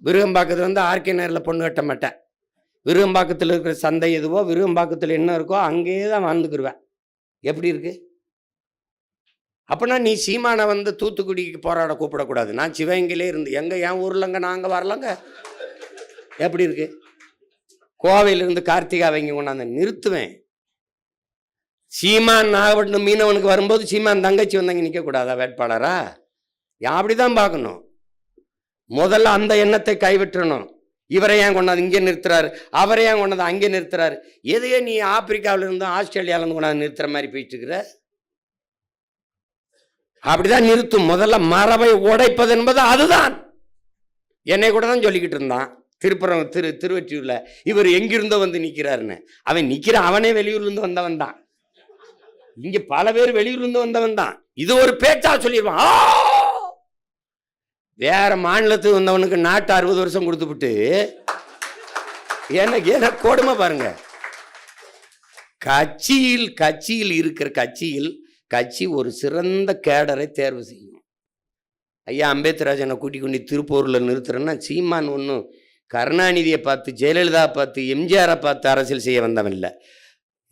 விருகம்பாக்கத்தில் ஆர்கே நேரில் பொண்ணு கட்ட மாட்டேன். விருகம்பாக்கத்தில் இருக்கிற சந்தை எதுவோ, விருகம்பாக்கத்தில் என்ன இருக்கோ அங்கேயே தான் வாழ்ந்துக்குருவேன். எப்படி இருக்கு? அப்படின்னா நீ சீமானை தூத்துக்குடிக்கு போராட கூப்பிடக்கூடாது. நான் சிவகங்கையிலே இருந்து என் ஊர்லங்க நாங்கள் வரலங்க. எப்படி இருக்கு? கோவையிலிருந்து கார்த்திகா அவங்க கொண்டாந்து நிறுத்துவேன். சீமான் நாகப்பட்டினம் மீனவனுக்கு வரும்போது சீமான் தங்கச்சி வந்தாங்க நிற்கக்கூடாதா வேட்பாளரா? அப்படிதான் பார்க்கணும். முதல்ல அந்த எண்ணத்தை கைவிட்டணும். இவரை ஏன் கொண்டாந்து இங்கே நிறுத்துறாரு, அவரை ஏன் கொண்டாந்து அங்கே நிறுத்துறாரு? எதையே நீ ஆப்பிரிக்காவில இருந்து ஆஸ்திரேலியாவிலிருந்து கொண்டாந்து நிறுத்துற மாதிரி போயிட்டு இருக்கிற? அப்படிதான் நிறுத்தும். முதல்ல மரபை உடைப்பது என்பது அதுதான். என்னை கூட தான் சொல்லிக்கிட்டு இருந்தான் திருப்புறம் திருவொற்றியூர்ல, இவர் எங்கிருந்தோ நிற்கிறாருன்னு. அவன் நிற்கிறான், அவனே வெளியூர்ல இருந்து வந்தவன் தான். இங்க பல பேர் வெளியூர்ல இருந்து வந்தவன் தான். இது ஒரு பேச்சா சொல்லிடுவான். வேற மாநிலத்துக்கு வந்தவனுக்கு நாட்டு 60 வருஷம் கொடுத்துவிட்டு என்ன கொடுமை பாருங்க. கட்சியில் இருக்கிற கட்சி ஒரு சிறந்த கேடரை தேர்வு செய்யும். ஐயா அம்பேத்கராஜனை கூட்டி கொண்டு திருப்பூரில் நிறுத்துறேன்னா சீமான் ஒன்றும் கருணாநிதியை பார்த்து, ஜெயலலிதா பார்த்து, எம்ஜிஆரை பார்த்து அரசியல் செய்ய வந்தவன் இல்லை.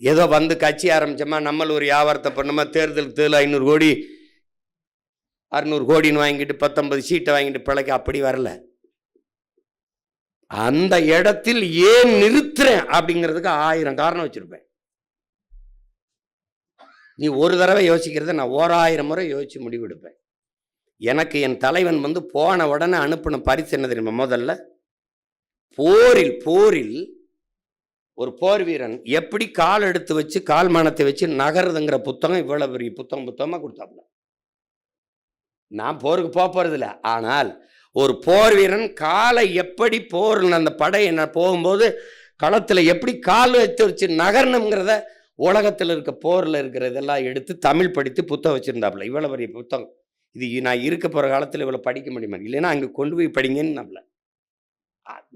ஏதோ கட்சி ஆரம்பிச்சோமா, நம்மள ஒரு வியாபாரத்தை பண்ணோமா, தேர்தலுக்கு 500 கோடி 600 கோடின்னு வாங்கிட்டு 19 சீட்டை வாங்கிட்டு பிழைக்க அப்படி வரல. அந்த இடத்தில் ஏன் நிறுத்துறேன் அப்படிங்கிறதுக்கு 1000 காரணம் வச்சிருப்பேன். நீ ஒரு தடவை யோசிக்கிறத நான் 1000 முறை யோசிச்சு முடிவெடுப்பேன். எனக்கு என் தலைவன் போன உடனே அனுப்பின பரிசு என்ன தெரியுமா? முதல்ல போரில் ஒரு போர் வீரன் எப்படி கால் எடுத்து வச்சு கால் மானத்தை வச்சு நகருதுங்கிற புத்தகம் இவ்வளவு பெரிய புத்தகமா கொடுத்தாப்புல. நான் போருக்கு போறது இல்லை, ஆனால் ஒரு போர் வீரன் காலை எப்படி போர் அந்த படை என்ன போகும்போது களத்தில் எப்படி கால் எடுத்து வச்சு நகரணுங்கிறத உலகத்தில் இருக்க போரில் இருக்கிறதெல்லாம் எடுத்து தமிழ் படித்து புத்தகம் வச்சுருந்தாப்புல. இவ்வளோ பெரிய புத்தகம். இது நான் இருக்க போகிற காலத்தில் இவ்வளோ படிக்க முடியுமா? இல்லைன்னா அங்கே கொண்டு போய் படிங்கன்னு நம்மள.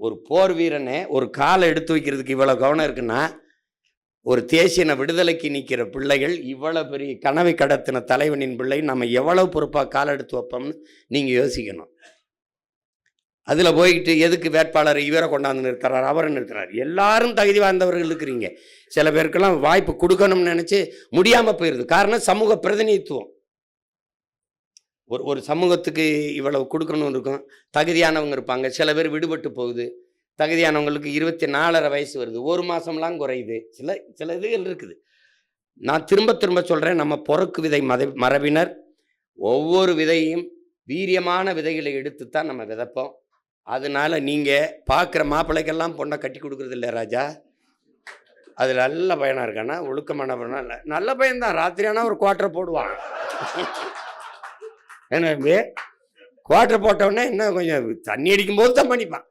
ஒரு போர் வீரனை ஒரு காலை எடுத்து வைக்கிறதுக்கு இவ்வளோ கவனம் இருக்குன்னா, ஒரு தேசியன விடுதலைக்கு நிற்கிற பிள்ளைகள், இவ்வளோ பெரிய கனவை கடத்தின தலைவனின் பிள்ளை, நம்ம எவ்வளவு பொறுப்பாக காலை எடுத்து வைப்போம்னு நீங்கள் யோசிக்கணும். அதில் போய்கிட்டு எதுக்கு வேட்பாளர் இவரை கொண்டாந்து நிறுத்துறாரு, அவரை நிறுத்துறாரு? எல்லாரும் தகுதி வாய்ந்தவர்கள் இருக்கிறீங்க. சில பேருக்கெல்லாம் வாய்ப்பு கொடுக்கணும்னு நினச்சி முடியாமல் போயிடுது. காரணம் சமூக பிரதிநிதித்துவம். ஒரு சமூகத்துக்கு இவ்வளவு கொடுக்கணும்னு இருக்கும், தகுதியானவங்க இருப்பாங்க. சில பேர் விடுபட்டு போகுது. தகுதியானவங்களுக்கு 24.5 வயசு வருது, 1 மாதம்லாம் குறையுது. சில இதுகள் இருக்குது. நான் திரும்ப சொல்கிறேன், நம்ம பொறுக்கு விதை மரபினர் ஒவ்வொரு விதையும் வீரியமான விதைகளை எடுத்துத்தான் நம்ம விதைப்போம். அதனால நீங்கள் பார்க்குற மாப்பிள்ளைக்கெல்லாம் பொண்ணை கட்டி கொடுக்குறது இல்லை ராஜா. அது நல்ல பையனாக இருக்கானா, ஒழுக்கமான பையனா? இல்லை, நல்ல பையன்தான். ராத்திரியானா ஒரு குவார்ட்டரை போடுவான். ஏன்னா குவார்ட்டர் போட்டவொடனே இன்னும் கொஞ்சம் தண்ணி அடிக்கும் போது தான் பண்ணிப்பான்.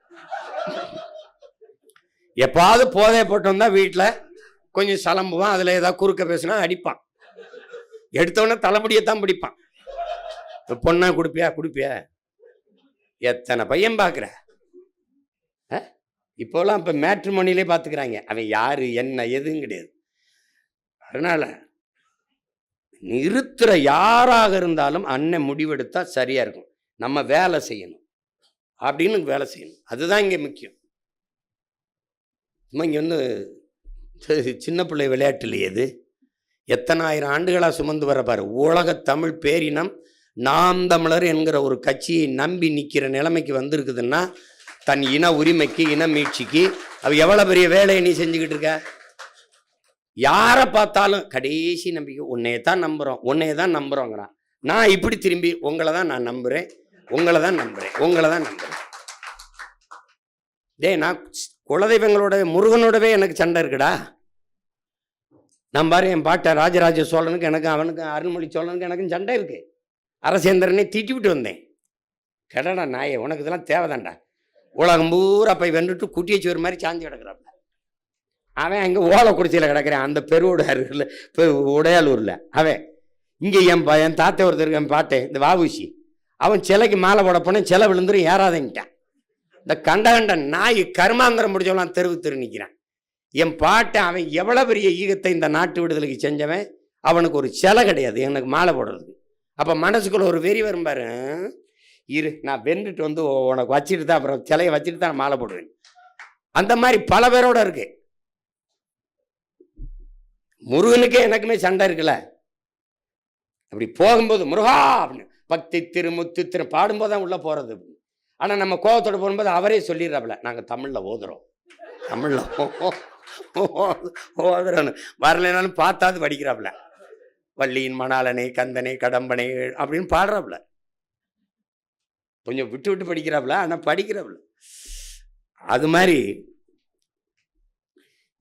எப்பாவது போதைய போட்டோம் தான் வீட்டில் கொஞ்சம் சலம்புவான், அதில் ஏதாவது குறுக்க பேசினா அடிப்பான். எடுத்தவொடனே தலைமுடியத்தான் பிடிப்பான். பொண்ணா குடிப்பியா? எத்தனை பையன் பார்க்குற? இப்போலாம் இப்போ மேட்ரிமோனிலே பார்த்துக்கிறாங்க. அவன் யாரு என்ன எதுவும் கிடையாது. அதனால நிறுத்துற யாராக இருந்தாலும் அண்ணன் முடிவெடுத்தா சரியா இருக்கும். நம்ம வேலை செய்யணும் அப்படின்னு வேலை செய்யணும். அதுதான் இங்கே முக்கியம். இங்கே சின்ன பிள்ளை விளையாட்டு இல்லையே. இது எத்தனை ஆயிரம் ஆண்டுகளாக சுமந்து வர பாரு. உலக தமிழ் பேரினம் நாம் தமிழர் என்கிற ஒரு கட்சியை நம்பி நிற்கிற நிலைமைக்கு வந்திருக்குதுன்னா, தன் இன உரிமைக்கு இன மீட்சிக்கு அவ எவ்வளோ பெரிய வேலையை நீ செஞ்சுக்கிட்டு இருக்க. யாரை பார்த்தாலும் கடைசி நம்பிக்கை உன்னையே தான் நம்புகிறோங்கிறான். நான் இப்படி திரும்பி உங்களை தான் நான் நம்புகிறேன். நான் குலதெய்வங்களோட முருகனோடவே எனக்கு சண்டை இருக்குடா. நான் பாரு, என் பாட்டை ராஜராஜ சோழனுக்கு எனக்கு, அவனுக்கு அருள்மொழி சோழனுக்கு எனக்கும் சண்டை இருக்கு. அரசேந்திரனே தீட்டி வந்தேன். கடடா நாயே, உனக்கு இதெல்லாம் தேவைதான்டா. உலகம் பூரா போய் வென்றுட்டு குட்டியை சுவர் மாதிரி சாஞ்சி கிடக்குறாப்புல. அவன் அங்கே ஓலக்குறிச்சியில் கிடக்கிறான், அந்த பெருவுடையாருல உடையாளூரில். அவன் இங்கே என் தாத்தை ஒருத்தருக்கு என் பாட்டேன் இந்த வாவுசி, அவன் சிலைக்கு மாலை போட போனேன், சிலை விழுந்துரும் ஏறாதங்கிட்டான். இந்த கண்ட நாய் கருமாந்திரம் முடிச்சவெல்லாம் தெரு நிற்கிறான். என் பாட்டேன் அவன் எவ்வளோ பெரிய ஈகத்தை இந்த நாட்டு விடுதலைக்கு செஞ்சவன், அவனுக்கு ஒரு சிலை கிடையாது எனக்கு மாலை போடுறதுக்கு. அப்போ மனசுக்குள்ள ஒரு வெறி வரும் பாரு, இரு நான் வென்றுட்டு வந்து உனக்கு வச்சுட்டு தான் அப்புறம் சிலையை வச்சுட்டு தான் மாலை போடுவேன். அந்த மாதிரி பல பேரோட இருக்கு. முருகனுக்கே எனக்குமே சண்டை இருக்குல்ல. அப்படி போகும்போது முருகா அப்படின்னு பக்தி திருமுத்து திரு பாடும்போது தான் உள்ள போறது. ஆனால் நம்ம கோபத்தோடு போகும்போது அவரே சொல்லிடுறாப்புல, நாங்கள் தமிழில் ஓதுறோம், தமிழில் ஓதுறோன்னு வரலைனாலும் பார்த்தாது படிக்கிறாப்புல. வள்ளியின் மணாலனை கந்தனை கடம்பனை அப்படின்னு பாடுறாப்புல. கொஞ்சம் விட்டு விட்டு படிக்கிறாப்புல, ஆனால் படிக்கிறாப்புல. அது மாதிரி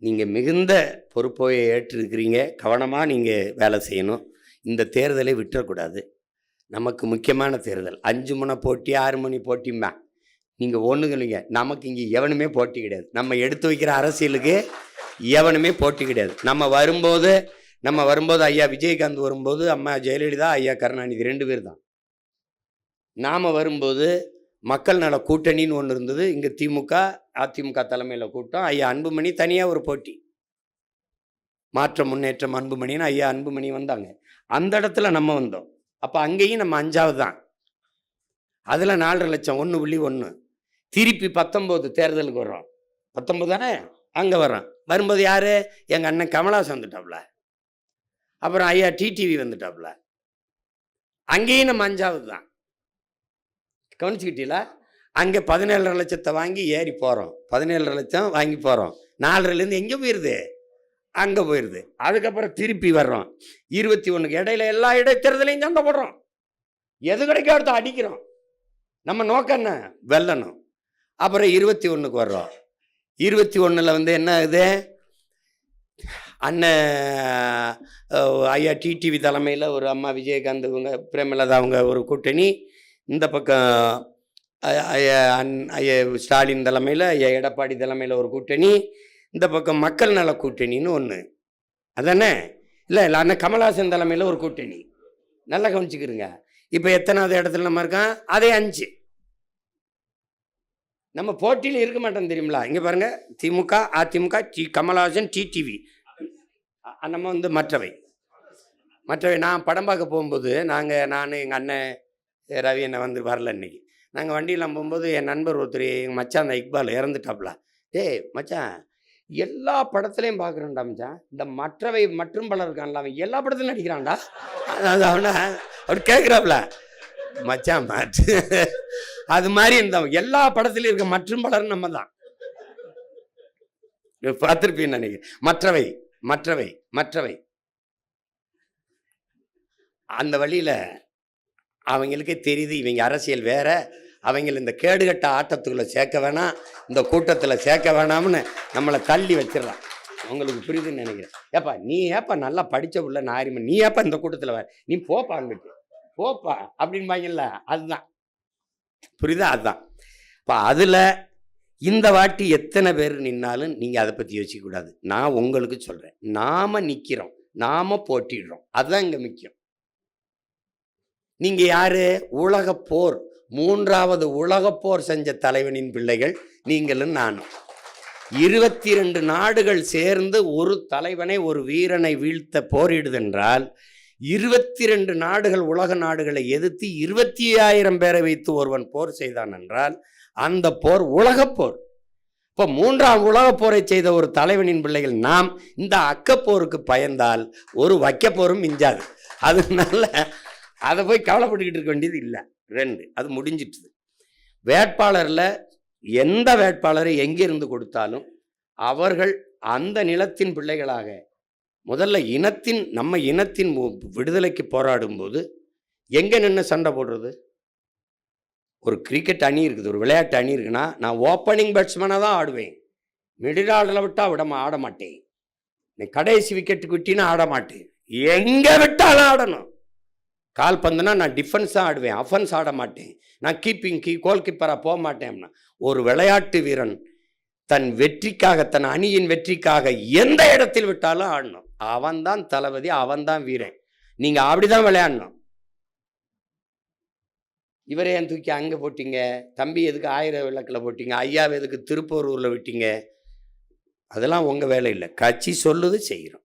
நீங்கள் மிகுந்த பொறுப்பை ஏற்றிருக்கிறீங்க. கவனமாக நீங்கள் வேலை செய்யணும். இந்த தேர்தலை விட்டுறக்கூடாது. நமக்கு முக்கியமான தேர்தல். 5 மணி போட்டி 6 மணி போட்டிம்மா நீங்கள் ஒன்றுங்களைங்க. நமக்கு இங்கே எவனுமே போட்டி கிடையாது. நம்ம எடுத்து வைக்கிற அரசியலுக்கு எவனுமே போட்டி கிடையாது. நம்ம வரும்போது ஐயா விஜயகாந்த் வரும்போது, அம்மா ஜெயலலிதா, ஐயா கருணாநிதி 2 பேர் தான். நாம் வரும்போது மக்கள் நல கூட்டணின்னு ஒன்று இருந்தது. இங்கே திமுக அதிமுக தலைமையில் கூட்டம். ஐயா அன்புமணி தனியாக ஒரு போட்டி, மாற்றம் முன்னேற்றம் அன்புமணின்னு ஐயா அன்புமணி வந்தாங்க. அந்த இடத்துல நம்ம வந்தோம். அப்போ அங்கேயும் நம்ம 5வது தான். அதில் 4.5 லட்சம் 1.1. திருப்பி 19 தேர்தலுக்கு வர்றோம். 19 தானே அங்கே வர்றோம். வரும்போது யார்? எங்கள் அண்ணன் கமலாசன் வந்துட்டாப்புல. அப்புறம் ஐயா டிடிவி வந்துட்டாப்புல. அங்கேயும் நம்ம 5வது தான். கவனிச்சுக்கிட்டீங்களா? அங்கே 17.5 லட்சத்தை வாங்கி ஏறி போகிறோம். 17.5 லட்சம் வாங்கி போகிறோம். 4.5லேருந்து எங்கே போயிடுது? அங்கே போயிடுது. அதுக்கப்புறம் திருப்பி வர்றோம் 21க்கு. இடையில எல்லா இடைத்தேர்தலையும் சண்டை போடுறோம். எது கிடைக்க அடுத்து அடிக்கிறோம். நம்ம நோக்கம் என்ன? வெல்லணும். அப்புறம் 21க்கு வர்றோம். 21ல் என்ன ஆகுது? அண்ணன் ஐயா டிடிவி தலைமையில் ஒரு அம்மா விஜயகாந்த் இவங்க பிரேமலதா அவங்க ஒரு கூட்டணி. இந்த பக்கம் ஐயா ஸ்டாலின் தலைமையில், ஐயா எடப்பாடி தலைமையில் ஒரு கூட்டணி. இந்த பக்கம் மக்கள் நல கூட்டணின்னு ஒன்று, அதானே? இல்லை அண்ணன் கமல்ஹாசன் தலைமையில் ஒரு கூட்டணி. நல்லா கவனிச்சுக்கிறங்க. இப்போ எத்தனாவது இடத்துல நம்ம இருக்கோம்? அதே 5. நம்ம போட்டியில் இருக்க மாட்டோம் தெரியுங்களா? இங்கே பாருங்க, திமுக அதிமுக கமல்ஹாசன் டிடிவி. நம்ம மற்றவை நான் படம் பார்க்க போகும்போது நான் எங்கள் அண்ணன் ரவி என்ன வரல. இன்னைக்கு நாங்கள் வண்டியில் போகும்போது என் நண்பர் ஒருத்தர், எங்கள் மச்சான் அந்த இக்பால் இறந்துட்டாப்புல. டேய் மச்சான், எல்லா படத்துலையும் பார்க்குறேன்டா மச்சான், இந்த மற்றவை மற்றும் பலர் இருக்கான்ல, அவன் எல்லா படத்துலையும் நடிக்கிறான்டா. அவனை அவர் கேட்குறாப்புல, மச்சான் மாற்று. அது மாதிரி இந்த எல்லா படத்துலையும் இருக்க மற்றும் பலர் நம்ம தான் பார்த்துருப்பீன்னு நினைக்கிறேன். மற்றவை மற்றவை மற்றவை அந்த வழியில் அவங்களுக்கே தெரியுது இவங்க அரசியல் வேற, அவங்கள இந்த கேடுகட்ட ஆட்டத்துக்குள்ளே சேர்க்க வேணாம், இந்த கூட்டத்தில் சேர்க்க வேணாம்னு நம்மளை தள்ளி வச்சிடறான். உங்களுக்கு புரியுதுன்னு நினைக்கிறேன். ஏப்பா நீ ஏப்பா நல்லா படித்த உள்ள நாரிமன், நீ ஏப்பா இந்த கூட்டத்தில் வர, நீ போப்பா அங்கிட்டு போப்பா அப்படின்பாங்கல்ல, அதுதான் புரியுதா? அதுதான். இப்போ அதில் இந்த வாட்டி எத்தனை பேர் நின்னாலும் நீங்கள் அதை பற்றி யோசிக்கக்கூடாது. நான் உங்களுக்கு சொல்கிறேன், நாம் நிற்கிறோம், நாம் போட்டிடுறோம், அதுதான் இங்கே முக்கியம். நீங்கள் யார்? உலகப்போர், 3வது உலகப்போர் செஞ்ச தலைவனின் பிள்ளைகள் நீங்களும் நானும். 22 நாடுகள் சேர்ந்து ஒரு தலைவனை, ஒரு வீரனை வீழ்த்த போரிடுதென்றால் 22 நாடுகள், உலக நாடுகளை எதிர்த்து 25,000 பேரை வைத்து ஒருவன் போர் செய்தான் என்றால் அந்த போர் உலகப்போர். இப்போ 3ஆம் உலகப்போரை செய்த ஒரு தலைவனின் பிள்ளைகள் நாம் இந்த அக்கப்போருக்கு பயந்தால் ஒரு வைக்கப்போரும் மிஞ்சாது. அதனால அதை போய் கவலைப்பட்டுக்கிட்டு இருக்க வேண்டியது இல்லை. 2 அது முடிஞ்சிட்டுது. வேட்பாளரில் எந்த வேட்பாளரை எங்கிருந்து கொடுத்தாலும் அவர்கள் அந்த நிலத்தின் பிள்ளைகளாக, முதல்ல நம்ம இனத்தின் விடுதலைக்கு போராடும் போது எங்கே நின்று சண்டை போடுறது? ஒரு கிரிக்கெட் அணி இருக்குது, ஒரு விளையாட்டு அணி இருக்குன்னா நான் ஓப்பனிங் பேட்ஸ்மேனாக தான் ஆடுவேன். மிடில் ஆர்டரில் விட்டால் ஆட மாட்டேன். நீ கடைசி விக்கெட்டுக்கு விட்டினா ஆட மாட்டேன். எங்கே விட்டாலும் ஆடணும். கால் பந்துனா நான் டிஃபென்ஸாக ஆடுவேன், அஃபென்ஸ் ஆட மாட்டேன். நான் கோல் கீப்பராக போக மாட்டேன். ஒரு விளையாட்டு வீரன் தன் வெற்றிக்காக, தன் அணியின் வெற்றிக்காக எந்த இடத்தில் விட்டாலும் ஆடணும். அவன்தான் தளபதி, அவன்தான் வீரன். நீங்க அப்படிதான் விளையாடணும். இவரே ஏன் தூக்கி அங்க போட்டீங்க, தம்பி எதுக்கு 1000 விளக்கில் போட்டீங்க, ஐயாவை எதுக்கு திருப்பூரூர்ல விட்டீங்க, அதெல்லாம் உங்க வேலை இல்லை. கட்சி சொல்லுது செய்கிறோம்.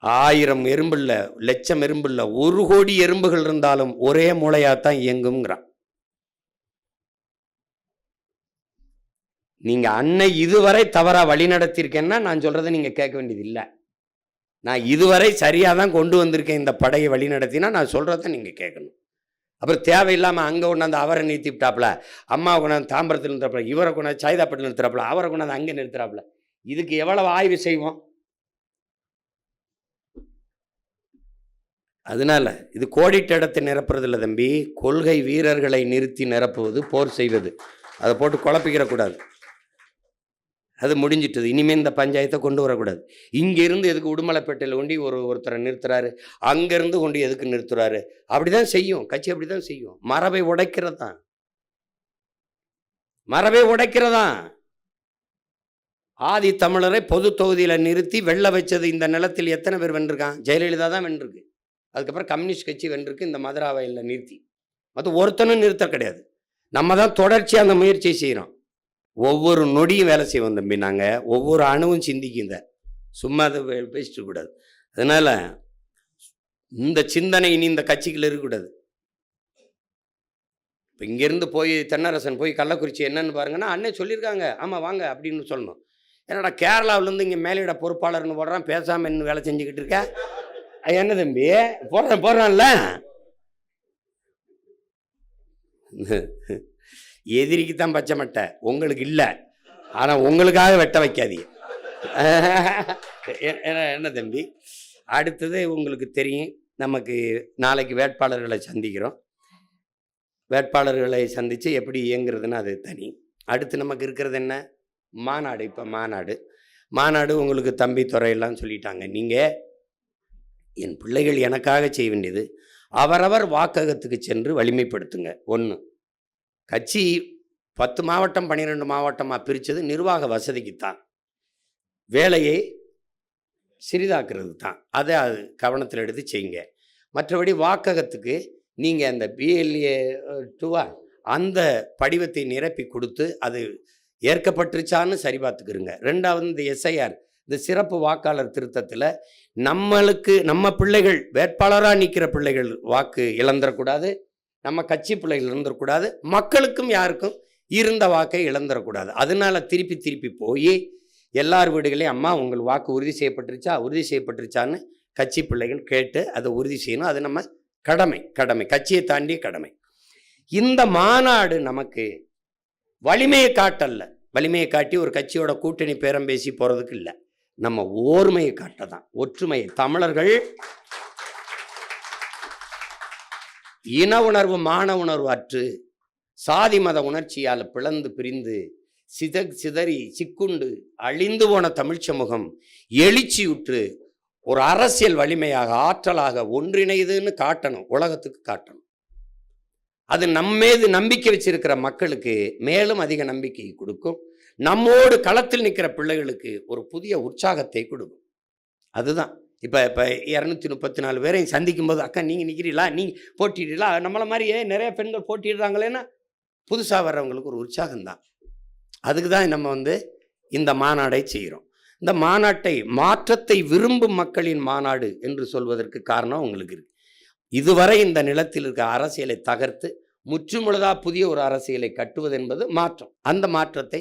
1000 எறும்பு இல்லை, லட்சம் எறும்பு இல்லை, 1 கோடி எறும்புகள் இருந்தாலும் ஒரே மூளையாத்தான் இயங்குங்கிறான். நீங்க அன்னை இதுவரை தவறா வழி நடத்திருக்கேன்னா நான் சொல்றதை நீங்க கேட்க வேண்டியது இல்லை. நான் இதுவரை சரியாக தான் கொண்டு வந்திருக்கேன் இந்த படையை வழி நடத்தினா நான் சொல்றதை நீங்க கேட்கணும். அப்புறம் தேவையில்லாமல் அங்கே கொண்டாந்து அவரை நிறுத்தி விட்டாப்புல, அம்மாவை கொண்டாந்து தாம்பரத்தில் நிறுத்துறாப்புல, இவரை கொண்டாந்து சைதாப்பட்டில் நிறுத்துறாப்புல, அவரை கொண்டாந்து அங்கே நிறுத்துறாப்புல. இதுக்கு எவ்வளவு ஆய்வு செய்வோம்? அதனால இது கோடிட்ட இடத்தை நிரப்புறது இல்லை தம்பி, கொள்கை வீரர்களை நிறுத்தி நிரப்புவது, போர் செய்வது. அதை போட்டு குழப்பிக்கிற கூடாது. அது முடிஞ்சிட்டது. இனிமேல் இந்த பஞ்சாயத்தை கொண்டு வரக்கூடாது. இங்கிருந்து எதுக்கு உடுமலைப்பேட்டையில் கொண்டு ஒருத்தரை நிறுத்துறாரு, அங்கிருந்து கொண்டு எதுக்கு நிறுத்துறாரு? அப்படிதான் செய்யும் கட்சி, அப்படிதான் செய்யும். மரபை உடைக்கிறதா, மரபை உடைக்கிறதா. ஆதி தமிழரை பொது தொகுதியில நிறுத்தி வெல்ல வச்சது இந்த நிலத்தில் எத்தனை பேர் வென்றிருக்கான்? ஜெயலலிதா தான் வென்றிருக்கு. அதுக்கப்புறம் கம்யூனிஸ்ட் கட்சி வென்றிருக்கு இந்த மதுராவையில் நிறுத்தி. மற்ற ஒருத்தனும் நிறுத்த கிடையாது. நம்ம தான் தொடர்ச்சியாக அந்த முயற்சியை செய்கிறோம். ஒவ்வொரு நொடியும் வேலை செய்வோம் தம்பி. நாங்கள் ஒவ்வொரு அணுவும் சிந்திக்குங்க, சும்மா அதை பேசிட்டு கூடாது. அதனால இந்த சிந்தனை இனி இந்த கட்சிகள் இருக்கக்கூடாது. இப்போ இங்கேருந்து போய் தென்னரசன் போய் கள்ளக்குறிச்சி என்னன்னு பாருங்கன்னா, அண்ணன் சொல்லியிருக்காங்க, ஆமாம் வாங்க அப்படின்னு சொல்லணும். என்னடா கேரளாவிலேருந்து இங்கே மேலிட பொறுப்பாளர்னு போடுறான், பேசாமல் என்ன வேலை செஞ்சுக்கிட்டு இருக்க? என்ன தம்பி போடுறான்ல, எதிரிக்கு தான் பச்சை மட்டை, உங்களுக்கு இல்லை. ஆனால் உங்களுக்காக வெட்ட வைக்காதீங்க. என்ன தம்பி, அடுத்தது உங்களுக்கு தெரியும், நமக்கு நாளைக்கு வேட்பாளர்களை சந்திக்கிறோம். வேட்பாளர்களை சந்தித்து எப்படி இயங்குறதுன்னு அது தனி. அடுத்து நமக்கு இருக்கிறது என்ன? மாநாடு. இப்போ மாநாடு உங்களுக்கு தம்பி துறையெல்லாம் சொல்லிட்டாங்க. நீங்கள் என் பிள்ளைகள் எனக்காக செய்ய வேண்டியது, அவரவர் வாக்ககத்துக்கு சென்று வலிமைப்படுத்துங்க. 1, கட்சி 10 மாவட்டம் 12 மாவட்டமாக பிரித்தது நிர்வாக வசதிக்குத்தான், வேலையை சிறிதாக்குறது தான். அதை அது கவனத்தில் எடுத்து செய்யுங்க. மற்றபடி வாக்ககத்துக்கு நீங்கள் அந்த BLA 2 அந்த படிவத்தை நிரப்பி கொடுத்து அது ஏற்கப்பட்டுருச்சான்னு சரி பார்த்துக்கிறங்க. 2வது இந்த SIR, இந்த சிறப்பு வாக்காளர் திருத்தத்தில் நம்ம பிள்ளைகள் வேட்பாளராக நிற்கிற பிள்ளைகள் வாக்கு இழந்துடக்கூடாது, நம்ம கட்சி பிள்ளைகள் இழந்துடக்கூடாது, மக்களுக்கும் யாருக்கும் இருந்த வாக்கை இழந்துடக்கூடாது. அதனால திருப்பி போய் எல்லார் வீடுகளையும் அம்மா உங்கள் வாக்கு உறுதி செய்யப்பட்டுருச்சான்னு கட்சி பிள்ளைகள் கேட்டு அதை உறுதி செய்யணும். அது நம்ம கடமை, கட்சியை தாண்டிய கடமை. இந்த மாநாடு நமக்கு வலிமையை காட்டல்ல, வலிமையை காட்டி ஒரு கட்சியோட கூட்டணி பேரம் பேசி போகிறதுக்கு இல்லை, நம்ம ஓர்மையை காட்டதான், ஒற்றுமையை. தமிழர்கள் இன உணர்வு மான உணர்வு அற்று சாதி மத உணர்ச்சியால் பிளந்து பிரிந்து சிதறி சிக்குண்டு அழிந்து போன தமிழ் சமூகம் எழுச்சியுற்று ஒரு அரசியல் வலிமையாக ஆற்றலாக ஒன்றிணைதுன்னு காட்டணும், உலகத்துக்கு காட்டணும். அது நம்மீது நம்பிக்கை வச்சிருக்கிற மக்களுக்கு மேலும் அதிக நம்பிக்கை கொடுக்கும். நம்மோடு களத்தில் நிற்கிற பிள்ளைகளுக்கு ஒரு புதிய உற்சாகத்தை கொடுக்கும். அதுதான் இப்போ 234 பேரையும் சந்திக்கும் போது, அக்கா நீங்கள் நிற்கிறீங்களா, நீங்கள் போட்டிடுறீங்களா, நம்மளை மாதிரியே நிறைய பெண்கள் போட்டிடுறாங்களேன்னா புதுசாக வர்றவங்களுக்கு ஒரு உற்சாகம்தான். அதுக்கு தான் நம்ம இந்த மாநாடை செய்கிறோம். இந்த மாநாட்டை மாற்றத்தை விரும்பும் மக்களின் மாநாடு என்று சொல்வதற்கு காரணம் உங்களுக்கு இருக்கு. இதுவரை இந்த நிலத்தில் இருக்க அரசியலை தகர்த்து முற்றுமுழுதாக புதிய ஒரு அரசியலை கட்டுவது என்பது மாற்றம். அந்த மாற்றத்தை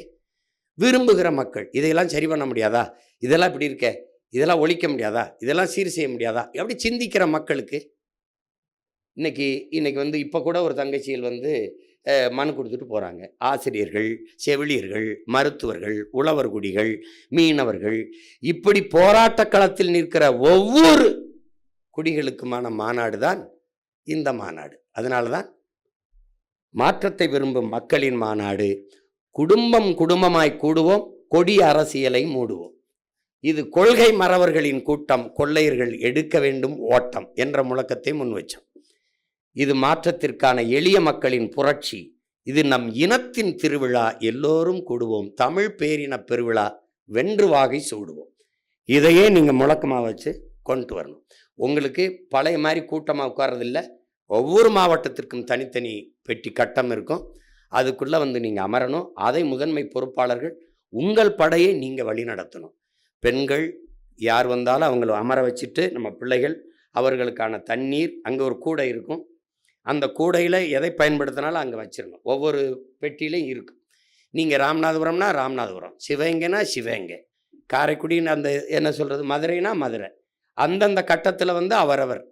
விரும்புகிற மக்கள், இதையெல்லாம் சரி பண்ண முடியாதா, இதெல்லாம் இப்படி இருக்க, இதெல்லாம் ஒழிக்க முடியாதா, இதெல்லாம் சீர் செய்ய முடியாதா, எப்படி சிந்திக்கிற மக்களுக்கு இன்னைக்கு இப்போ கூட ஒரு தங்கச்சியில் மனு கொடுத்துட்டு போகிறாங்க. ஆசிரியர்கள், செவிலியர்கள், மருத்துவர்கள், உழவர்குடிகள், மீனவர்கள், இப்படி போராட்ட களத்தில் நிற்கிற ஒவ்வொரு குடிகளுக்குமான மாநாடு தான் இந்த மாநாடு. அதனால தான் மாற்றத்தை விரும்பும் மக்களின் மாநாடு. குடும்பமாய் கூடுவோம், கொடிய அரசியலை மூடுவோம். இது கொள்கை மறவர்களின் கூட்டம், கொள்ளையர்கள் எடுக்க வேண்டும் ஓட்டம் என்ற முழக்கத்தை முன்வச்சோம். இது மாற்றத்திற்கான எளிய மக்களின் புரட்சி இது நம் இனத்தின் திருவிழா, எல்லோரும் கூடுவோம், தமிழ் பேரின பெருவிழா, வென்று வாகை சூடுவோம். இதையே நீங்கள் முழக்கமாக வச்சு கொண்டு வரணும். உங்களுக்கு பழைய மாதிரி கூட்டமாக உட்கார்றதில்ல. ஒவ்வொரு மாவட்டத்திற்கும் தனித்தனி பெட்டி கட்டம் இருக்கும். அதுக்குள்ளே வந்து நீங்கள் அமரணும். அதை முதன்மை பொறுப்பாளர்கள் உங்கள் படையை நீங்கள் வழி நடத்தணும். பெண்கள் யார் வந்தாலும் அவங்கள அமர வச்சுட்டு, நம்ம பிள்ளைகள் அவர்களுக்கான தண்ணீர், அங்கே ஒரு கூடை இருக்கும், அந்த கூடையில் எதை பயன்படுத்தினாலும் அங்கே வச்சிடணும். ஒவ்வொரு பெட்டியிலையும் இருக்கும். நீங்கள் ராமநாதபுரம்னா ராமநாதபுரம், சிவகங்கைனா சிவகங்கை, காரைக்குடின்னு அந்த என்ன சொல்கிறது, மதுரைனா மதுரை, அந்தந்த கட்டத்தில் வந்து அவரவர்.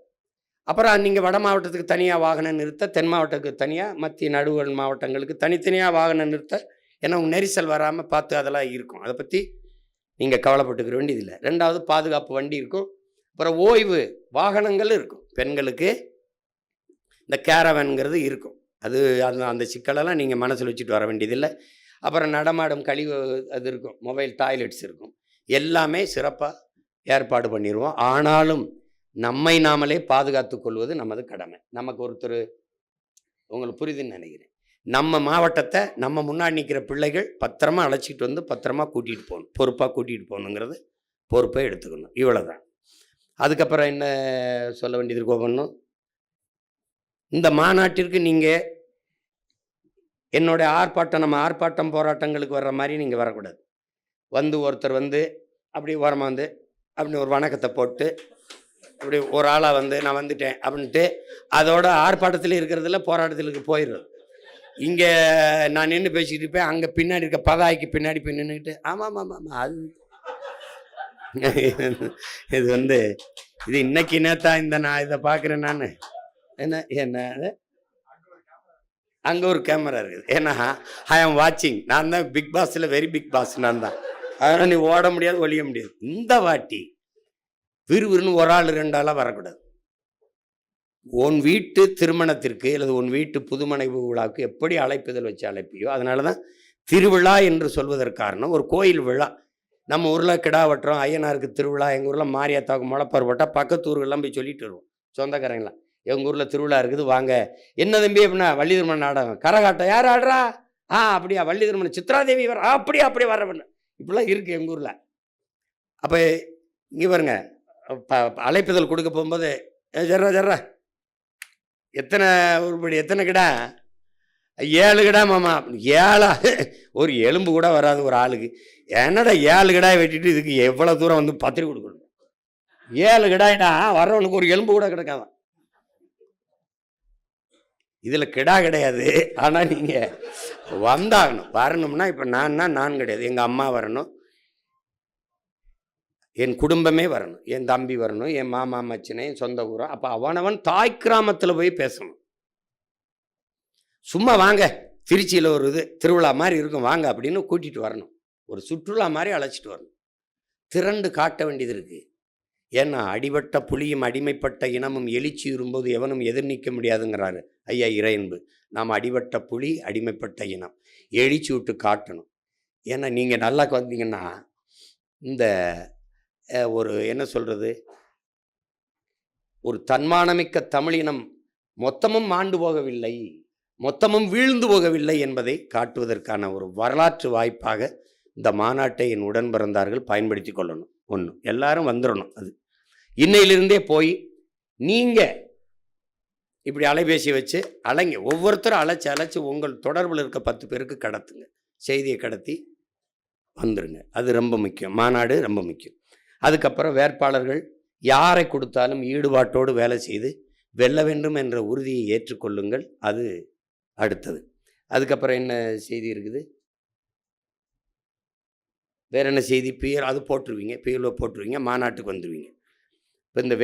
அப்புறம் நீங்கள் வட மாவட்டத்துக்கு தனியாக வாகனம் நிறுத்த, தென் மாவட்டத்துக்கு தனியாக, மத்திய நடுவல் மாவட்டங்களுக்கு தனித்தனியாக வாகனம் நிறுத்த, ஏன்னா உங்கள் நெரிசல் வராமல் பார்த்து அதெல்லாம் இருக்கும். அதை பற்றி நீங்கள் கவலைப்பட்டுக்கிற வேண்டியதில்லை. ரெண்டாவது, பாதுகாப்பு வண்டி இருக்கும். அப்புறம் ஓய்வு வாகனங்கள் இருக்கும். பெண்களுக்கு இந்த கேரவன்கிறது இருக்கும். அது அந்த சிக்கலெல்லாம் நீங்கள் மனசில் வச்சுட்டு வர வேண்டியதில்லை. அப்புறம் நடமாடும் கழிவு அது இருக்கும், மொபைல் டாய்லெட்ஸ் இருக்கும். எல்லாமே சிறப்பாக ஏற்பாடு பண்ணிடுவோம். ஆனாலும் நம்மை நாமளே பாதுகாத்து கொள்வது நமது கடமை. நமக்கு ஒருத்தர், உங்களுக்கு புரியுதுன்னு நினைக்கிறேன், நம்ம மாவட்டத்தை நம்ம முன்னாடி நிற்கிற பிள்ளைகள் பத்திரமா அழைச்சிட்டு வந்து பத்திரமா கூட்டிகிட்டு போகணும், பொறுப்பாக கூட்டிகிட்டு போகணுங்கிறது பொறுப்பை எடுத்துக்கணும். இவ்வளோதான். அதுக்கப்புறம் என்ன சொல்ல வேண்டியது கோபணும், இந்த மாநாட்டிற்கு நீங்கள் என்னுடைய ஆர்ப்பாட்டம், நம்ம ஆர்ப்பாட்டம் போராட்டங்களுக்கு வர்ற மாதிரி நீங்கள் வரக்கூடாது. வந்து ஒருத்தர் வந்து அப்படி ஓரமாக வந்து அப்படி ஒரு வணக்கத்தை போட்டு அப்படி ஒரு ஆளாக வந்து நான் வந்துட்டேன் அப்படின்ட்டு அதோட ஆர்ப்பாட்டத்தில் இருக்கிறதில்ல, போராட்டத்திற்கு போயிடுறது. இங்கே நான் நின்று பேசிக்கிட்டு இருப்பேன், அங்கே பின்னாடி இருக்க பதாய்க்கு பின்னாடி போய் நின்றுக்கிட்டு ஆமாம் ஆமாம் ஆமாம் அது இது வந்து இது இன்னைக்கு நேத்தா இந்த நான் இதை பார்க்குறேன். நான் என்ன அங்கே ஒரு கேமரா இருக்குது, ஏன்னா ஐ ஆம் வாட்சிங். நான் தான் பிக் பாஸில் வெரி பிக் பாஸ் நான் தான். அதனால் நீ ஓட முடியாது, ஒழிய முடியாது. இந்த வாட்டி விறுவிறுன்னு ஒரு ஆள் ரெண்டு ஆளாக வரக்கூடாது. உன் வீட்டு திருமணத்திற்கு அல்லது உன் வீட்டு புதுமனைவு விழாவுக்கு எப்படி அழைப்புதல் வச்சு அழைப்பியோ, அதனால தான் திருவிழா என்று சொல்வதற்கு காரணம். ஒரு கோயில் விழா, நம்ம ஊரில் கிடா வெட்டுறோம், ஐயனாருக்கு திருவிழா, எங்கள் ஊரில் மாரியாத்தாவுக்கு முளைப்பார் போட்டால் பக்கத்து ஊர்களெலாம் போய் சொல்லிட்டு வருவோம் சொந்தக்காரங்களாம், எங்கள் ஊரில் திருவிழா இருக்குது வாங்க. என்ன தம்பி அப்படின்னா, வள்ளி திருமணம் நாடகம், கரகாட்டம் யார் ஆடுறா, அப்படியா வள்ளி திருமணம், சித்ராதேவி வர, அப்படியே வர பண்ண, இப்படிலாம் இருக்குது எங்கள் ஊரில். அப்போ இங்கே பாருங்க, அழைப்புதல் கொடுக்க போகும்போது ஜர்ரா எத்தனை உருப்படி, எத்தனை கிடா, 7 கிடா மாமா, 7 ஒரு எலும்பு கூட வராது ஒரு ஆளுக்கு. என்னடா 7 கிடாய் வெட்டிட்டு இதுக்கு எவ்வளோ தூரம் வந்து பத்திரிக்கை கொடுக்கணும்? 7 கிடாய்னா வர்றவனுக்கு ஒரு எலும்பு கூட கிடைக்காதான். இதில் கிடா கிடையாது, ஆனால் நீங்கள் வந்தாகணும். வரணும்னா இப்போ நான் கிடையாது, எங்கள் அம்மா வரணும், என் குடும்பமே வரணும், என் தம்பி வரணும், என் மாமா மச்சினை, என் சொந்த ஊரம். அப்போ அவனவன் தாய் கிராமத்தில் போய் பேசணும். சும்மா வாங்க திருச்சியில் ஒரு இது திருவிழா மாதிரி இருக்கும் வாங்க அப்படின்னு கூட்டிகிட்டு வரணும், ஒரு சுற்றுலா மாதிரி அழைச்சிட்டு வரணும். திரண்டு காட்ட வேண்டியது இருக்குது. ஏன்னா அடிபட்ட புலியும் அடிமைப்பட்ட இனமும் எழுச்சி வரும்போது எவனும் எதிர் நிற்க முடியாதுங்கிறாரு ஐயா இறையன்பு. நாம் அடிபட்ட புலி, அடிமைப்பட்ட இனம், எழுச்சி விட்டு காட்டணும். ஏன்னா நீங்கள் நல்லா வந்தீங்கன்னா இந்த ஒரு என்ன சொல்கிறது, ஒரு தன்மானமிக்க தமிழினம் மொத்தமும் மாண்டு போகவில்லை, மொத்தமும் வீழ்ந்து போகவில்லை என்பதை காட்டுவதற்கான ஒரு வரலாற்று வாய்ப்பாக இந்த மாநாட்டை என் உடன் பிறந்தார்கள் பயன்படுத்தி கொள்ளணும். ஒன்று, எல்லாரும் வந்துடணும். அது இன்னையிலிருந்தே போய் நீங்கள் இப்படி அலைபேசி வச்சு அலைங்க, ஒவ்வொருத்தரும் அழைச்சி உங்கள் தொடர்பில் இருக்க 10 பேருக்கு கடத்துங்க, செய்தியை கடத்தி வந்துடுங்க. அது ரொம்ப முக்கியம், மாநாடு ரொம்ப முக்கியம். அதுக்கப்புறம் வேட்பாளர்கள் யாரை கொடுத்தாலும் ஈடுபாட்டோடு வேலை செய்து வெல்ல வேண்டும் என்ற உறுதியை ஏற்றுக்கொள்ளுங்கள். அது அடுத்தது. அதுக்கப்புறம் என்ன செய்தி இருக்குது, வேற என்ன செய்தி, பியர் அது போட்டுருவீங்க, பியர்ல போட்டுருவீங்க, மாநாட்டுக்கு வந்துடுவீங்க. இப்போ இந்த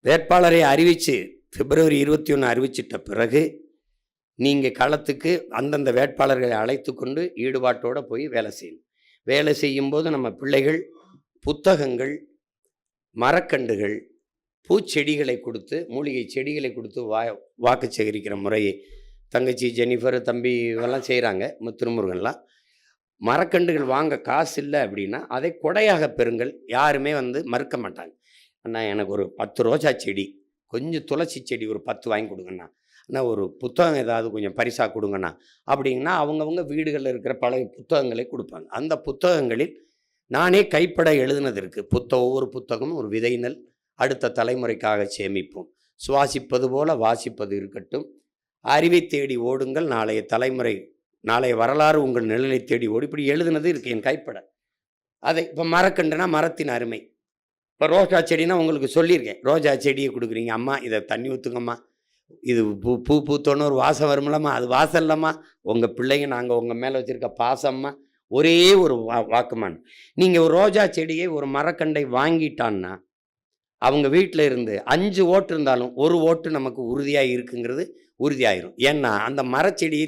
வேட்பாளரை அறிவித்து பிப்ரவரி 21 அறிவிச்சிட்ட பிறகு நீங்கள் களத்துக்கு அந்தந்த வேட்பாளர்களை அழைத்து கொண்டு ஈடுபாட்டோடு போய் வேலை செய்யணும். வேலை செய்யும்போது நம்ம பிள்ளைகள் புத்தகங்கள், மரக்கண்டுகள், பூச்செடிகளை கொடுத்து, மூலிகை செடிகளை கொடுத்து வாக்கு சேகரிக்கிற முறையை தங்கச்சி ஜெனிஃபர், தம்பி இவெல்லாம் செய்கிறாங்க, திருமுருகன்லாம். மரக்கண்டுகள் வாங்க காசு இல்லை அப்படின்னா அதை கொடையாக பெறுங்கள். யாருமே வந்து மறுக்க மாட்டாங்க. அண்ணா எனக்கு ஒரு 10 ரோஜா செடி, கொஞ்சம் துளசி செடி ஒரு 10 வாங்கி கொடுங்கண்ணா. நான் ஒரு புத்தகம் ஏதாவது கொஞ்சம் பரிசாக கொடுங்கண்ணா அப்படிங்கன்னா அவங்கவுங்க வீடுகளில் இருக்கிற பழைய புத்தகங்களை கொடுப்பாங்க. அந்த புத்தகங்களில் நானே கைப்பட எழுதுனது இருக்குது. ஒவ்வொரு புத்தகமும் ஒரு விதைநெல், அடுத்த தலைமுறைக்காக சேமிப்போம், சுவாசிப்பது போல வாசிப்பது இருக்கட்டும், அறிவை தேடி ஓடுங்கள், நாளைய தலைமுறை, நாளைய வரலாறு உங்கள் நிழலை தேடி ஓடி, இப்படி எழுதுனது இருக்குது என் கைப்பட. அதை இப்போ மரக்கண்டுனா மரத்தின் அருமை. இப்போ ரோஜா செடினா உங்களுக்கு சொல்லியிருக்கேன், ரோஜா செடியை கொடுக்குறீங்க, அம்மா இதை தண்ணி ஊற்றுங்கம்மா, இது பூ பூத்தோன்னு ஒரு வாசம் வரும்லம்மா, அது வாசம் இல்லைம்மா, உங்கள் பிள்ளைங்க நாங்கள் உங்கள் மேலே வச்சுருக்க பாசம்மா, ஒரே ஒரு வாக்குமான். நீங்கள் ஒரு ரோஜா செடியை ஒரு மரக்கண்டை வாங்கிட்டான்னா அவங்க வீட்டில் இருந்து 5 ஓட்டு இருந்தாலும் 1 ஓட்டு நமக்கு உறுதியாக இருக்குங்கிறது உறுதியாயிரும். ஏன்னா அந்த மரச்செடியை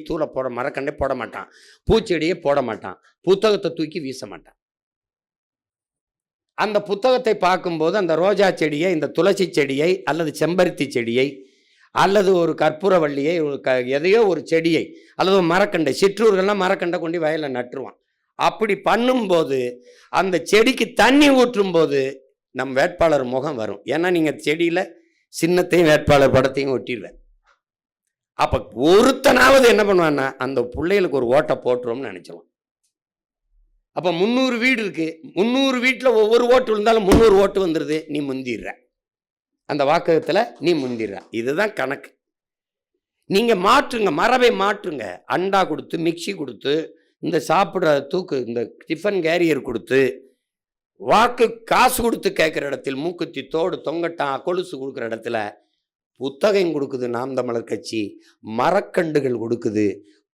மரக்கண்டை போட மாட்டான், பூச்செடியை போட மாட்டான், புத்தகத்தை தூக்கி வீச மாட்டான். அந்த புத்தகத்தை பார்க்கும்போது அந்த ரோஜா செடியை, இந்த துளசி செடியை அல்லது செம்பருத்தி செடியை அல்லது ஒரு கற்பூரவள்ளியை, எதையோ ஒரு செடியை அல்லது ஒரு மரக்கண்டை, சிற்றூர்கள்லாம் மரக்கண்டை கொண்டு வயலில் நட்டுருவான். அப்படி பண்ணும்போது அந்த செடிக்கு தண்ணி ஊற்றும் போது நம் வேட்பாளர் முகம் வரும். ஏன்னா நீங்கள் செடியில் சின்னத்தையும் வேட்பாளர் படத்தையும் ஒட்டிடுவேன். அப்போ ஒருத்தனாவது என்ன பண்ணுவான்னா அந்த பிள்ளைகளுக்கு ஒரு ஓட்டை போட்டுருவோம்னு நினச்சிடுவான். அப்போ 300 வீடு இருக்கு, 300 வீட்டில் ஒவ்வொரு ஓட்டு இருந்தாலும் 300 ஓட்டு வந்துடுது, நீ முந்திடுற, அந்த வாக்ககத்தில் நீ முந்திடுற. இதுதான் கணக்கு. நீங்கள் மாற்றுங்க, மரபை மாற்றுங்க. அண்டா கொடுத்து, மிக்சி கொடுத்து, இந்த சாப்பிட்ற இந்த டிஃபன் கேரியர் கொடுத்து, வாக்கு காசு கொடுத்து கேட்குற இடத்தில் மூக்குத்தி, தோடு, தொங்கட்டான், கொலுசு கொடுக்குற இடத்துல புத்தகம் கொடுக்குது நாம் தமிழர் கட்சி, மரக்கண்டுகள் கொடுக்குது,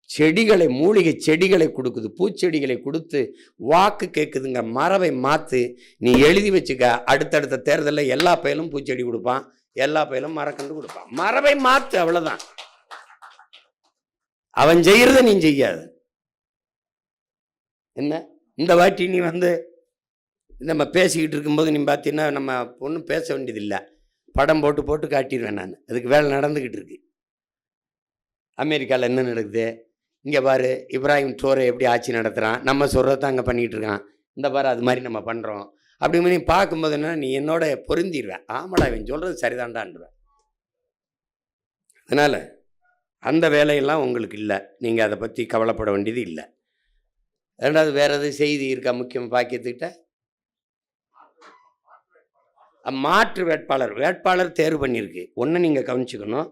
செடிகளை, மூலிகை செடிகளை கொடுக்குது, பூச்செடிகளை கொடுத்து வாக்கு கேட்குதுங்க. மரபை மாற்று. நீ எழுதி வச்சுக்க, அடுத்தடுத்த தேர்தலில் எல்லா பயிலும் பூச்செடி கொடுப்பான், எல்லா பயிலும் மரக்கண்டு கொடுப்பான். மரபை மாற்று, அவ்வளோதான். அவன் செய்கிறத நீ செய்யாத. என்ன இந்த வாட்டி நீ நம்ம பேசிக்கிட்டு இருக்கும்போது நீ பார்த்தீங்கன்னா நம்ம ஒன்றும் பேச வேண்டியதில்லை, படம் போட்டு போட்டு காட்டிடுவேன் நான். அதுக்கு வேலை நடந்துக்கிட்டு இருக்கு. அமெரிக்காவில் என்ன நடக்குது, இங்கே பாரு இப்ராஹிம் ட்ரோரை எப்படி ஆட்சி நடத்துகிறான், நம்ம சொல்கிறத அங்கே பண்ணிகிட்டு இருக்கான், இந்த பாரு அது மாதிரி நம்ம பண்ணுறோம். அப்படி நீ பார்க்கும்போது என்ன, நீ என்னோட பொருந்திடுவேன். ஆமாடா இவன் சொல்கிறது சரிதான்டான்டுவேன். அதனால் அந்த வேலையெல்லாம் உங்களுக்கு இல்லை, நீங்கள் அதை பற்றி கவலைப்பட வேண்டியது இல்லை. ரெண்டாவது வேறு எது செய்தி இருக்கா முக்கியம் பாக்கியத்துக்கிட்ட? மாற்று வேட்பாளர் தேர்வு பண்ணியிருக்கு. ஒன்று நீங்கள் கவனிச்சுக்கணும்,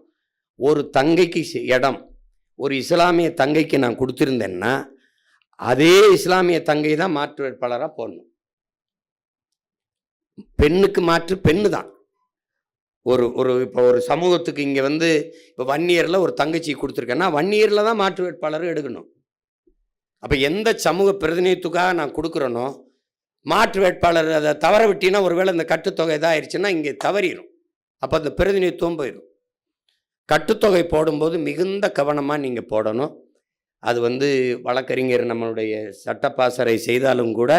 ஒரு தங்கைக்கு இடம் ஒரு இஸ்லாமிய தங்கைக்கு நான் கொடுத்துருந்தேன்னா அதே இஸ்லாமிய தங்கை தான் மாற்று வேட்பாளராக போடணும். பெண்ணுக்கு மாற்று பெண்ணு தான். இப்போ ஒரு சமூகத்துக்கு இங்கே இப்போ வன்னியரில் ஒரு தங்கச்சி கொடுத்துருக்கேன்னா வன்னியரில் தான் மாற்று வேட்பாளர் எடுக்கணும். அப்போ எந்த சமூக பிரதிநிதித்துக்காக நான் கொடுக்குறேனோ மாற்று வேட்பாளர் அதை தவற விட்டினா, ஒருவேளை இந்த கட்டுத்தொகை இதாகிடுச்சுன்னா இங்கே தவறிடும், அப்போ அந்த பிரதிநிதித்துவம் போயிடும். கட்டுத்தொகை போடும்போது மிகுந்த கவனமாக நீங்கள் போடணும். அது வழக்கறிஞர் நம்மளுடைய சட்டப்பாசறை செய்தாலும் கூட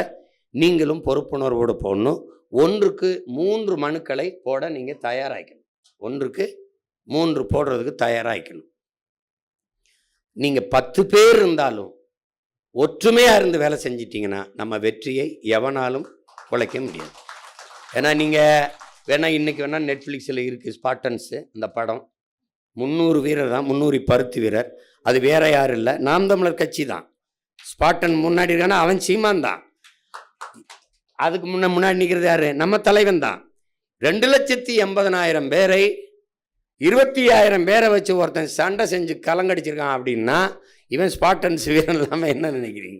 நீங்களும் பொறுப்புணர்வோடு போடணும். 1க்கு 3 மனுக்களை போட நீங்கள் தயாராகிக்கணும். 1க்கு 3 போடுறதுக்கு தயாராகிக்கணும். நீங்கள் 10 பேர் இருந்தாலும் ஒற்றுமையாக இருந்து வேலை செஞ்சிட்டிங்கன்னா நம்ம வெற்றியை எவனாலும் குலைக்க முடியாது. ஏன்னா நீங்கள் வேணால் இன்றைக்கி வேணால் நெட்ஃப்ளிக்ஸில் இருக்குது ஸ்பார்டன்ஸு, அந்த படம் 300 வீரர் தான், 300 பருத்தி வீரர். அது வேற யாரும் இல்லை, நாம் தமிழர் கட்சி தான். ஸ்பாட்டன் முன்னாடி இருக்கானா அவன் சீமான் தான். அதுக்கு முன்னாடி நிற்கிறது யாரு? நம்ம தலைவன் தான். 2,80,000 பேரை 25,000 பேரை வச்சு ஒருத்தன் சண்டை செஞ்சு கலங்கடிச்சிருக்கான் அப்படின்னா இவன் ஸ்பாட்டன்ஸ் வீரன் இல்லாமல் என்ன நினைக்கிறீங்க?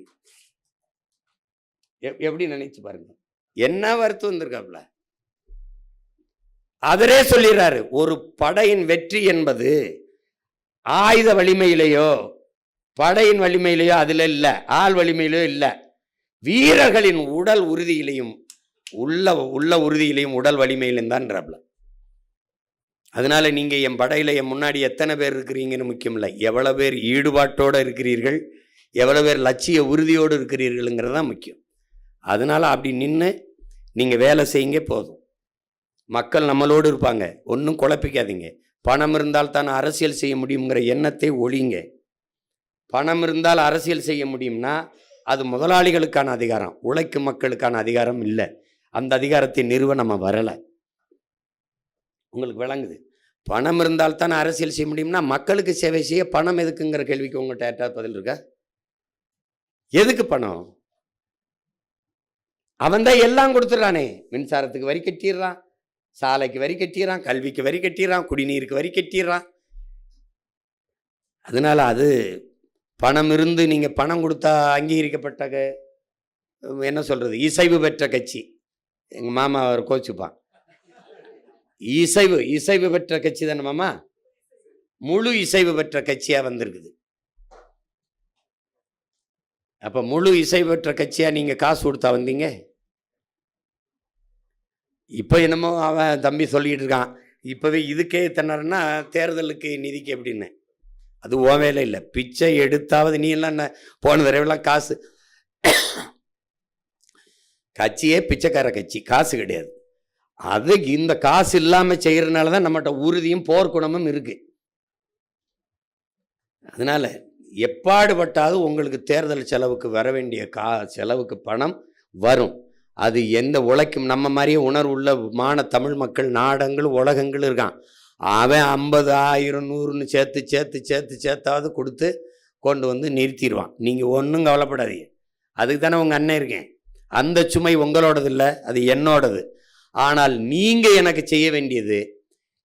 எப்படி நினைச்சு பாருங்க, என்ன வருத்தம் வந்திருக்காப்ல. அவரே சொல்லிடுறாரு, ஒரு படையின் வெற்றி என்பது ஆயுத வலிமையிலேயோ படையின் வலிமையிலேயோ அதில் இல்லை, ஆள் வலிமையிலேயோ இல்லை, வீரர்களின் உடல் உறுதியிலையும் உள்ள உறுதியிலையும் உடல் வலிமையிலும் தான்றாப்ல. அதனால நீங்க என் படையில என் முன்னாடி எத்தனை பேர் இருக்கிறீங்கன்னு முக்கியம் இல்லை, எவ்வளவு பேர் ஈடுபாட்டோடு இருக்கிறீர்கள், எவ்வளவு பேர் லட்சிய உறுதியோடு இருக்கிறீர்கள்ங்கிறது தான் முக்கியம். அதனால அப்படி நின்று நீங்க வேலை செய்யுங்க போதும். மக்கள் நம்மளோடு இருப்பாங்க, ஒன்றும் குழப்பிக்காதீங்க. பணம் இருந்தால் தான் அரசியல் செய்ய முடியுங்கிற எண்ணத்தை ஒழிங்க. பணம் இருந்தால் அரசியல் செய்ய முடியும்னா அது முதலாளிகளுக்கான அதிகாரம், உழைக்கும் மக்களுக்கான அதிகாரம் இல்லை. அந்த அதிகாரத்தை நிறுவ நம்ம வரலை. உங்களுக்கு விளங்குது? பணம் இருந்தால்தான் அரசியல் செய்ய முடியும்னா மக்களுக்கு சேவை செய்ய பணம் எதுக்குங்கிற கேள்விக்கு உங்கள்கிட்ட யார்ட்டாவது பதில் இருக்கா? எதுக்கு பணம்? அவன் தான் எல்லாம் கொடுத்துட்றானே. மின்சாரத்துக்கு வரி கட்டிடுறான், சாலைக்கு வரி கட்டிடுறான், கல்விக்கு வரி கட்டிடுறான், குடிநீருக்கு வரி கட்டிடுறான். அதனால அது பணம் இருந்து நீங்கள் பணம் கொடுத்தா அங்கீகரிக்கப்பட்ட என்ன சொல்கிறது, இசைவு பெற்ற கட்சி. எங்கள் மாமா அவர் கோச்சுப்பான். இசைவு பெற்ற கட்சி தானே மாமா, முழு இசைவு பெற்ற கட்சியாக வந்திருக்குது. அப்போ முழு இசைவு பெற்ற கட்சியாக நீங்கள் காசு கொடுத்தா வந்தீங்க? இப்போ என்னமோ அவன் தம்பி சொல்லிட்டு இருக்கான், இப்போவே இதுக்கே தன்னாருன்னா தேர்தலுக்கு நிதிக்கு எப்படின்னு. அது ஓ வேலை இல்லை. பிச்சை எடுத்தாவது நீ எல்லாம் என்ன போன தடவைலாம் காசு, கட்சியே பிச்சைக்கார கட்சி, காசு கிடையாது. அது இந்த காசு இல்லாமல் செய்கிறதுனால தான் நம்மகிட்ட உறுதியும் போர்க்குணமும் இருக்கு. அதனால எப்பாடுபட்டாவது உங்களுக்கு தேர்தல் செலவுக்கு வர வேண்டிய செலவுக்கு பணம் வரும். அது எந்த உழைக்கும் நம்ம மாதிரியே உணர்வுள்ள மான தமிழ் மக்கள் நாடங்கள் உலகங்கள் இருக்கான். அவன் 50, 1000, 100ன்னு சேர்த்தாவது கொடுத்து கொண்டு வந்து நிறுத்திடுவான். நீங்கள் ஒன்றும் கவலைப்படாதீங்க. அதுக்கு தானே உங்கள் அண்ணன் இருக்கேன். அந்த சுமை உங்களோடது இல்லை, அது என்னோடது. ஆனால் நீங்கள் எனக்கு செய்ய வேண்டியது,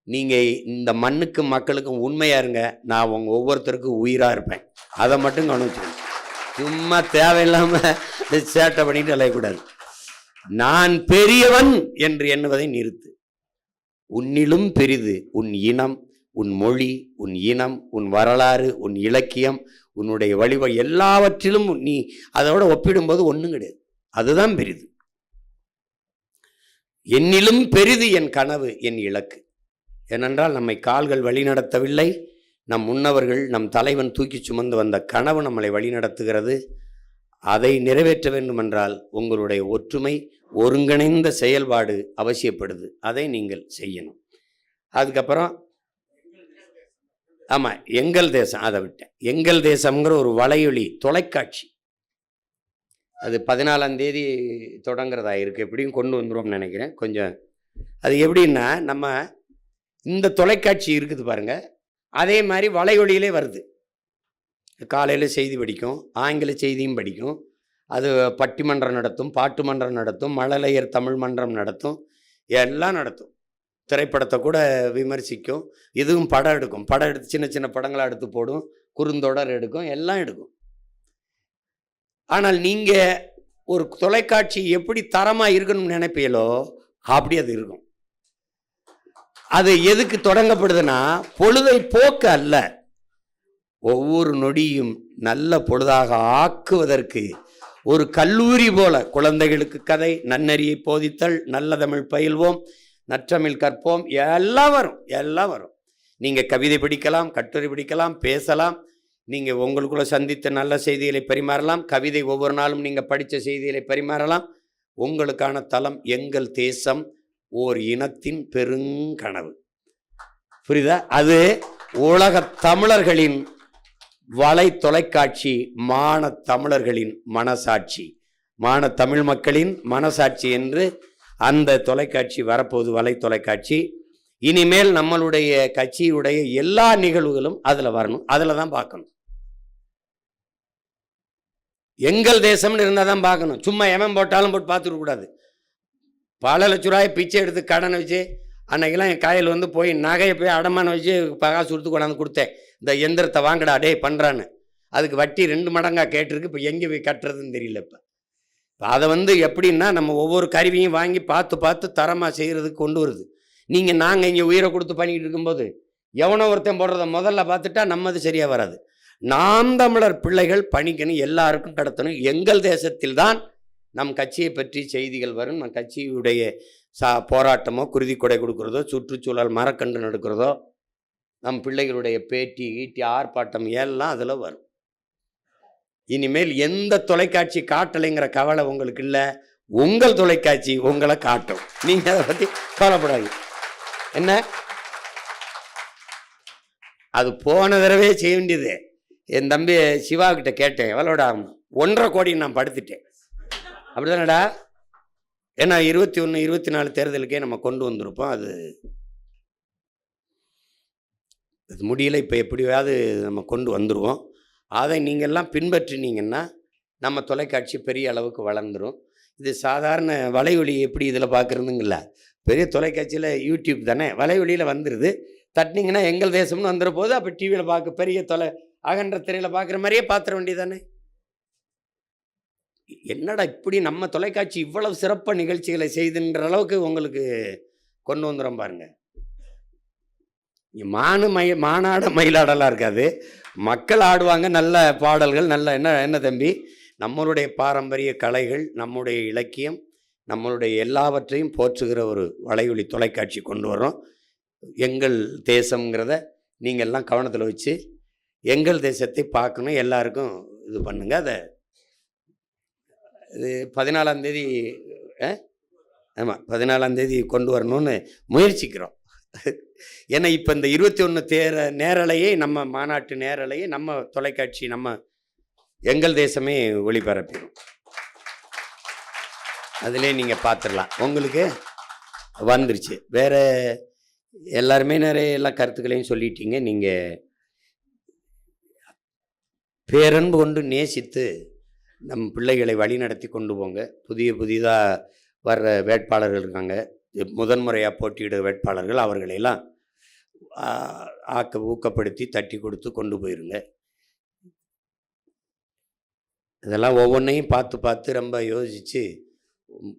நீங்கள் இந்த மண்ணுக்கும் மக்களுக்கும் உண்மையாக இருங்க. நான் உங்கள் ஒவ்வொருத்தருக்கும் உயிராக இருப்பேன். அதை மட்டும் கவனிச்சுக்கணும். சும்மா தேவையில்லாமல் சேட்டை பண்ணிட்டு அலையக்கூடாது. நான் பெரியவன் என்று எண்ணுவதை நிறுத்து. உன்னிலும் பெரிது உன் இனம், உன் மொழி, உன் இனம், உன் வரலாறு, உன் இலக்கியம், உன்னுடைய வழிபாடு, எல்லாவற்றிலும் நீ அதோட ஒப்பிடும்போது ஒன்றும் கிடையாது. அதுதான் பெரிது. என்னிலும் பெரிது என் கனவு, என் இலக்கு. ஏனென்றால் நம்மை கால்கள் வழிநடத்தவில்லை, நம் முன்னவர்கள், நம் தலைவன் தூக்கி சுமந்து வந்த கனவு நம்மளை வழிநடத்துகிறது. அதை நிறைவேற்ற வேண்டுமென்றால் உங்களுடைய ஒற்றுமை, ஒருங்கிணைந்த செயல்பாடு அவசியப்படுது. அதை நீங்கள் செய்யணும். அதுக்கப்புறம் ஆமாம், எங்கள் தேசம், அதை விட்டேன். எங்கள் தேசம்ங்கிற ஒரு வலையொலி தொலைக்காட்சி, அது 14ஆம் தேதி தொடங்குறதா இருக்குது. எப்படியும் கொண்டு வந்துடுவோம்னு நினைக்கிறேன். கொஞ்சம் அது எப்படின்னா, நம்ம இந்த தொலைக்காட்சி இருக்குது பாருங்க, அதே மாதிரி வலையொலியிலே வருது. காலையில் செய்தி படிக்கும், ஆங்கில செய்தியும் படிக்கும், அது பட்டிமன்றம் நடத்தும், பாட்டு மன்றம் நடத்தும், மழலையர் தமிழ் மன்றம் நடத்தும், எல்லாம் நடத்தும். திரைப்படத்தை கூட விமர்சிக்கும். இதுவும் படம் எடுக்கும். படம் எடுத்து சின்ன சின்ன படங்களாக எடுத்து போடும், குறுந்தொடர் எடுக்கும், எல்லாம் எடுக்கும். ஆனால் நீங்கள் ஒரு தொலைக்காட்சி எப்படி தரமாக இருக்கணும்னு நினைப்பீங்களோ அப்படி அது இருக்கும். அது எதுக்கு தொடங்கப்படுதுன்னா, பொழுதை போக்க அல்ல, ஒவ்வொரு நொடியும் நல்ல பொழுதாக ஆக்குவதற்கு ஒரு கல்லூரி போல குழந்தைகளுக்கு கதை, நன்னறியை போதித்தல், நல்ல தமிழ் பயில்வோம், நற்றமிழ் கற்போம், எல்லாம் வரும், எல்லாம் வரும். நீங்கள் கவிதை படிக்கலாம், கட்டுரை படிக்கலாம், பேசலாம், நீங்கள் உங்களுக்குள்ள சந்தித்த நல்ல செய்திகளை பரிமாறலாம். கவிதை ஒவ்வொரு நாளும் நீங்கள் படித்த செய்திகளை பரிமாறலாம். உங்களுக்கான தளம் எங்கள் தேசம், ஓர் இனத்தின் பெருங்கனவு. புரியுதா? அது உலக தமிழர்களின் வலை தொலைக்காட்சி, மான தமிழர்களின் மனசாட்சி, மான தமிழ் மக்களின் மனசாட்சி என்று அந்த தொலைக்காட்சி வரப்போகுது, வலை தொலைக்காட்சி. இனிமேல் நம்மளுடைய கட்சியுடைய எல்லா நிகழ்வுகளும் அதில் வரணும், அதில் தான் பார்க்கணும். எங்கள் தேசம்னு இருந்தால் தான் பார்க்கணும். சும்மா எவன் போட்டாலும் போட்டு பார்த்துக்க கூடாது. பல லட்ச ரூபாய் பிச்சை எடுத்து கடனை வச்சு, அன்னைக்கெல்லாம் என் காயில் வந்து போய் நகையை போய் அடமானம் வச்சு காசு கொடுத்து கொண்டாந்து கொடுத்தேன். இந்த எந்திரத்தை வாங்கடா டே பண்ணுறான்னு, அதுக்கு வட்டி 2 மடங்காக கேட்டிருக்கு. இப்போ எங்கே போய் கட்டுறதுன்னு தெரியல. இப்போ அதை வந்து எப்படின்னா, நம்ம ஒவ்வொரு கருவியும் வாங்கி பார்த்து தரமாக செய்கிறதுக்கு கொண்டு வருது. நாங்கள் இங்கே உயிரை கொடுத்து பண்ணிக்கிட்டு இருக்கும்போது எவனோ ஒருத்தன் போடுறத முதல்ல பார்த்துட்டா நம்மது சரியாக வராது. நாம் தமிழர் பிள்ளைகள் பணிக்கணும், எல்லாருக்கும் கடத்தணும். எங்கள் தேசத்தில் தான் நம் கட்சியை பற்றி செய்திகள் வரும். நம் கட்சியுடைய போராட்டமோ, குருதி கொடை கொடுக்குறதோ, சுற்றுச்சூழல் மரக்கன்று நடக்கிறதோ, நம் பிள்ளைகளுடைய பேட்டி ஈட்டி ஆர்ப்பாட்டம் எல்லாம் அதில் வரும். இனிமேல் எந்த தொலைக்காட்சி காட்டலைங்கிற கவலை உங்களுக்கு இல்லை. உங்கள் தொலைக்காட்சி உங்களை காட்டும். நீங்கள் அதை பற்றி கவலைப்படாது. என்ன, அது போன தடவை செய்ய வேண்டியது. என் தம்பி சிவாக்கிட்ட கேட்டேன், எவ்வளோடா? 1.5 கோடி நான் படுத்துட்டேன். அப்படிதானடா? ஏன்னா 21, 24 தேர்தலுக்கே நம்ம கொண்டு வந்திருப்போம். அது அது முடியல, இப்போ எப்படியாவது நம்ம கொண்டு வந்துடுவோம். அதை நீங்கள்லாம் பின்பற்றினீங்கன்னா நம்ம தொலைக்காட்சி பெரிய அளவுக்கு வளர்ந்துடும். இது சாதாரண வலைவொலி எப்படி இதில் பார்க்குறதுங்கள, பெரிய தொலைக்காட்சியில் யூடியூப் தானே, வலைவொலியில் வந்துடுது. தட்டினீங்கன்னா எங்கள் தேசம்னு வந்துட போது, அப்போ டிவியில் பார்க்க பெரிய அகன்ற திரையில் பார்க்குற மாதிரியே பார்த்துட வேண்டியதானே. என்னடா இப்படி நம்ம தொலைக்காட்சி இவ்வளவு சிறப்பாக நிகழ்ச்சிகளை செய்துன்ற அளவுக்கு உங்களுக்கு கொண்டு வந்துடும் பாருங்க. மானாட மயிலாடலாம் இருக்காது, மக்கள் ஆடுவாங்க. நல்ல பாடல்கள், நல்ல என்ன தம்பி, நம்மளுடைய பாரம்பரிய கலைகள், நம்முடைய இலக்கியம், நம்மளுடைய எல்லாவற்றையும் போற்றுகிற ஒரு வலையொலி தொலைக்காட்சி கொண்டு வரோம். எங்கள் தேசம்ங்கிறத நீங்கள் எல்லாம் கவனத்தில் வச்சு எங்கள் தேசத்தை பார்க்கணும், எல்லாருக்கும் இது பண்ணுங்க. அதை இது 14ஆம் தேதி, ஆமாம் 14ஆம் தேதி கொண்டு வரணும்னு முயற்சிக்கிறோம். ஏன்னா இப்போ இந்த 21 நேரலையை, நம்ம மாநாட்டு நேரலையை நம்ம தொலைக்காட்சி, நம்ம எங்கள் தேசமே ஒளிபரப்பிடும். அதிலே நீங்கள் பார்த்துடலாம், உங்களுக்கு வந்துருச்சு. வேற எல்லாருமே நிறைய எல்லா கருத்துக்களையும் சொல்லிட்டீங்க. நீங்கள் பேரன்பு கொண்டு நேசித்து நம் பிள்ளைகளை வழி நடத்தி கொண்டு போங்க. புதிதாக வர்ற வேட்பாளர்கள் இருக்காங்க, முதன்முறையாக போட்டியிட வேட்பாளர்கள், அவர்களெல்லாம் ஊக்கப்படுத்தி தட்டி கொடுத்து கொண்டு போயிருங்க. இதெல்லாம் ஒவ்வொன்றையும் பார்த்து ரொம்ப யோசித்து,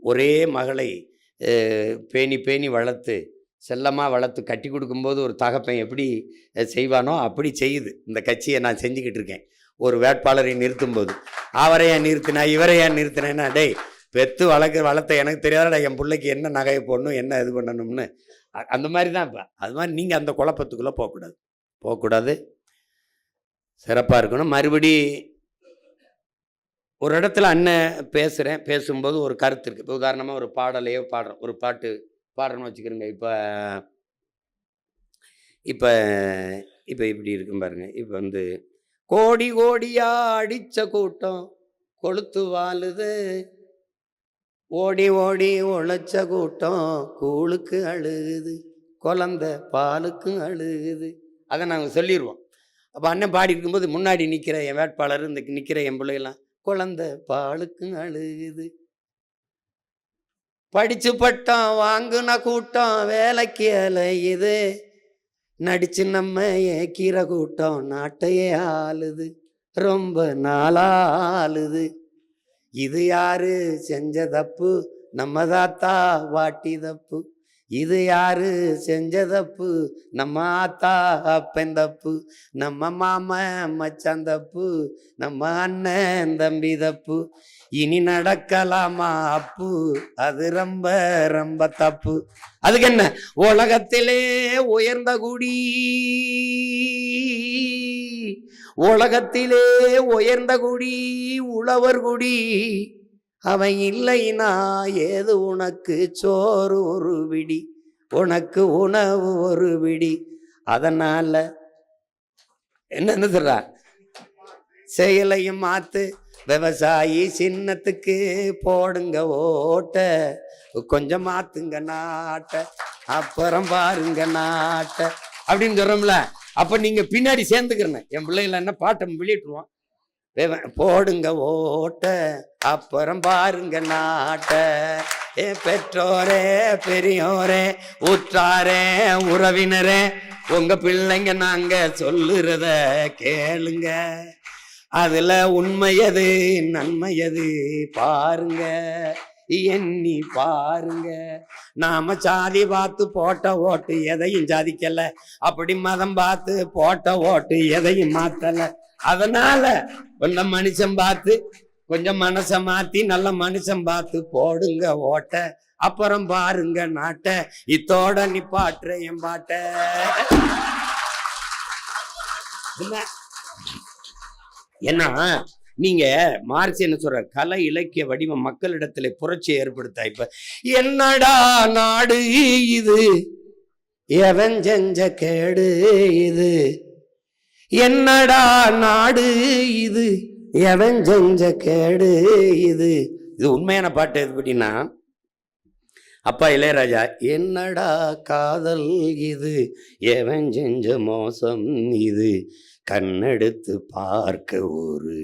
ஒரே மகளை பேணி வளர்த்து, செல்லமாக வளர்த்து கட்டி கொடுக்கும்போது ஒரு தகப்பன் எப்படி செய்வானோ அப்படி செய்யுது இந்த கட்சியை. நான் செஞ்சுக்கிட்டு இருக்கேன். ஒரு வேட்பாளரை நிறுத்தும்போது அவரை ஏன் நிறுத்தினா, இவரை ஏன் நிறுத்தினேன்னா, டேய் பெற்று வளர்த்த எனக்கு தெரியாதடா என் பிள்ளைக்கு என்ன நகையை போடணும், என்ன இது பண்ணணும்னு. அந்த மாதிரி தான். இப்போ அது மாதிரி நீங்கள் அந்த குழப்பத்துக்குள்ளே போகக்கூடாது, சிறப்பாக இருக்கணும். மறுபடி ஒரு இடத்துல அண்ணன் பேசும்போது ஒரு கருத்து இருக்குது. இப்போ உதாரணமாக ஒரு பாடலையோ பாடுறோம், ஒரு பாட்டு பாடுறோன்னு வச்சுக்கிறோங்க. இப்போ இப்படி இருக்கும் பாருங்க. இப்போ வந்து கோடி கோடியா அடித்த கூட்டம் கொளுத்து வாழுது, ஓடி ஓடி உழைச்ச கூட்டம் கூழுக்கு அழுகுது, குழந்த பாலுக்கும் அழுகுது. அதை நாங்கள் சொல்லிடுவோம். அப்போ அண்ணன் பாடி இருக்கும்போது முன்னாடி நிற்கிற என் வேட்பாளர், இந்த நிற்கிற என் பிள்ளைகளாம் குழந்த பாலுக்கும் அழுகுது, படிச்சு பட்டம் வாங்குன கூட்டம் வேலைக்கு அலையுது, நடிச்சு நம்ம ஏக்கிற கூட்டம் நாட்டையே ஆளுது, ரொம்ப நாளாளுது. இது யாரு செஞ்ச தப்பு, நம்ம தாத்தா வாட்டி தப்பு. இது யாரு செஞ்ச தப்பு, நம்ம ஆத்தா அப்பன் தப்பு. நம்ம மாமன் மச்சான் தப்பு, நம்ம அண்ணன் தம்பி தப்பு. இனி நடக்கலாமா அப்பு, அது ரொம்ப ரொம்ப தப்பு. அதுக்கு என்ன, உலகத்திலே உயர்ந்த குடி, உலகத்திலே உயர்ந்த குடி உழவர் குடி. அவன் இல்லைனா ஏது உனக்கு சோறு ஒரு விடி, உனக்கு உணவு ஒரு விடி. அதனால என்ன சொல்ற, செயலையும் மாத்து, விவசாயி சின்னத்துக்கு போடுங்க ஓட்ட, கொஞ்சம் மாத்துங்க நாட்ட, அப்புறம் பாருங்க நாட்ட அப்படின்னு சொல்றோம்ல. அப்ப நீங்க பின்னாடி சேர்ந்துக்கிறேன். என் பிள்ளைகள என்ன பாட்டை வெளியிட்டுருவான், போடுங்க ஓட்ட அப்புறம் பாருங்க நாட்ட. ஏ பெற்றோரே பெரியோரே உற்றாரே உறவினரே, உங்க பிள்ளைங்க நாங்க சொல்லுறத கேளுங்க, அதுல உண்மையது நன்மையது பாருங்க, எண்ணி பாருங்க. நாம சாதி பார்த்து போட்ட ஓட்டு எதையும் சாதிக்கல, அப்படி மதம் பார்த்து போட்ட ஓட்டு எதையும் மாத்தல. அதனால கொஞ்சம் மனுஷன் பார்த்து, கொஞ்சம் மனசை மாத்தி நல்ல மனுஷன் பார்த்து போடுங்க ஓட்ட, அப்புறம் பாருங்க நாட்ட. இத்தோட நிப்பாட்டுற என் பாட்ட. ஏன்னா நீங்க மார்க்ஸ் என்ன சொல்ற, கலை இலக்கிய வடிவம் மக்களிடத்துல புரட்சியை ஏற்படுத்த. இப்ப என்னடா நாடு இது, எவன் செஞ்ச கேடு இது, என்னடா நாடு இது, எவன் செஞ்ச கேடு இது. இது உண்மையான பாட்டு. எது அப்படின்னா, அப்பா இளையராஜா, என்னடா காதல் இது, எவன் செஞ்ச மோசம் இது, கண்ணெடுத்து பார்க்க ஒரு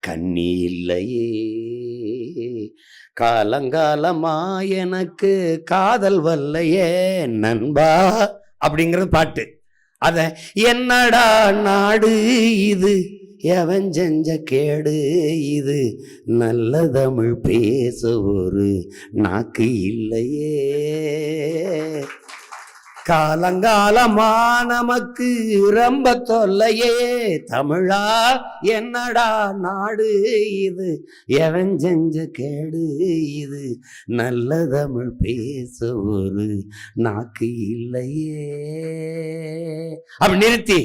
கண்ணி இல்லையே, காலங்காலமா எனக்கு காதல் வல்லையே நண்பா அப்படிங்கிறது பாட்டு. அத என்னடா நாடு இது, எவன் செஞ்ச கேடு இது, நல்ல தமிழ் பேச ஒரு நாக்கு இல்லையே, காலங்காலமா நமக்கு ரொம்ப தொல்லையே தமிழா, என்னடா நாடு இது, எவன் செஞ்ச கேடு இது, நல்ல தமிழ் பேச ஒரு நாக்கு இல்லையே. அப்படி நிறுத்தி,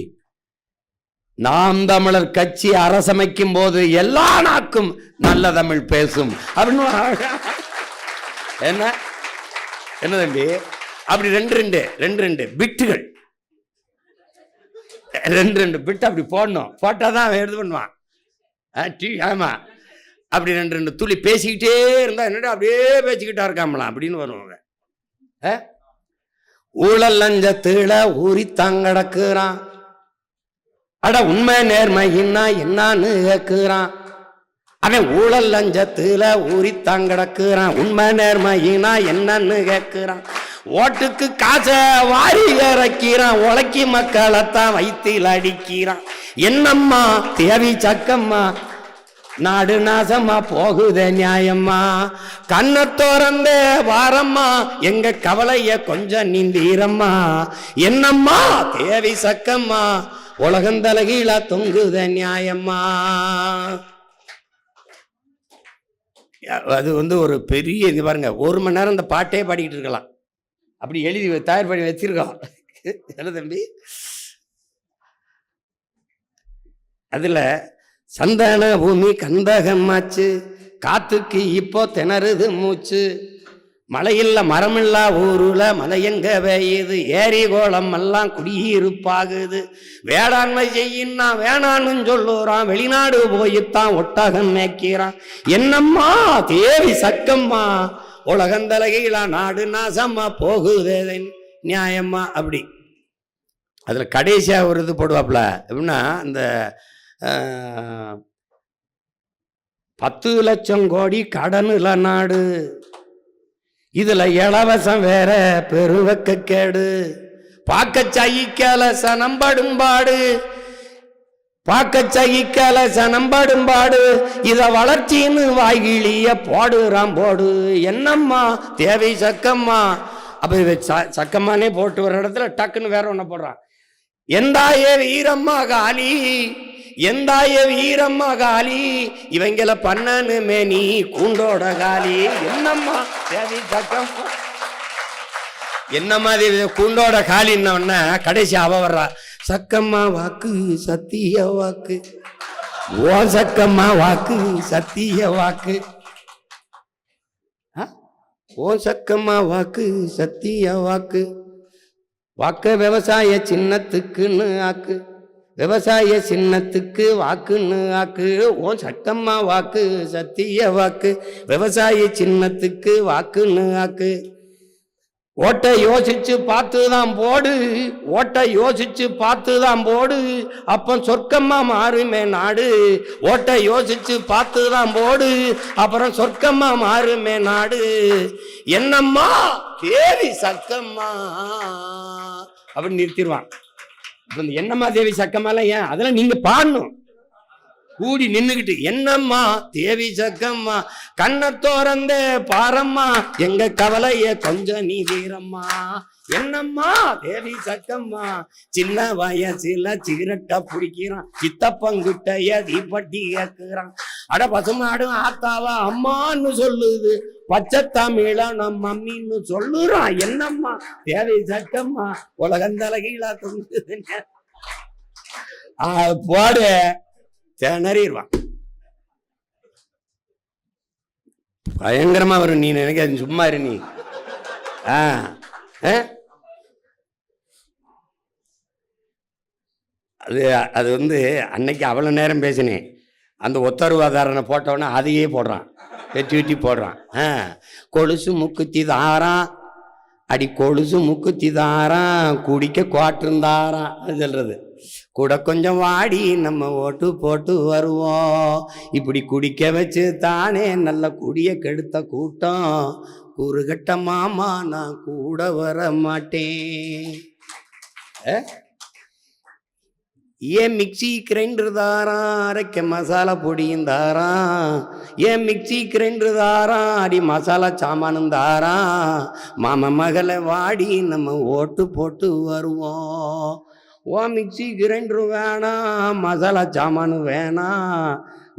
நாம் தமிழர் கட்சி அரசமைக்கும் போது எல்லா நாக்கும் நல்ல தமிழ் பேசும் அப்படின்னு என்ன என்ன தம்பி, அப்படி ரெண்டு பிட்டுகள், ரெண்டு பிட்டு அப்படி போடணும், போட்டாதான் அவன் எடுத்து பண்ணுவான். ஆமா, அப்படி ரெண்டு துளி பேசிக்கிட்டே இருந்தா என்னடா அப்படியே பேசிக்கிட்டா இருக்காமலாம் அப்படின்னு வருவாங்க. ஊழல் லஞ்சத்துல ஊறி தாங்கடக்குறான், அட உண்மை நேர்மைன்னா என்னான்னு கேட்கிறான். அவன் ஊழல் லஞ்சத்துல ஊறி தாங்கடக்குறான், உண்மை நேர்மையினா என்னன்னு கேட்கிறான். ஓட்டுக்கு காசை வாரி இறக்கிறான், உழைக்கி மக்களைத்தான் வயிற்றில் அடிக்கிறான். என்னம்மா தேவி சக்கம்மா, நாடு நாசமா போகுதே நியாயம்மா, கண்ணை திறந்த வாரம்மா எங்க கவலைய கொஞ்சம் நீந்தீரம்மா. என்னம்மா தேவி சக்கம்மா, உலகந்தலகீழா தொங்குத நியாயம்மா. அது ஒரு பெரிய இது பாருங்க, 1 மணி நேரம் இந்த பாட்டே பாடிக்கிட்டு இருக்கலாம். அப்படி எழுதி தயார் பண்ணி வச்சிருக்கோம். என்ன தம்பி, அதுல சந்தான பூமி கந்தகமாச்சு, காத்துக்கு இப்போ திணறுது மூச்சு, மலையில்ல மரமில்லா ஊருல மலை எங்க பெய்யுது, ஏரி கோலம் எல்லாம் குடியிருப்பாகுது, வேளாண்மை செய்யின்னா வேணான்னு சொல்லுறான், வெளிநாடு போயித்தான் ஒட்டகம் மேய்க்கிறான். என்னம்மா தேவி சக்கம்மா, உலகந்தலகையில நாடு நாசமா போகுதே நியாயம்மா. அப்படி அதுல கடைசியா ஒரு இது போடுவாப்புல, எப்படின்னா இந்த 10 லட்சம் கோடி கடனுல நாடு, இதுல இலவசம் வேற பெருவக்க கேடு, பாக்க சகிக்கல சனம்படும்பாடு, பாக்க சகிக்கல சனம்படும்பாடு, இத வளர்ச்சின்னு வாய்கிளிய போடுறான் போடு. என்னம்மா தேவை சக்கம்மா, அப்ப சக்கம்மானே போட்டு வர இடத்துல டக்குன்னு வேற ஒண்ணு போடுறான். எந்தாய வீரம்மா காலி, எந்தாய வீரம்மா காலி, இவங்கள பண்ணனுமே நீ கூண்டோட காலி. என்னம்மா தேவி சக்கம்மா, என்னம்மா தேவி கூண்டோட காலின்ன கடைசி அவ வர்றா, சக்கம்மா வாக்கு சத்திய வாக்கு, ஓ சக்கம்மா வாக்கு சத்திய வாக்கு, ஓ சக்கம்மா வாக்கு சத்திய வாக்கு, வாக்க விவசாய சின்னத்துக்குன்னு ஆக்கு, விவசாய சின்னத்துக்கு வாக்குன்னு ஆக்கு, ஓ சக்கம்மா வாக்கு சத்திய வாக்கு, விவசாய சின்னத்துக்கு வாக்குன்னு ஆக்கு. ஓட்டை யோசிச்சு பார்த்துதான் போடு, ஓட்டை யோசிச்சு பார்த்துதான் போடு, அப்ப சொர்க்கம்மா மாறுமே நாடு, ஓட்டை யோசிச்சு பார்த்துதான் போடு, அப்புறம் சொர்க்கம்மா மாறுமே நாடு. என்னம்மா தேவி சக்கம்மா அப்படின்னு நிறுத்திடுவான். என்னம்மா தேவி சக்கம்மாலாம் ஏன் அதெல்லாம் நீங்க பாடணும், கூடி நின்னுகிட்டு. என்னம்மா தேவி சக்கம்மா, கண்ணை திறந்த பாரம்மா எங்க கவலைய கொஞ்சம் நீ வீரம்மா. என்னம்மா தேவி சக்கம்மா, சின்ன வயசுல சிகரெட்டா பிடிக்கிறான், சித்தப்பங்கிட்டைய தீப்பட்டி கேட்கிறான், அட பசுமாடும் ஆத்தாவா அம்மான்னு சொல்லுது, பச்சை தமிழ நம் மம்மின்னு சொல்லுறான். என்னம்மா தேவி சக்கம்மா, உலகந்தலகீழா தொங்குது போடு திணறிடுவான். பயங்கரமா வரும். நீ நினைக்க சும்மா இரு நீ. அது அன்னைக்கு அவ்வளோ நேரம் பேசினேன். அந்த ஒத்தருவாதாரனை போட்டவொன்னே அதையே போடுறான், வெட்டி வெட்டி போடுறான். கொலுசு முக்குத்தி தாரான் அடி கொலுசு முக்குத்தி தாரான் குடிக்க குவாட்டிருந்தாரான் அது சொல்றது. கூட கொஞ்சம் வாடி நம்ம ஓட்டு போட்டு வருவோம். இப்படி குடிக்க வச்சு தானே நல்ல குடிய கெடுத்த கூட்டம். கூறுகட்ட மாமா நான் கூட வர மாட்டேன். ஏன் மிக்சி கிரைண்டர் தாரான் அரைக்க மசாலா பொடியும் தாரான். ஏன் மிக்சி கிரைண்டர் தாரான் அடி மசாலா சாமானும் தாரான். மாம மகளை வாடி நம்ம ஓட்டு போட்டு வருவோம். ஓ மிக்சி கிரைண்டரு வேணாம், மசாலா சாமானு வேணாம்,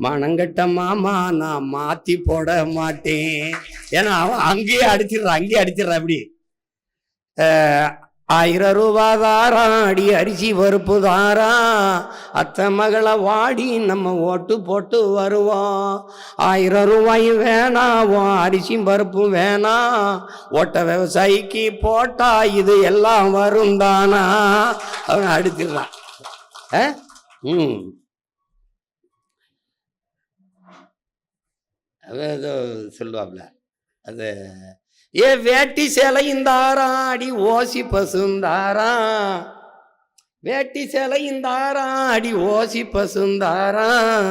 மனங்கட்ட மாமா நான் மாற்றி போட மாட்டேன். ஏன்னா அவன் அங்கேயே அடிச்சிடுறான் அப்படி. 1000 ரூபா தாரான் அடி அரிசி பருப்பு தாரான். அத்தை மகளை வாடி நம்ம ஓட்டு போட்டு வருவோம். 1000 ரூபாயும் வேணாம், அரிசியும் பருப்பும் வேணாம். ஓட்ட விவசாயிக்கு போட்டா இது எல்லாம் வரும் தானா. அவன் அடிச்சிடறான். ஏதோ சொல்லுவாப்ல அது. ஏ வேட்டி சேலையும் தாரான் அடி ஓசி பசுந்தாரான். வேட்டி சேலையும் தாரான் அடி ஓசி பசுந்தாரான்.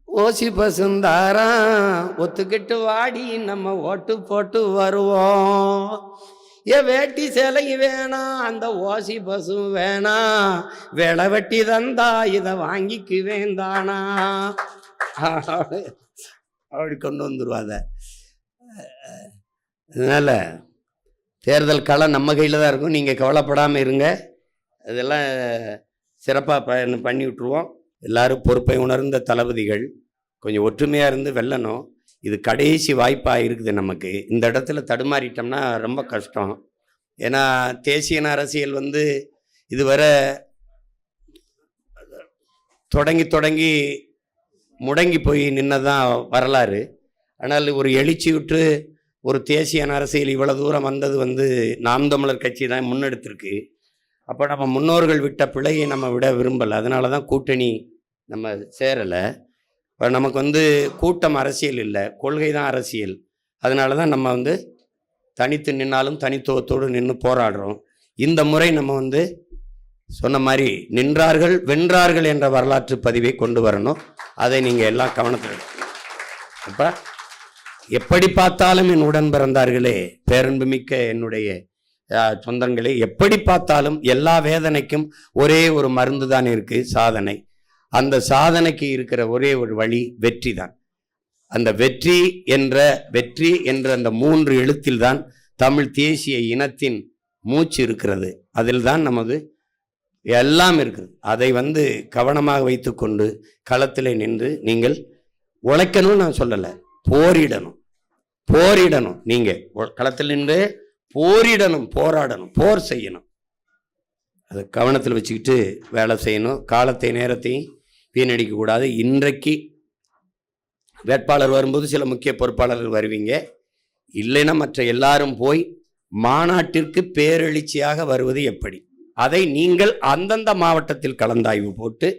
ஓசி பசுந்தாரான். ஒத்துக்கிட்டு வாடி நம்ம ஓட்டு போட்டு வருவோம். ஏ வேட்டி சேலை வேணாம், அந்த ஓசி பசு வேணாம். வேலை வெட்டி தந்தா இதை வாங்கிக்கு வேந்தானா. அப்படி கொண்டு வந்துருவாத. அதனால தேர்தல் களம் நம்ம கையில் தான் இருக்கும். நீங்கள் கவலைப்படாமல் இருங்க. அதெல்லாம் சிறப்பாக பண்ணி விட்டுருவோம். எல்லாரும் பொறுப்பை உணர்ந்த தளபதிகள் கொஞ்சம் ஒற்றுமையாக இருந்து வெல்லணும். இது கடைசி வாய்ப்பாக இருக்குது நமக்கு. இந்த இடத்துல தடுமாறிட்டோம்னா ரொம்ப கஷ்டம். ஏன்னா தேசிய அரசியல் இதுவரை தொடங்கி முடங்கி போய் நின்னதான் வரலாறு. ஆனால் ஒரு எழுச்சி விட்டு ஒரு தேசிய அரசியல் இவ்வளோ தூரம் வந்தது நாம் தமிழர் கட்சி தான் முன்னெடுத்திருக்கு. அப்போ நம்ம முன்னோர்கள் விட்ட பிழையை நம்ம விட விரும்பலை. அதனால தான் கூட்டணி நம்ம சேரலை. இப்போ நமக்கு கூட்டம் அரசியல் இல்லை, கொள்கை தான் அரசியல். அதனால தான் நம்ம தனித்து நின்னாலும் தனித்துவத்தோடு நின்று போராடுறோம். இந்த முறை நம்ம சொன்ன மாதிரி நின்றார்கள் வென்றார்கள் என்ற வரலாற்று பதிவை கொண்டு வரணும். அதை நீங்கள் எல்லாம் கவனத்தில். அப்போ எப்படி பார்த்தாலும் என் உடன் பிறந்தார்களே, பேரன்புமிக்க என்னுடைய சொந்தங்களே, எப்படி பார்த்தாலும் எல்லா வேதனைக்கும் ஒரே ஒரு மருந்து தான் இருக்குது, சாதனை. அந்த சாதனைக்கு இருக்கிற ஒரே ஒரு வழி வெற்றி தான். அந்த வெற்றி என்ற அந்த 3 எழுத்தில் தான் தமிழ் தேசிய இனத்தின் மூச்சு இருக்கிறது. அதில் தான் நமது எல்லாம் இருக்குது. அதை கவனமாக வைத்து கொண்டு களத்தில் நின்று நீங்கள் உழைக்கணும்னு நான் சொல்லலை, போரிடணும். நீங்கள் களத்தில் நின்று போரிடணும், போராடணும், போர் செய்யணும். அதை கவனத்தில் வச்சுக்கிட்டு வேலை செய்யணும். காலத்தை நேரத்தையும் வீணடிக்கக்கூடாது. இன்றைக்கு வேட்பாளர் வரும்போது சில முக்கிய பொறுப்பாளர்கள் வருவீங்க. இல்லைன்னா மற்ற எல்லாரும் போய் மாநாட்டிற்கு பேரெழுச்சியாக வருவது எப்படி, அதை நீங்கள் அந்தந்த மாவட்டத்தில் கலந்தாய்வு போட்டு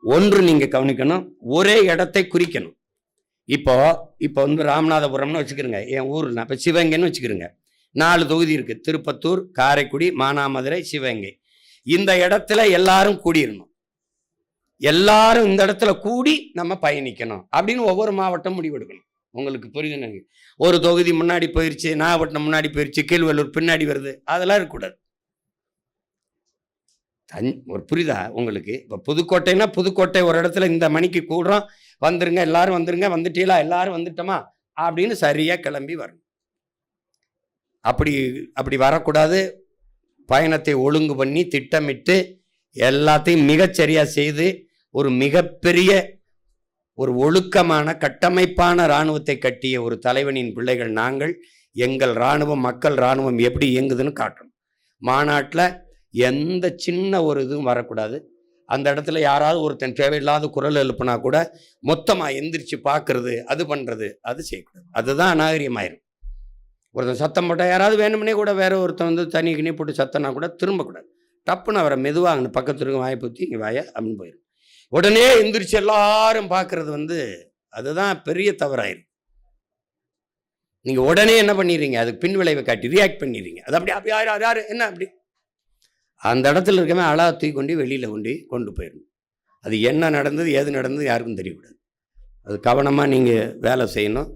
ஒன்று நீங்கள் கவனிக்கணும். ஒரே இடத்தை குறிக்கணும். இப்போ ராமநாதபுரம்னு வச்சுக்கிறோங்க, என் ஊர்னா இப்போ சிவகங்கைன்னு வச்சுக்கிறோங்க. 4 தொகுதி இருக்குது, திருப்பத்தூர், காரைக்குடி, மானாமதுரை, சிவகங்கை. இந்த இடத்துல எல்லாரும் கூடிடணும். எல்லாரும் இந்த இடத்துல கூடி நம்ம பயணிக்கணும் அப்படின்னு ஒவ்வொரு மாவட்டம் முடிவெடுக்கணும். உங்களுக்கு புரியுது? ஒரு தொகுதி முன்னாடி போயிடுச்சு, நாகப்பட்டினம் முன்னாடி போயிடுச்சு, கீழ்வல்லூர் பின்னாடி வருது, அதெல்லாம் இருக்கக்கூடாது. ஒரு புரியுதா உங்களுக்கு? இப்போ புதுக்கோட்டைன்னா புதுக்கோட்டை ஒரு இடத்துல இந்த மணிக்கு கூடுறோம், வந்துருங்க எல்லாரும் வந்துருங்க, வந்துட்டீங்களா எல்லாரும் வந்துட்டோமா அப்படின்னு சரியாக கிளம்பி வரணும். அப்படி வரக்கூடாது. பயணத்தை ஒழுங்கு பண்ணி திட்டமிட்டு எல்லாத்தையும் மிகச்சரியாக செய்து ஒரு மிகப்பெரிய ஒரு ஒழுக்கமான கட்டமைப்பான இராணுவத்தை கட்டிய ஒரு தலைவனின் பிள்ளைகள் நாங்கள். எங்கள் இராணுவம், மக்கள் இராணுவம் எப்படி இயங்குதுன்னு காட்டணும். மாநாட்டில் எந்த சின்ன ஒரு இதுவும் வரக்கூடாது. அந்த இடத்துல யாராவது ஒருத்தன் தேவையில்லாத குரல் எழுப்புனா கூட மொத்தமாக எந்திரிச்சு பார்க்கறது, அது பண்ணுறது, அது செய்யக்கூடாது. அதுதான் அநாகரிகமாயிரும். ஒருத்தன் சத்தம் போட்டால் யாராவது வேணும்னே கூட வேற ஒருத்தன் தனி கிணி போட்டு சத்தம்னா கூட திரும்பக்கூடாது. டப்புன்னு அவரை மெதுவாக பக்கத்து இருக்க வாயை பற்றி இங்கே வாயா அப்படின்னு போயிடும். உடனே எந்திரிச்சு எல்லாரும் பார்க்கறது அதுதான் பெரிய தவறாயிருக்கு. நீங்க உடனே என்ன பண்ணிடுறீங்க, அதுக்கு பின் விளைவை காட்டி ரியாக்ட் பண்ணிடுறீங்க. அது அப்படி அப்படி யாரு என்ன அப்படி அந்த இடத்துல இருக்கவே அழா தூக்கி வெளியில கொண்டு போயிடணும். அது என்ன நடந்தது ஏது நடந்தது யாருக்கும் தெரியக்கூடாது. அது கவனமாக நீங்கள் வேலை செய்யணும்.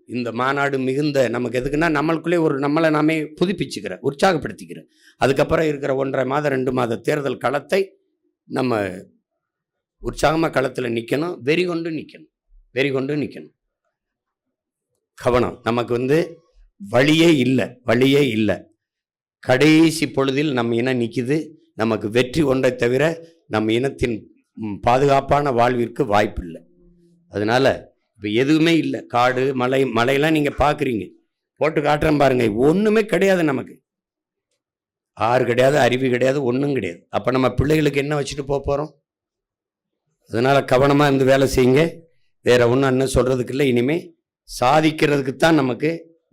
இந்த மாநாடு மிகுந்த நமக்கு எதுக்குன்னா நம்மளுக்குள்ளே நம்மளை நாமே புதுப்பிச்சுக்கிற உற்சாகப்படுத்திக்கிற அதுக்கப்புறம் இருக்கிற 1.5 மாதம் 2 மாத தேர்தல் களத்தை நம்ம உற்சாகமாக களத்தில் நிற்கணும். வெறி கொண்டு நிற்கணும். கவனம். நமக்கு வழியே இல்லை. கடைசி பொழுதில் நம்ம இனம் நிற்கிது. நமக்கு வெற்றி ஒன்றை தவிர நம்ம இனத்தின் பாதுகாப்பான வாழ்விற்கு வாய்ப்பு இல்லை. அதனால இப்போ எதுவுமே இல்லை. காடு மலையெல்லாம் நீங்கள் பார்க்குறீங்க, போட்டு காட்டுறேன் பாருங்க. ஒன்றுமே கிடையாது. நமக்கு ஆறு கிடையாது, அருவி கிடையாது, ஒன்றும் கிடையாது. அப்போ நம்ம பிள்ளைகளுக்கு என்ன வச்சுட்டு போகிறோம்? அதனால் கவனமாக இருந்து வேலை செய்யுங்க. வேற ஒன்றும் அண்ணன் சொல்கிறதுக்கு இல்லை. இனிமேல் சாதிக்கிறதுக்குத்தான், நமக்கு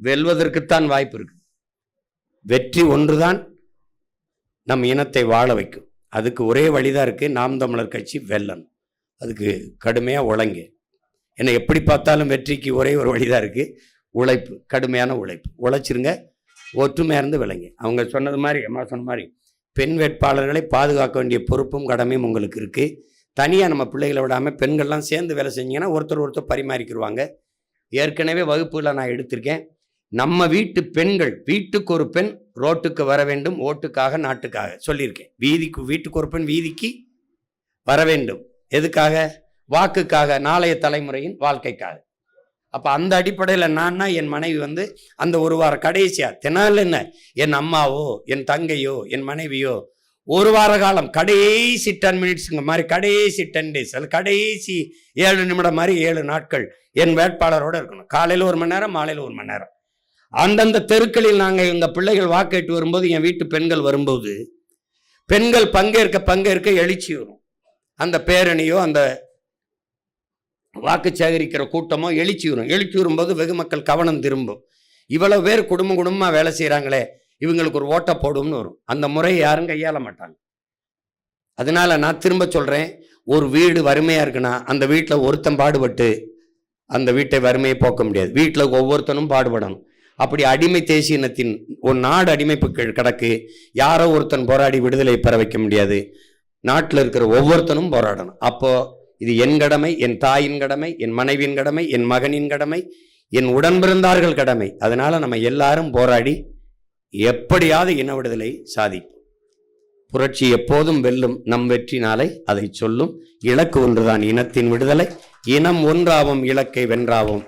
வெல்வதற்குத்தான் வாய்ப்பு இருக்கு. வெற்றி ஒன்றுதான் நம் இனத்தை வாழ வைக்கும். அதுக்கு ஒரே வழிதான் இருக்குது. நாம் தமிழர் கட்சி வெல்லணும். அதுக்கு கடுமையாக உழைங்க. ஏன்னா எப்படி பார்த்தாலும் வெற்றிக்கு ஒரே ஒரு வழிதான் இருக்குது, உழைப்பு. கடுமையான உழைப்பு. உழைச்சிருங்க, ஒற்றுமையாக இருந்து விளைங்க. அவங்க சொன்னது மாதிரி, அம்மா சொன்ன மாதிரி, பெண் வேட்பாளர்களை பாதுகாக்க வேண்டிய பொறுப்பும் கடமையும் உங்களுக்கு இருக்குது. தனியாக நம்ம பிள்ளைகளை விடாமல் பெண்கள்லாம் சேர்ந்து வேலை செஞ்சீங்கன்னா ஒருத்தர் பரிமாறிக்கிடுவாங்க. ஏற்கனவே வகுப்புகளை நான் எடுத்திருக்கேன். நம்ம வீட்டு பெண்கள், வீட்டுக்கு ஒரு பெண் ரோட்டுக்கு வர வேண்டும், ஓட்டுக்காக நாட்டுக்காக சொல்லியிருக்கேன். வீட்டுக்கு ஒரு பெண் வீதிக்கு வர வேண்டும். எதுக்காக? வாக்குக்காக, நாளைய தலைமுறையின் வாழ்க்கைக்காக. அப்போ அந்த அடிப்படையில் நான்னா என் மனைவி அந்த ஒரு வார கடைசியாக தினால் என்ன, என் அம்மாவோ என் தங்கையோ என் மனைவியோ ஒரு வார காலம் கடைசி 10 மினிட்ஸுங்க மாதிரி, கடைசி 10 days, அது கடைசி 7 நிமிடம் மாதிரி 7 நாட்கள் என் வேட்பாளரோடு இருக்கணும். காலையில் 1 மணி நேரம், மாலையில் 1 மணி நேரம். அந்தந்த தெருக்களில் நாங்கள் எங்கள் பிள்ளைகள் வாக்கேட்டு வரும்போது, என் வீட்டு பெண்கள் வரும்போது, பெண்கள் பங்கேற்க எழுச்சி வரும். அந்த பேரணியோ அந்த வாக்கு சேகரிக்கிற கூட்டமோ எழுச்சி வரும்போது வெகு மக்கள் கவனம் திரும்பும். இவ்வளவு பேர் குடும்பமாக வேலை செய்கிறாங்களே, இவங்களுக்கு ஒரு ஓட்டை போடும்னு வரும். அந்த முறையை யாரும் கையாள மாட்டாங்க. அதனால நான் திரும்ப சொல்கிறேன், ஒரு வீடு வறுமையாக இருக்குன்னா அந்த வீட்டில் ஒருத்தன் பாடுபட்டு அந்த வீட்டை வறுமையை போக்க முடியாது. வீட்டில் ஒவ்வொருத்தனும் பாடுபடணும். அப்படி அடிமை தேசியனத்தின் ஒரு நாடு அடிமைப்பு கிடக்கு. யாரோ ஒருத்தன் போராடி விடுதலை பெற வைக்க முடியாது. நாட்டில் இருக்கிற ஒவ்வொருத்தனும் போராடணும். அப்போ இது என் கடமை, என் தாயின் கடமை, என் மனைவியின் கடமை, என் மகனின் கடமை, என் உடன்பிறந்தார்கள் கடமை. அதனால நம்ம எல்லாரும் போராடி எப்படியாவது இன விடுதலை சாதிப்போம். புரட்சி எப்போதும் வெல்லும். நம் வெற்றி நாளை அதை சொல்லும். இலக்கு ஒன்றுதான், இனத்தின் விடுதலை. இனம் ஒன்றாவும், இலக்கை வென்றாவும்.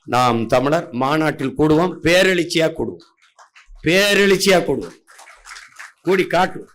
நாம் தமிழர் மாநாட்டில் கூடுவோம். பேரெழுச்சியா கூடுவோம். கூடி காட்டுவோம்.